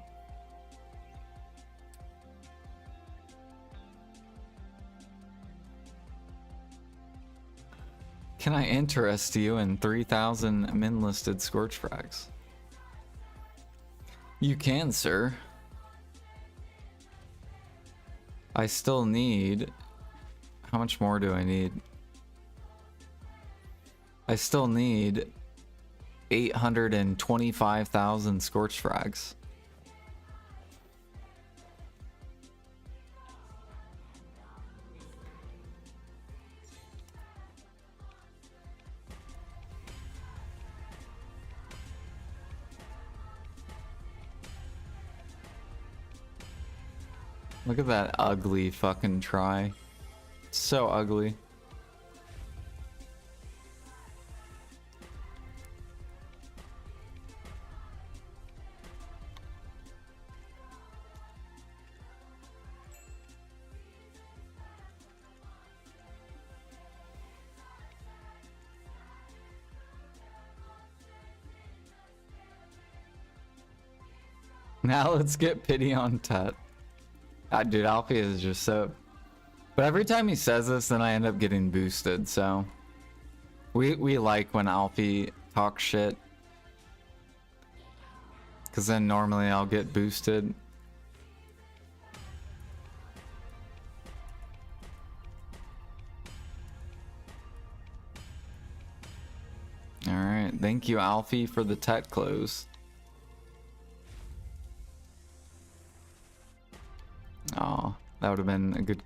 Can I interest you in 3,000 min-listed Scorch frags? You can, sir. I still need... How much more do I need? I still need 825,000 Scorch frags. Look at that ugly fucking try. So ugly. Now let's get pity on Tut. Dude, Alfie is just so... But every time he says this, then I end up getting boosted, so... We like when Alfie talks shit. Because then normally I'll get boosted. Alright, thank you Alfie for the tech close. Oh, that would have been a good...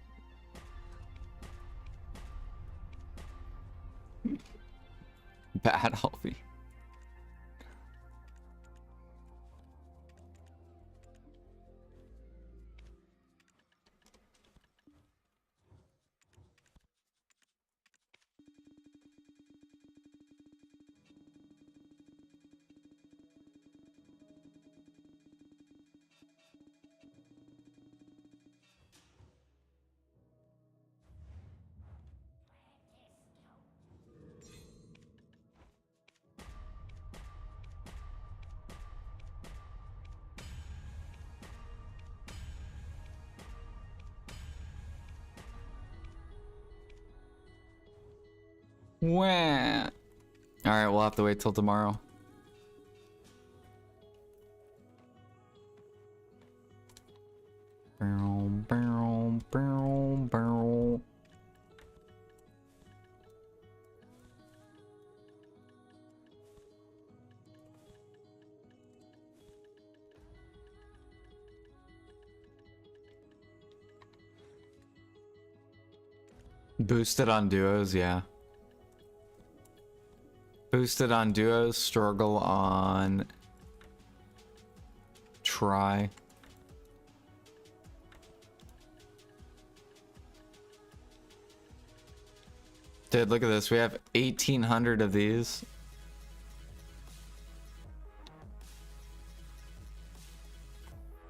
Bad Alfie. Wah. Alright, we'll have to wait till tomorrow. Barrel, barrel, barrel, barrel. Boosted on duos, yeah. Boosted on duos, struggle on try. Dude, look at this. We have 1,800 of these.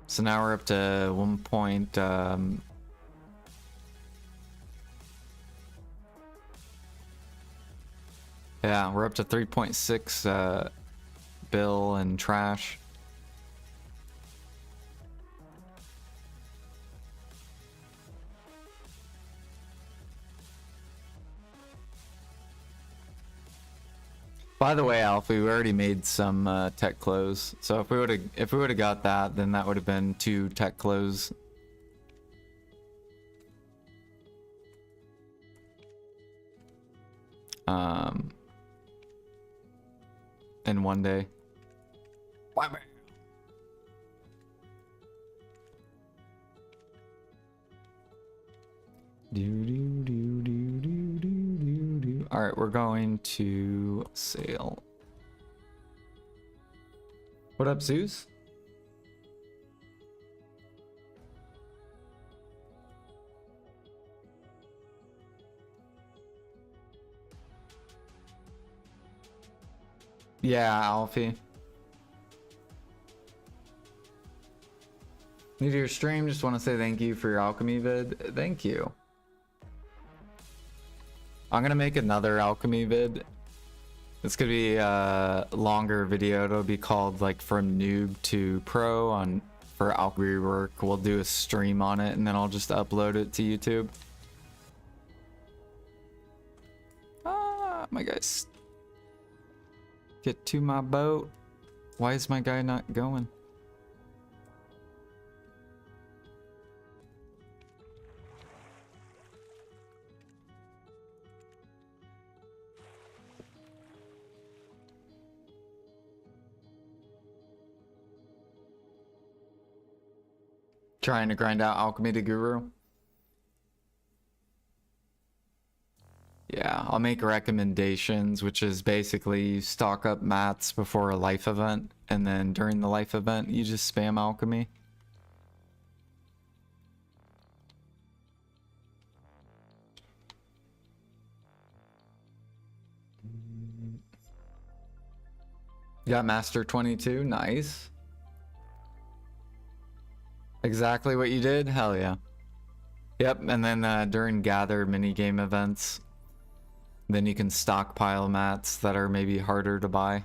So now we're up to 1 point. Yeah, we're up to 3.6 bill and trash. By the way, Alfie, we already made some tech close. So if we would have got that, then that would have been 2 tech close. In one day. Alright, we're going to sail. What up, Zeus? Yeah, Alfie. New to your stream, just want to say thank you for your alchemy vid. Thank you. I'm gonna make another alchemy vid It's gonna be a longer video. It'll be called like from noob to pro on for alchemy rework. We'll do a stream on it and then I'll just upload it to YouTube. Ah, my guys. Get to my boat. Why is my guy not going? Trying to grind out alchemy to guru. Yeah, I'll make recommendations, which is basically you stock up mats before a life event, and then during the life event, you just spam alchemy. You got Master 22, nice. Exactly what you did? Hell yeah. Yep, and then during gather minigame events, then you can stockpile mats that are maybe harder to buy.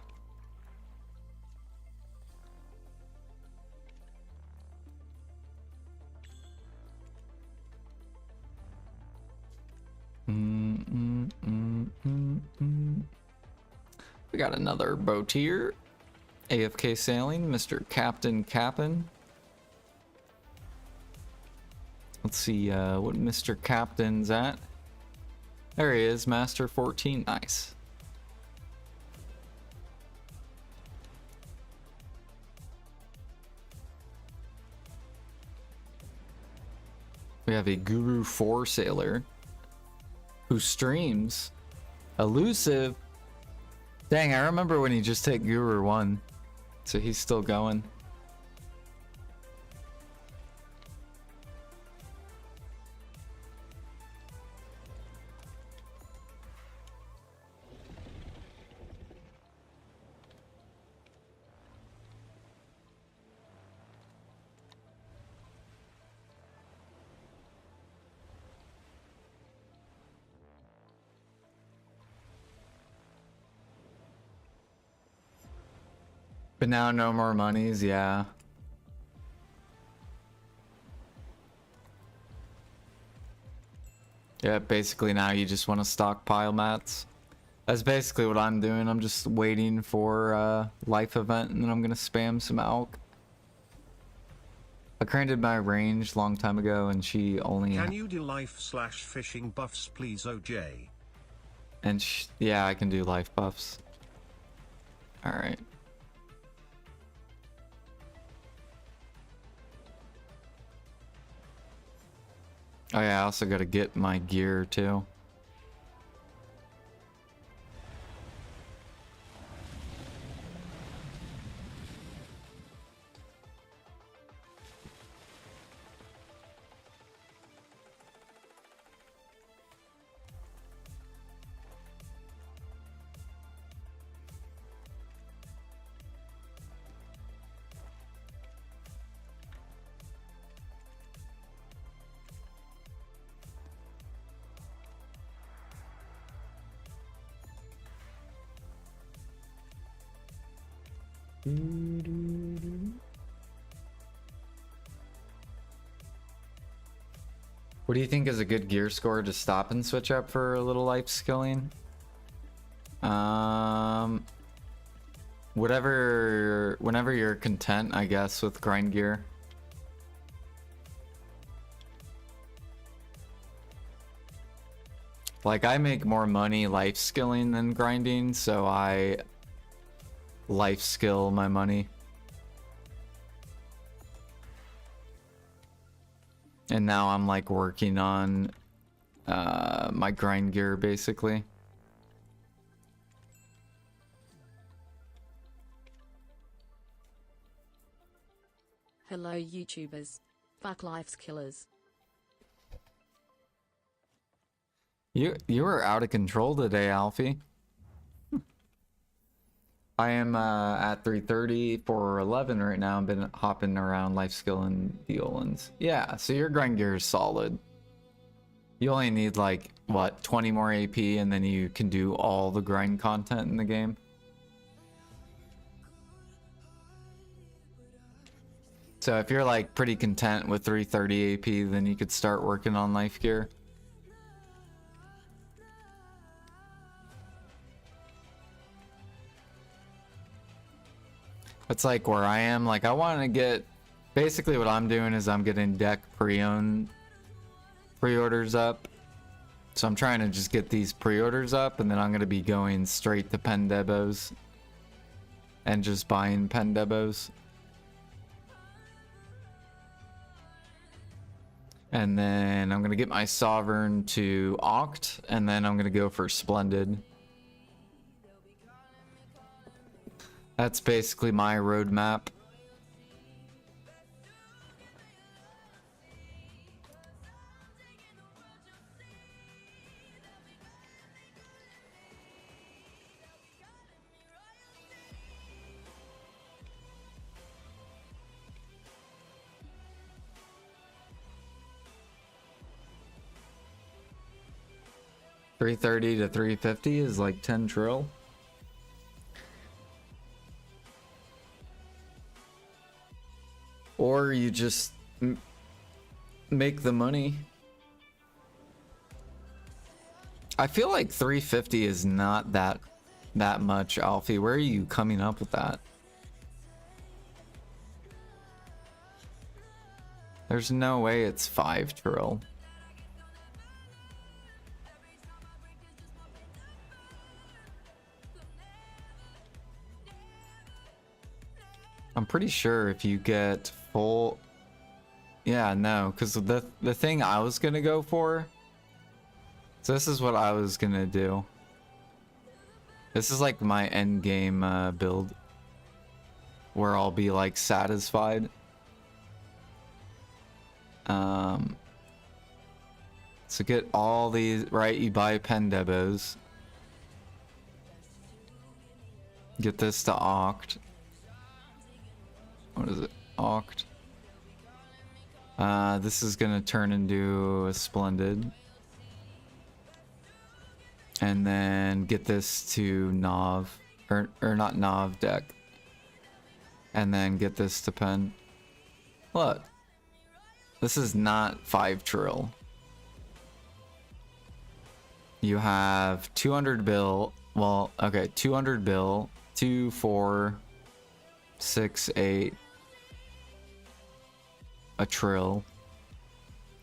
We got another boat here. AFK sailing, Mr. Captain Cap'n. Let's see what Mr. Captain's at. There he is, Master 14. Nice. We have a Guru 4 sailor who streams. Elusive. Dang, I remember when he just hit Guru 1. So he's still going. But now no more monies, yeah. Yeah, basically now you just want to stockpile mats. That's basically what I'm doing. I'm just waiting for life event and then I'm gonna spam some alk. I granted my range long time ago and she only... Can you do life/fishing buffs please, OJ? And yeah, I can do life buffs. Alright. Oh yeah, I also gotta get my gear too. What do you think is a good gear score to stop and switch up for a little life skilling? Whenever you're content, I guess, with grind gear. Like, I make more money life skilling than grinding, so I life skill my money. And now I'm like working on my grind gear basically. Hello YouTubers. Fuck life's killers. You were out of control today, Alfie. I am at 330 for 11 right now. I've been hopping around life skill and the Olins. Yeah, so your grind gear is solid. You only need like, what, 20 more AP and then you can do all the grind content in the game. So if you're like pretty content with 330 AP, then you could start working on life gear. It's like where I am, like I want to get, basically what I'm doing is I'm getting deck pre-orders up. So I'm trying to just get these pre-orders up, and then I'm going to be going straight to pen debos and just buying pen debos. And then I'm going to get my Sovereign to Oct, and then I'm going to go for Splendid. That's basically my roadmap. $330 to $350 is like 10 trill. Or you just make the money. I feel like 350 is not that much, Alfie. Where are you coming up with that? There's no way it's 5 trill. I'm pretty sure if you get full, yeah, no, because the thing I was gonna go for, so this is what I was gonna do. This is like my end game build, where I'll be like satisfied. So get all these, right? You buy pen debos. Get this to Oct. What is it? Oct. This is gonna turn into a Splendid. And then get this to Nov. Or not Nov, deck. And then get this to pen. Look. This is not 5 trill. You have 200 bill. Well, okay, 200 bill. 2, 4, 6, 8. A trill.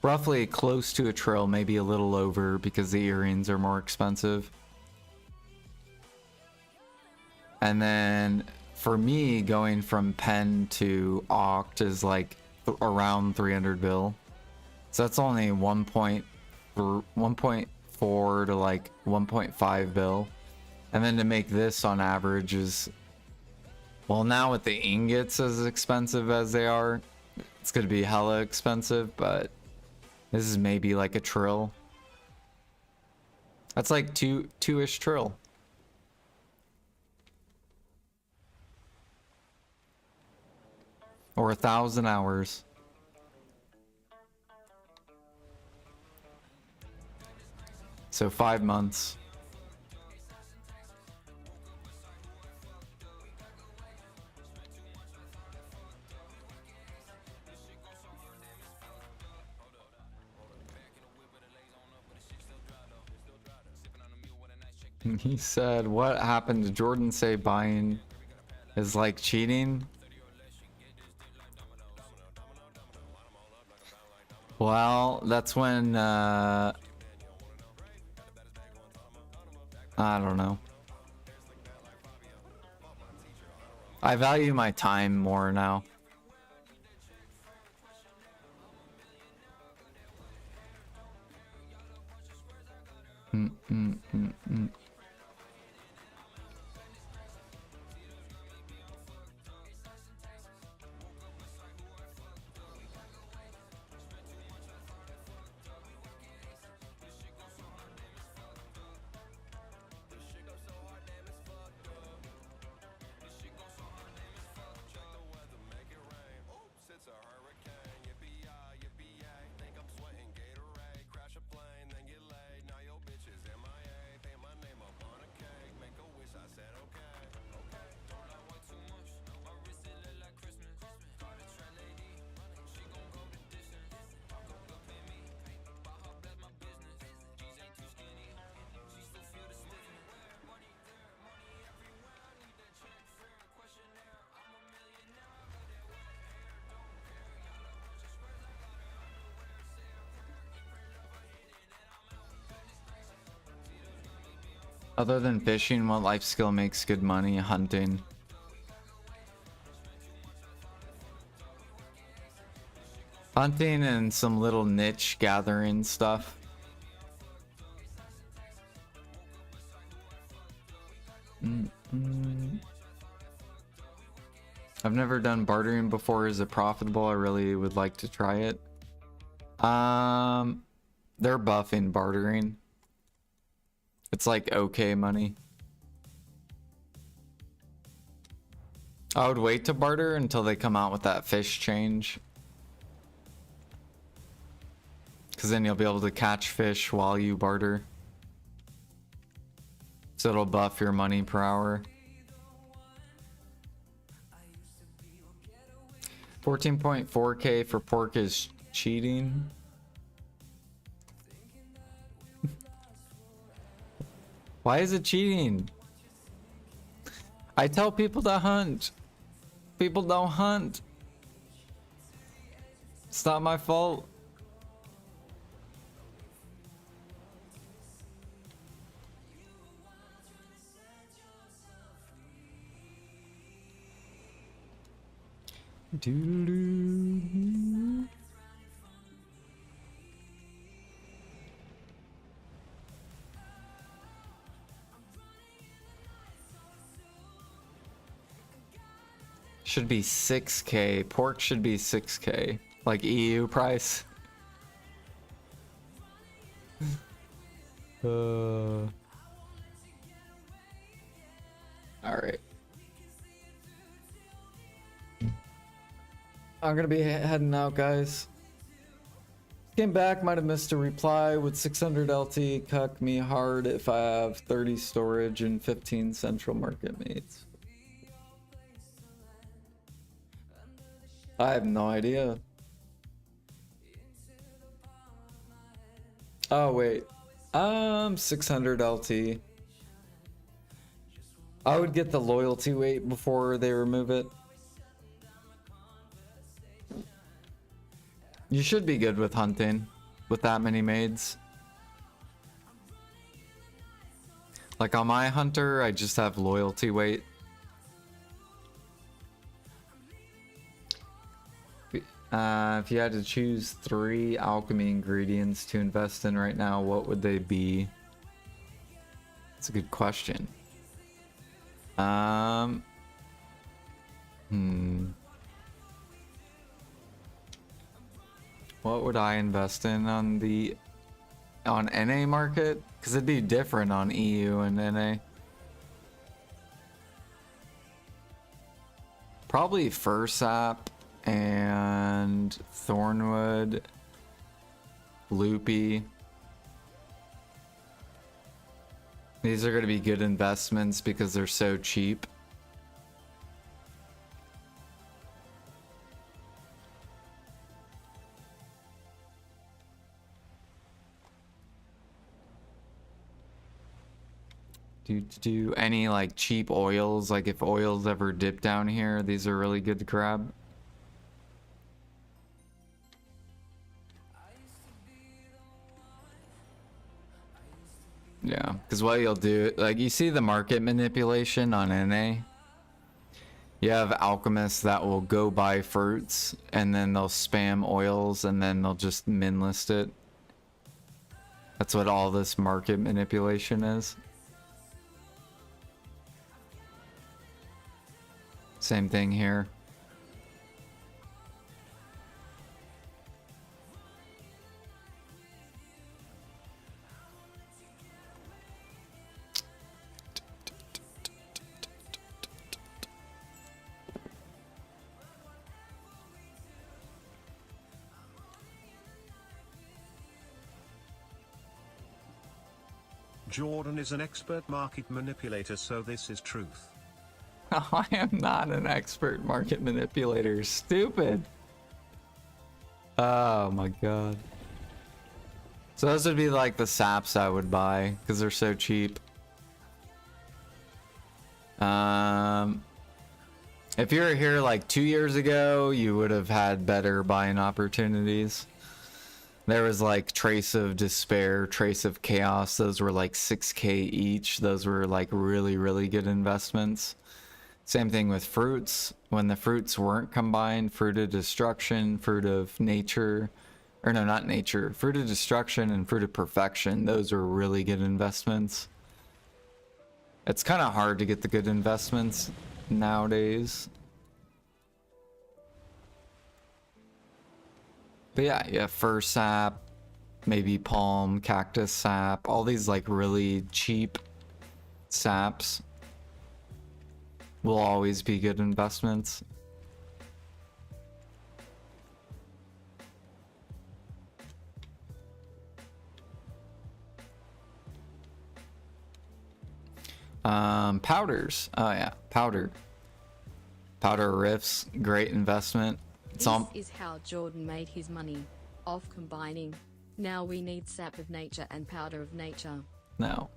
Roughly close to a trill, maybe a little over because the earrings are more expensive. And then for me, going from pen to Oct is like around 300 bill. So that's only 1.4 to like 1.5 bill. And then to make this on average is, well, now with the ingots as expensive as they are, it's going to be hella expensive, but this is maybe like a trill. That's like two-ish trill. Or 1,000 hours. So 5 months. He said, what happened to Jordan say buying is like cheating? Well, that's when, I don't know. I value my time more now. Other than fishing, what life skill makes good money? Hunting. Hunting and some little niche gathering stuff. I've never done bartering before. Is it profitable? I really would like to try it. They're buffing bartering. It's like okay money. I would wait to barter until they come out with that fish change. Because then you'll be able to catch fish while you barter. So it'll buff your money per hour. 14.4k for pork is cheating. Why is it cheating? I tell people to hunt. People don't hunt. It's not my fault. Doo-doo-doo. Should be 6k. Pork should be 6k. Like EU price. Alright. I'm gonna be heading out, guys. Came back, might have missed a reply. With 600 LT, cuck me hard if I have 30 storage and 15 central market mates. I have no idea. Oh wait, 600 LT. I would get the loyalty weight before they remove it. You should be good with hunting with that many maids. Like on my hunter, I just have loyalty weight. If you had to choose 3 alchemy ingredients to invest in right now, what would they be? That's a good question. What would I invest in on the NA market? Because it'd be different on EU and NA. Probably fur sap and thornwood, loopy. These are going to be good investments because they're so cheap. Do any like cheap oils, like if oils ever dip down here, these are really good to grab. Yeah, because what you'll do, like you see the market manipulation on NA. You have alchemists that will go buy fruits and then they'll spam oils and then they'll just min list it. That's what all this market manipulation is. Same thing here. Jordan is an expert market manipulator, so this is truth. I am not an expert market manipulator. Stupid. Oh my god. So those would be like the saps I would buy because they're so cheap. If you were here like 2 years ago, you would have had better buying opportunities. There was like Trace of Despair, Trace of Chaos. Those were like 6K each. Those were like really, really good investments. Same thing with fruits. When the fruits weren't combined, Fruit of Destruction, Fruit of Nature, or no, not Nature, Fruit of Destruction and Fruit of Perfection. Those were really good investments. It's kind of hard to get the good investments nowadays. But yeah, you have Fir Sap, maybe Palm, Cactus Sap, all these like really cheap saps will always be good investments. Powders. Oh yeah, powder. Powder riffs, great investment. It's This is how Jordan made his money. Off combining. Now we need Sap of Nature and Powder of Nature. No.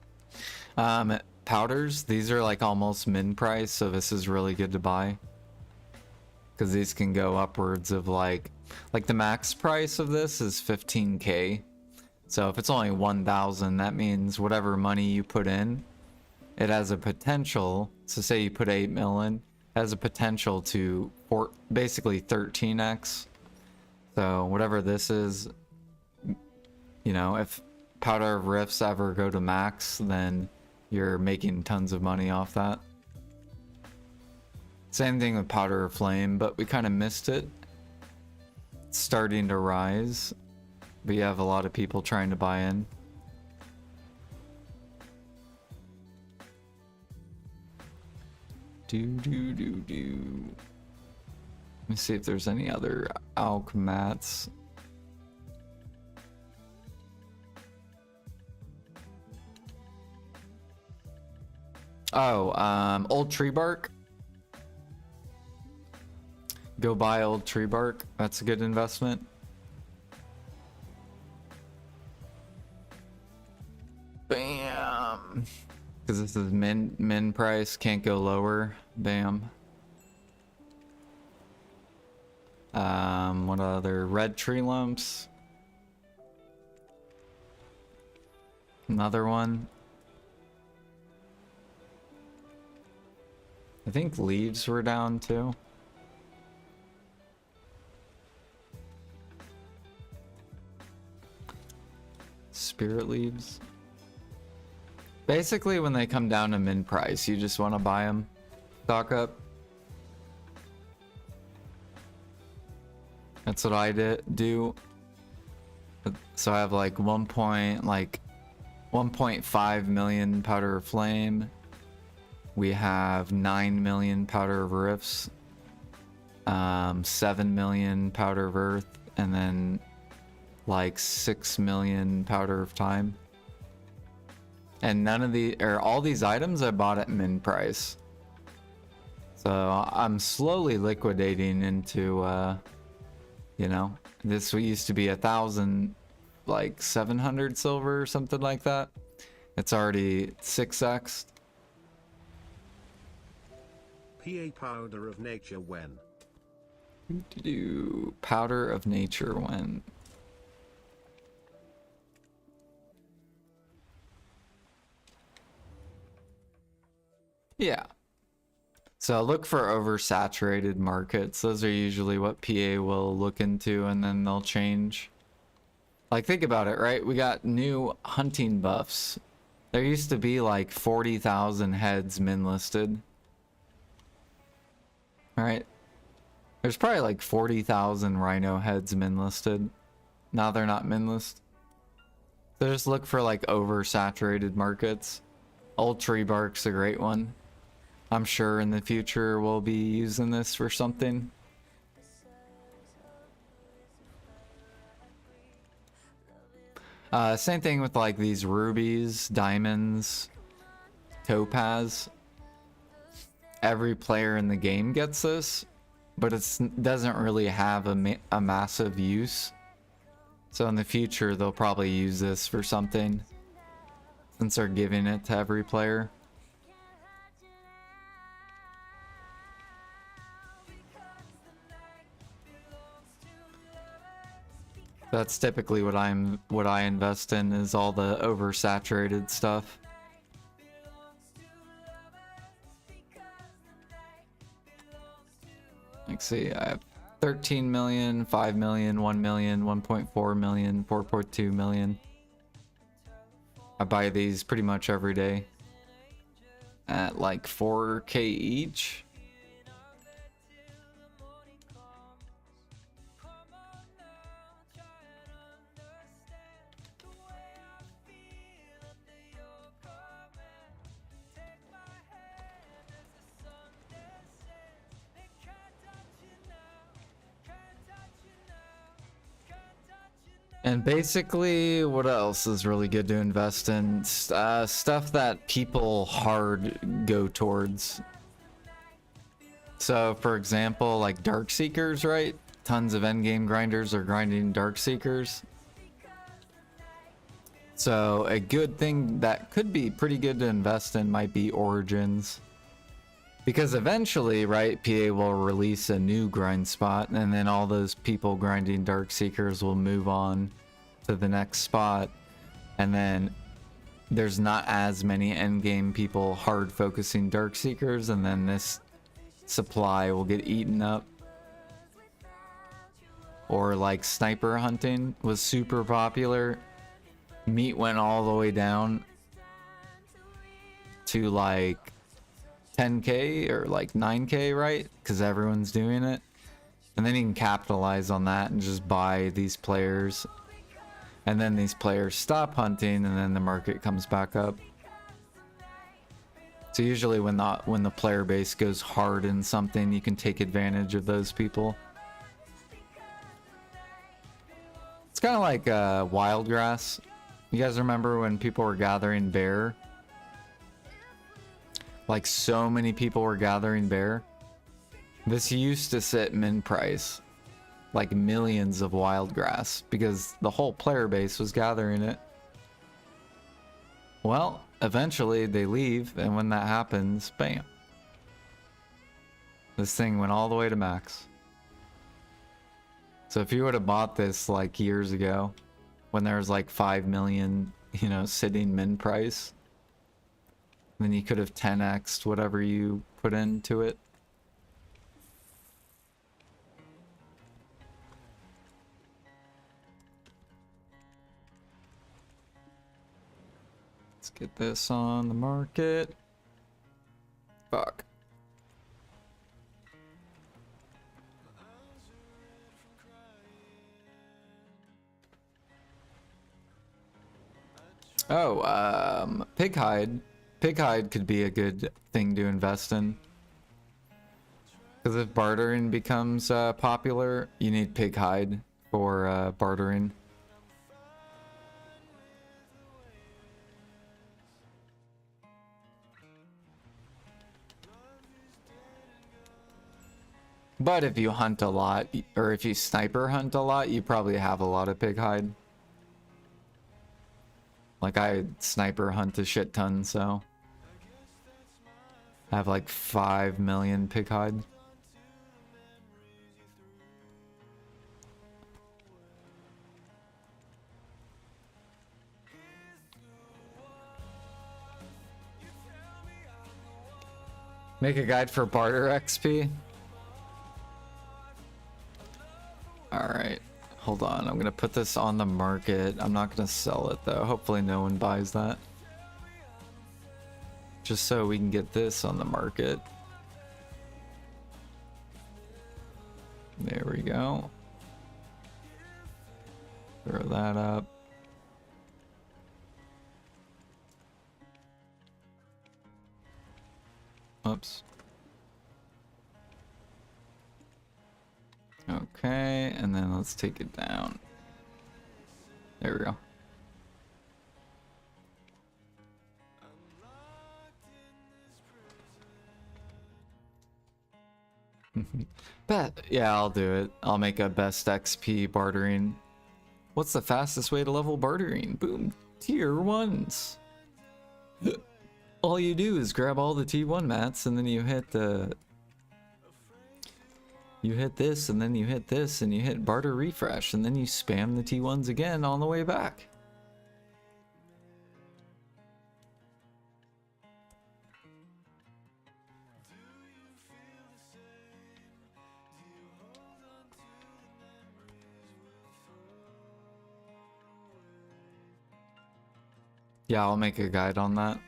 Powders, these are like almost min price, so this is really good to buy. Because these can go upwards of like the max price of this is 15K. So if it's only 1,000, that means whatever money you put in, it has a potential, so say you put 8 million, it has a potential to basically 13x. So whatever this is, you know, if Powder of Rifts ever go to max, then you're making tons of money off that. Same thing with Powder of Flame, but we kind of missed it. It's starting to rise, but you have a lot of people trying to buy in. Let me see if there's any other alchemats. Oh, old tree bark. Go buy old tree bark. That's a good investment. Bam. Because this is min price, can't go lower. Bam. What other red tree lumps? Another one. I think leaves were down too. Spirit leaves. Basically, when they come down to min price, you just want to buy them. Stock up. That's what I do. So I have like 1.5 million Powder of Flame. We have 9 million Powder of Rifts, 7 million Powder of Earth, and then like 6 million Powder of Time. And none of the, or all these items I bought at min price. So I'm slowly liquidating into, you know, this used to be 1,000, like 700 silver or something like that. It's already 6x. PA Powder of Nature when? Powder of Nature when? Yeah. So look for oversaturated markets. Those are usually what PA will look into, and then they'll change. Like, think about it, right? We got new hunting buffs. There used to be like 40,000 heads min listed. All right. There's probably like 40,000 rhino heads min listed. Now they're not min list. So just look for like oversaturated markets. Old tree bark's a great one. I'm sure in the future we'll be using this for something. Same thing with like these rubies, diamonds, topaz. Every player in the game gets this, but it doesn't really have a massive use. So in the future they'll probably use this for something, since they're giving it to every player. That's typically what I invest in, is all the oversaturated stuff. Let's see, I have 13 million, 5 million, 1 million, 1.4 million, 4.2 million. I buy these pretty much every day at like 4K each. And basically, what else is really good to invest in? Stuff that people hard go towards. So, for example, like Dark Seekers, right? Tons of endgame grinders are grinding Dark Seekers. So, a good thing that could be pretty good to invest in might be Origins. Because eventually, right, PA will release a new grind spot, and then all those people grinding Dark Seekers will move on to the next spot, and then there's not as many endgame people hard focusing Dark Seekers, and then this supply will get eaten up. Or like sniper hunting was super popular. Meat went all the way down to like 10K or like 9K, right? Because everyone's doing it. And then you can capitalize on that and just buy these players. And then these players stop hunting, and then the market comes back up. So usually when the player base goes hard in something, you can take advantage of those people. It's kind of like wild grass. You guys remember when people were gathering bear? Like so many people were gathering bear. This used to sit min price, like millions of wild grass, because the whole player base was gathering it. Well, eventually they leave, and when that happens, bam. This thing went all the way to max. So if you would have bought this like years ago, when there was like 5 million, you know, sitting min price, then you could have 10x'd whatever you put into it. Let's get this on the market. Fuck. Oh, pig hide. Pig hide could be a good thing to invest in. Because if bartering becomes popular, you need pig hide for bartering. But if you hunt a lot, or if you sniper hunt a lot, you probably have a lot of pig hide. Like I sniper hunt a shit ton, so I have like 5 million pig hide. Make a guide for barter XP. Alright, hold on. I'm gonna put this on the market. I'm not gonna sell it though. Hopefully no one buys that. Just so we can get this on the market. There we go. Throw that up. Oops. Okay, and then let's take it down. There we go. Bet. Yeah, I'll do it. I'll make a best XP bartering. What's the fastest way to level bartering? Boom. Tier 1s. All you do is grab all the T1 mats, and then you hit the You hit this, and then you hit this, and you hit barter refresh, and then you spam the T1s again on the way back. Yeah, I'll make a guide on that.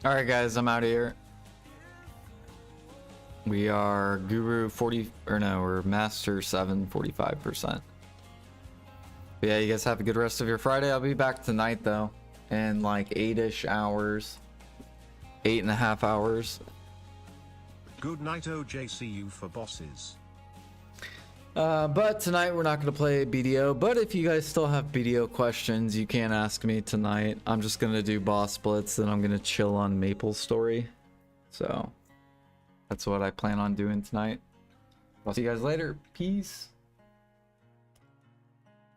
Alright guys, I'm out of here. We are Guru 40, or no, we're Master 7, 45%. But yeah, you guys have a good rest of your Friday. I'll be back tonight though, in like 8-ish hours. 8.5 hours. Good night, OJCU for bosses. But tonight we're not going to play BDO. But if you guys still have BDO questions, you can ask me tonight. I'm just going to do boss splits, then I'm going to chill on Maple Story. So that's what I plan on doing tonight. I'll see you guys later. Peace.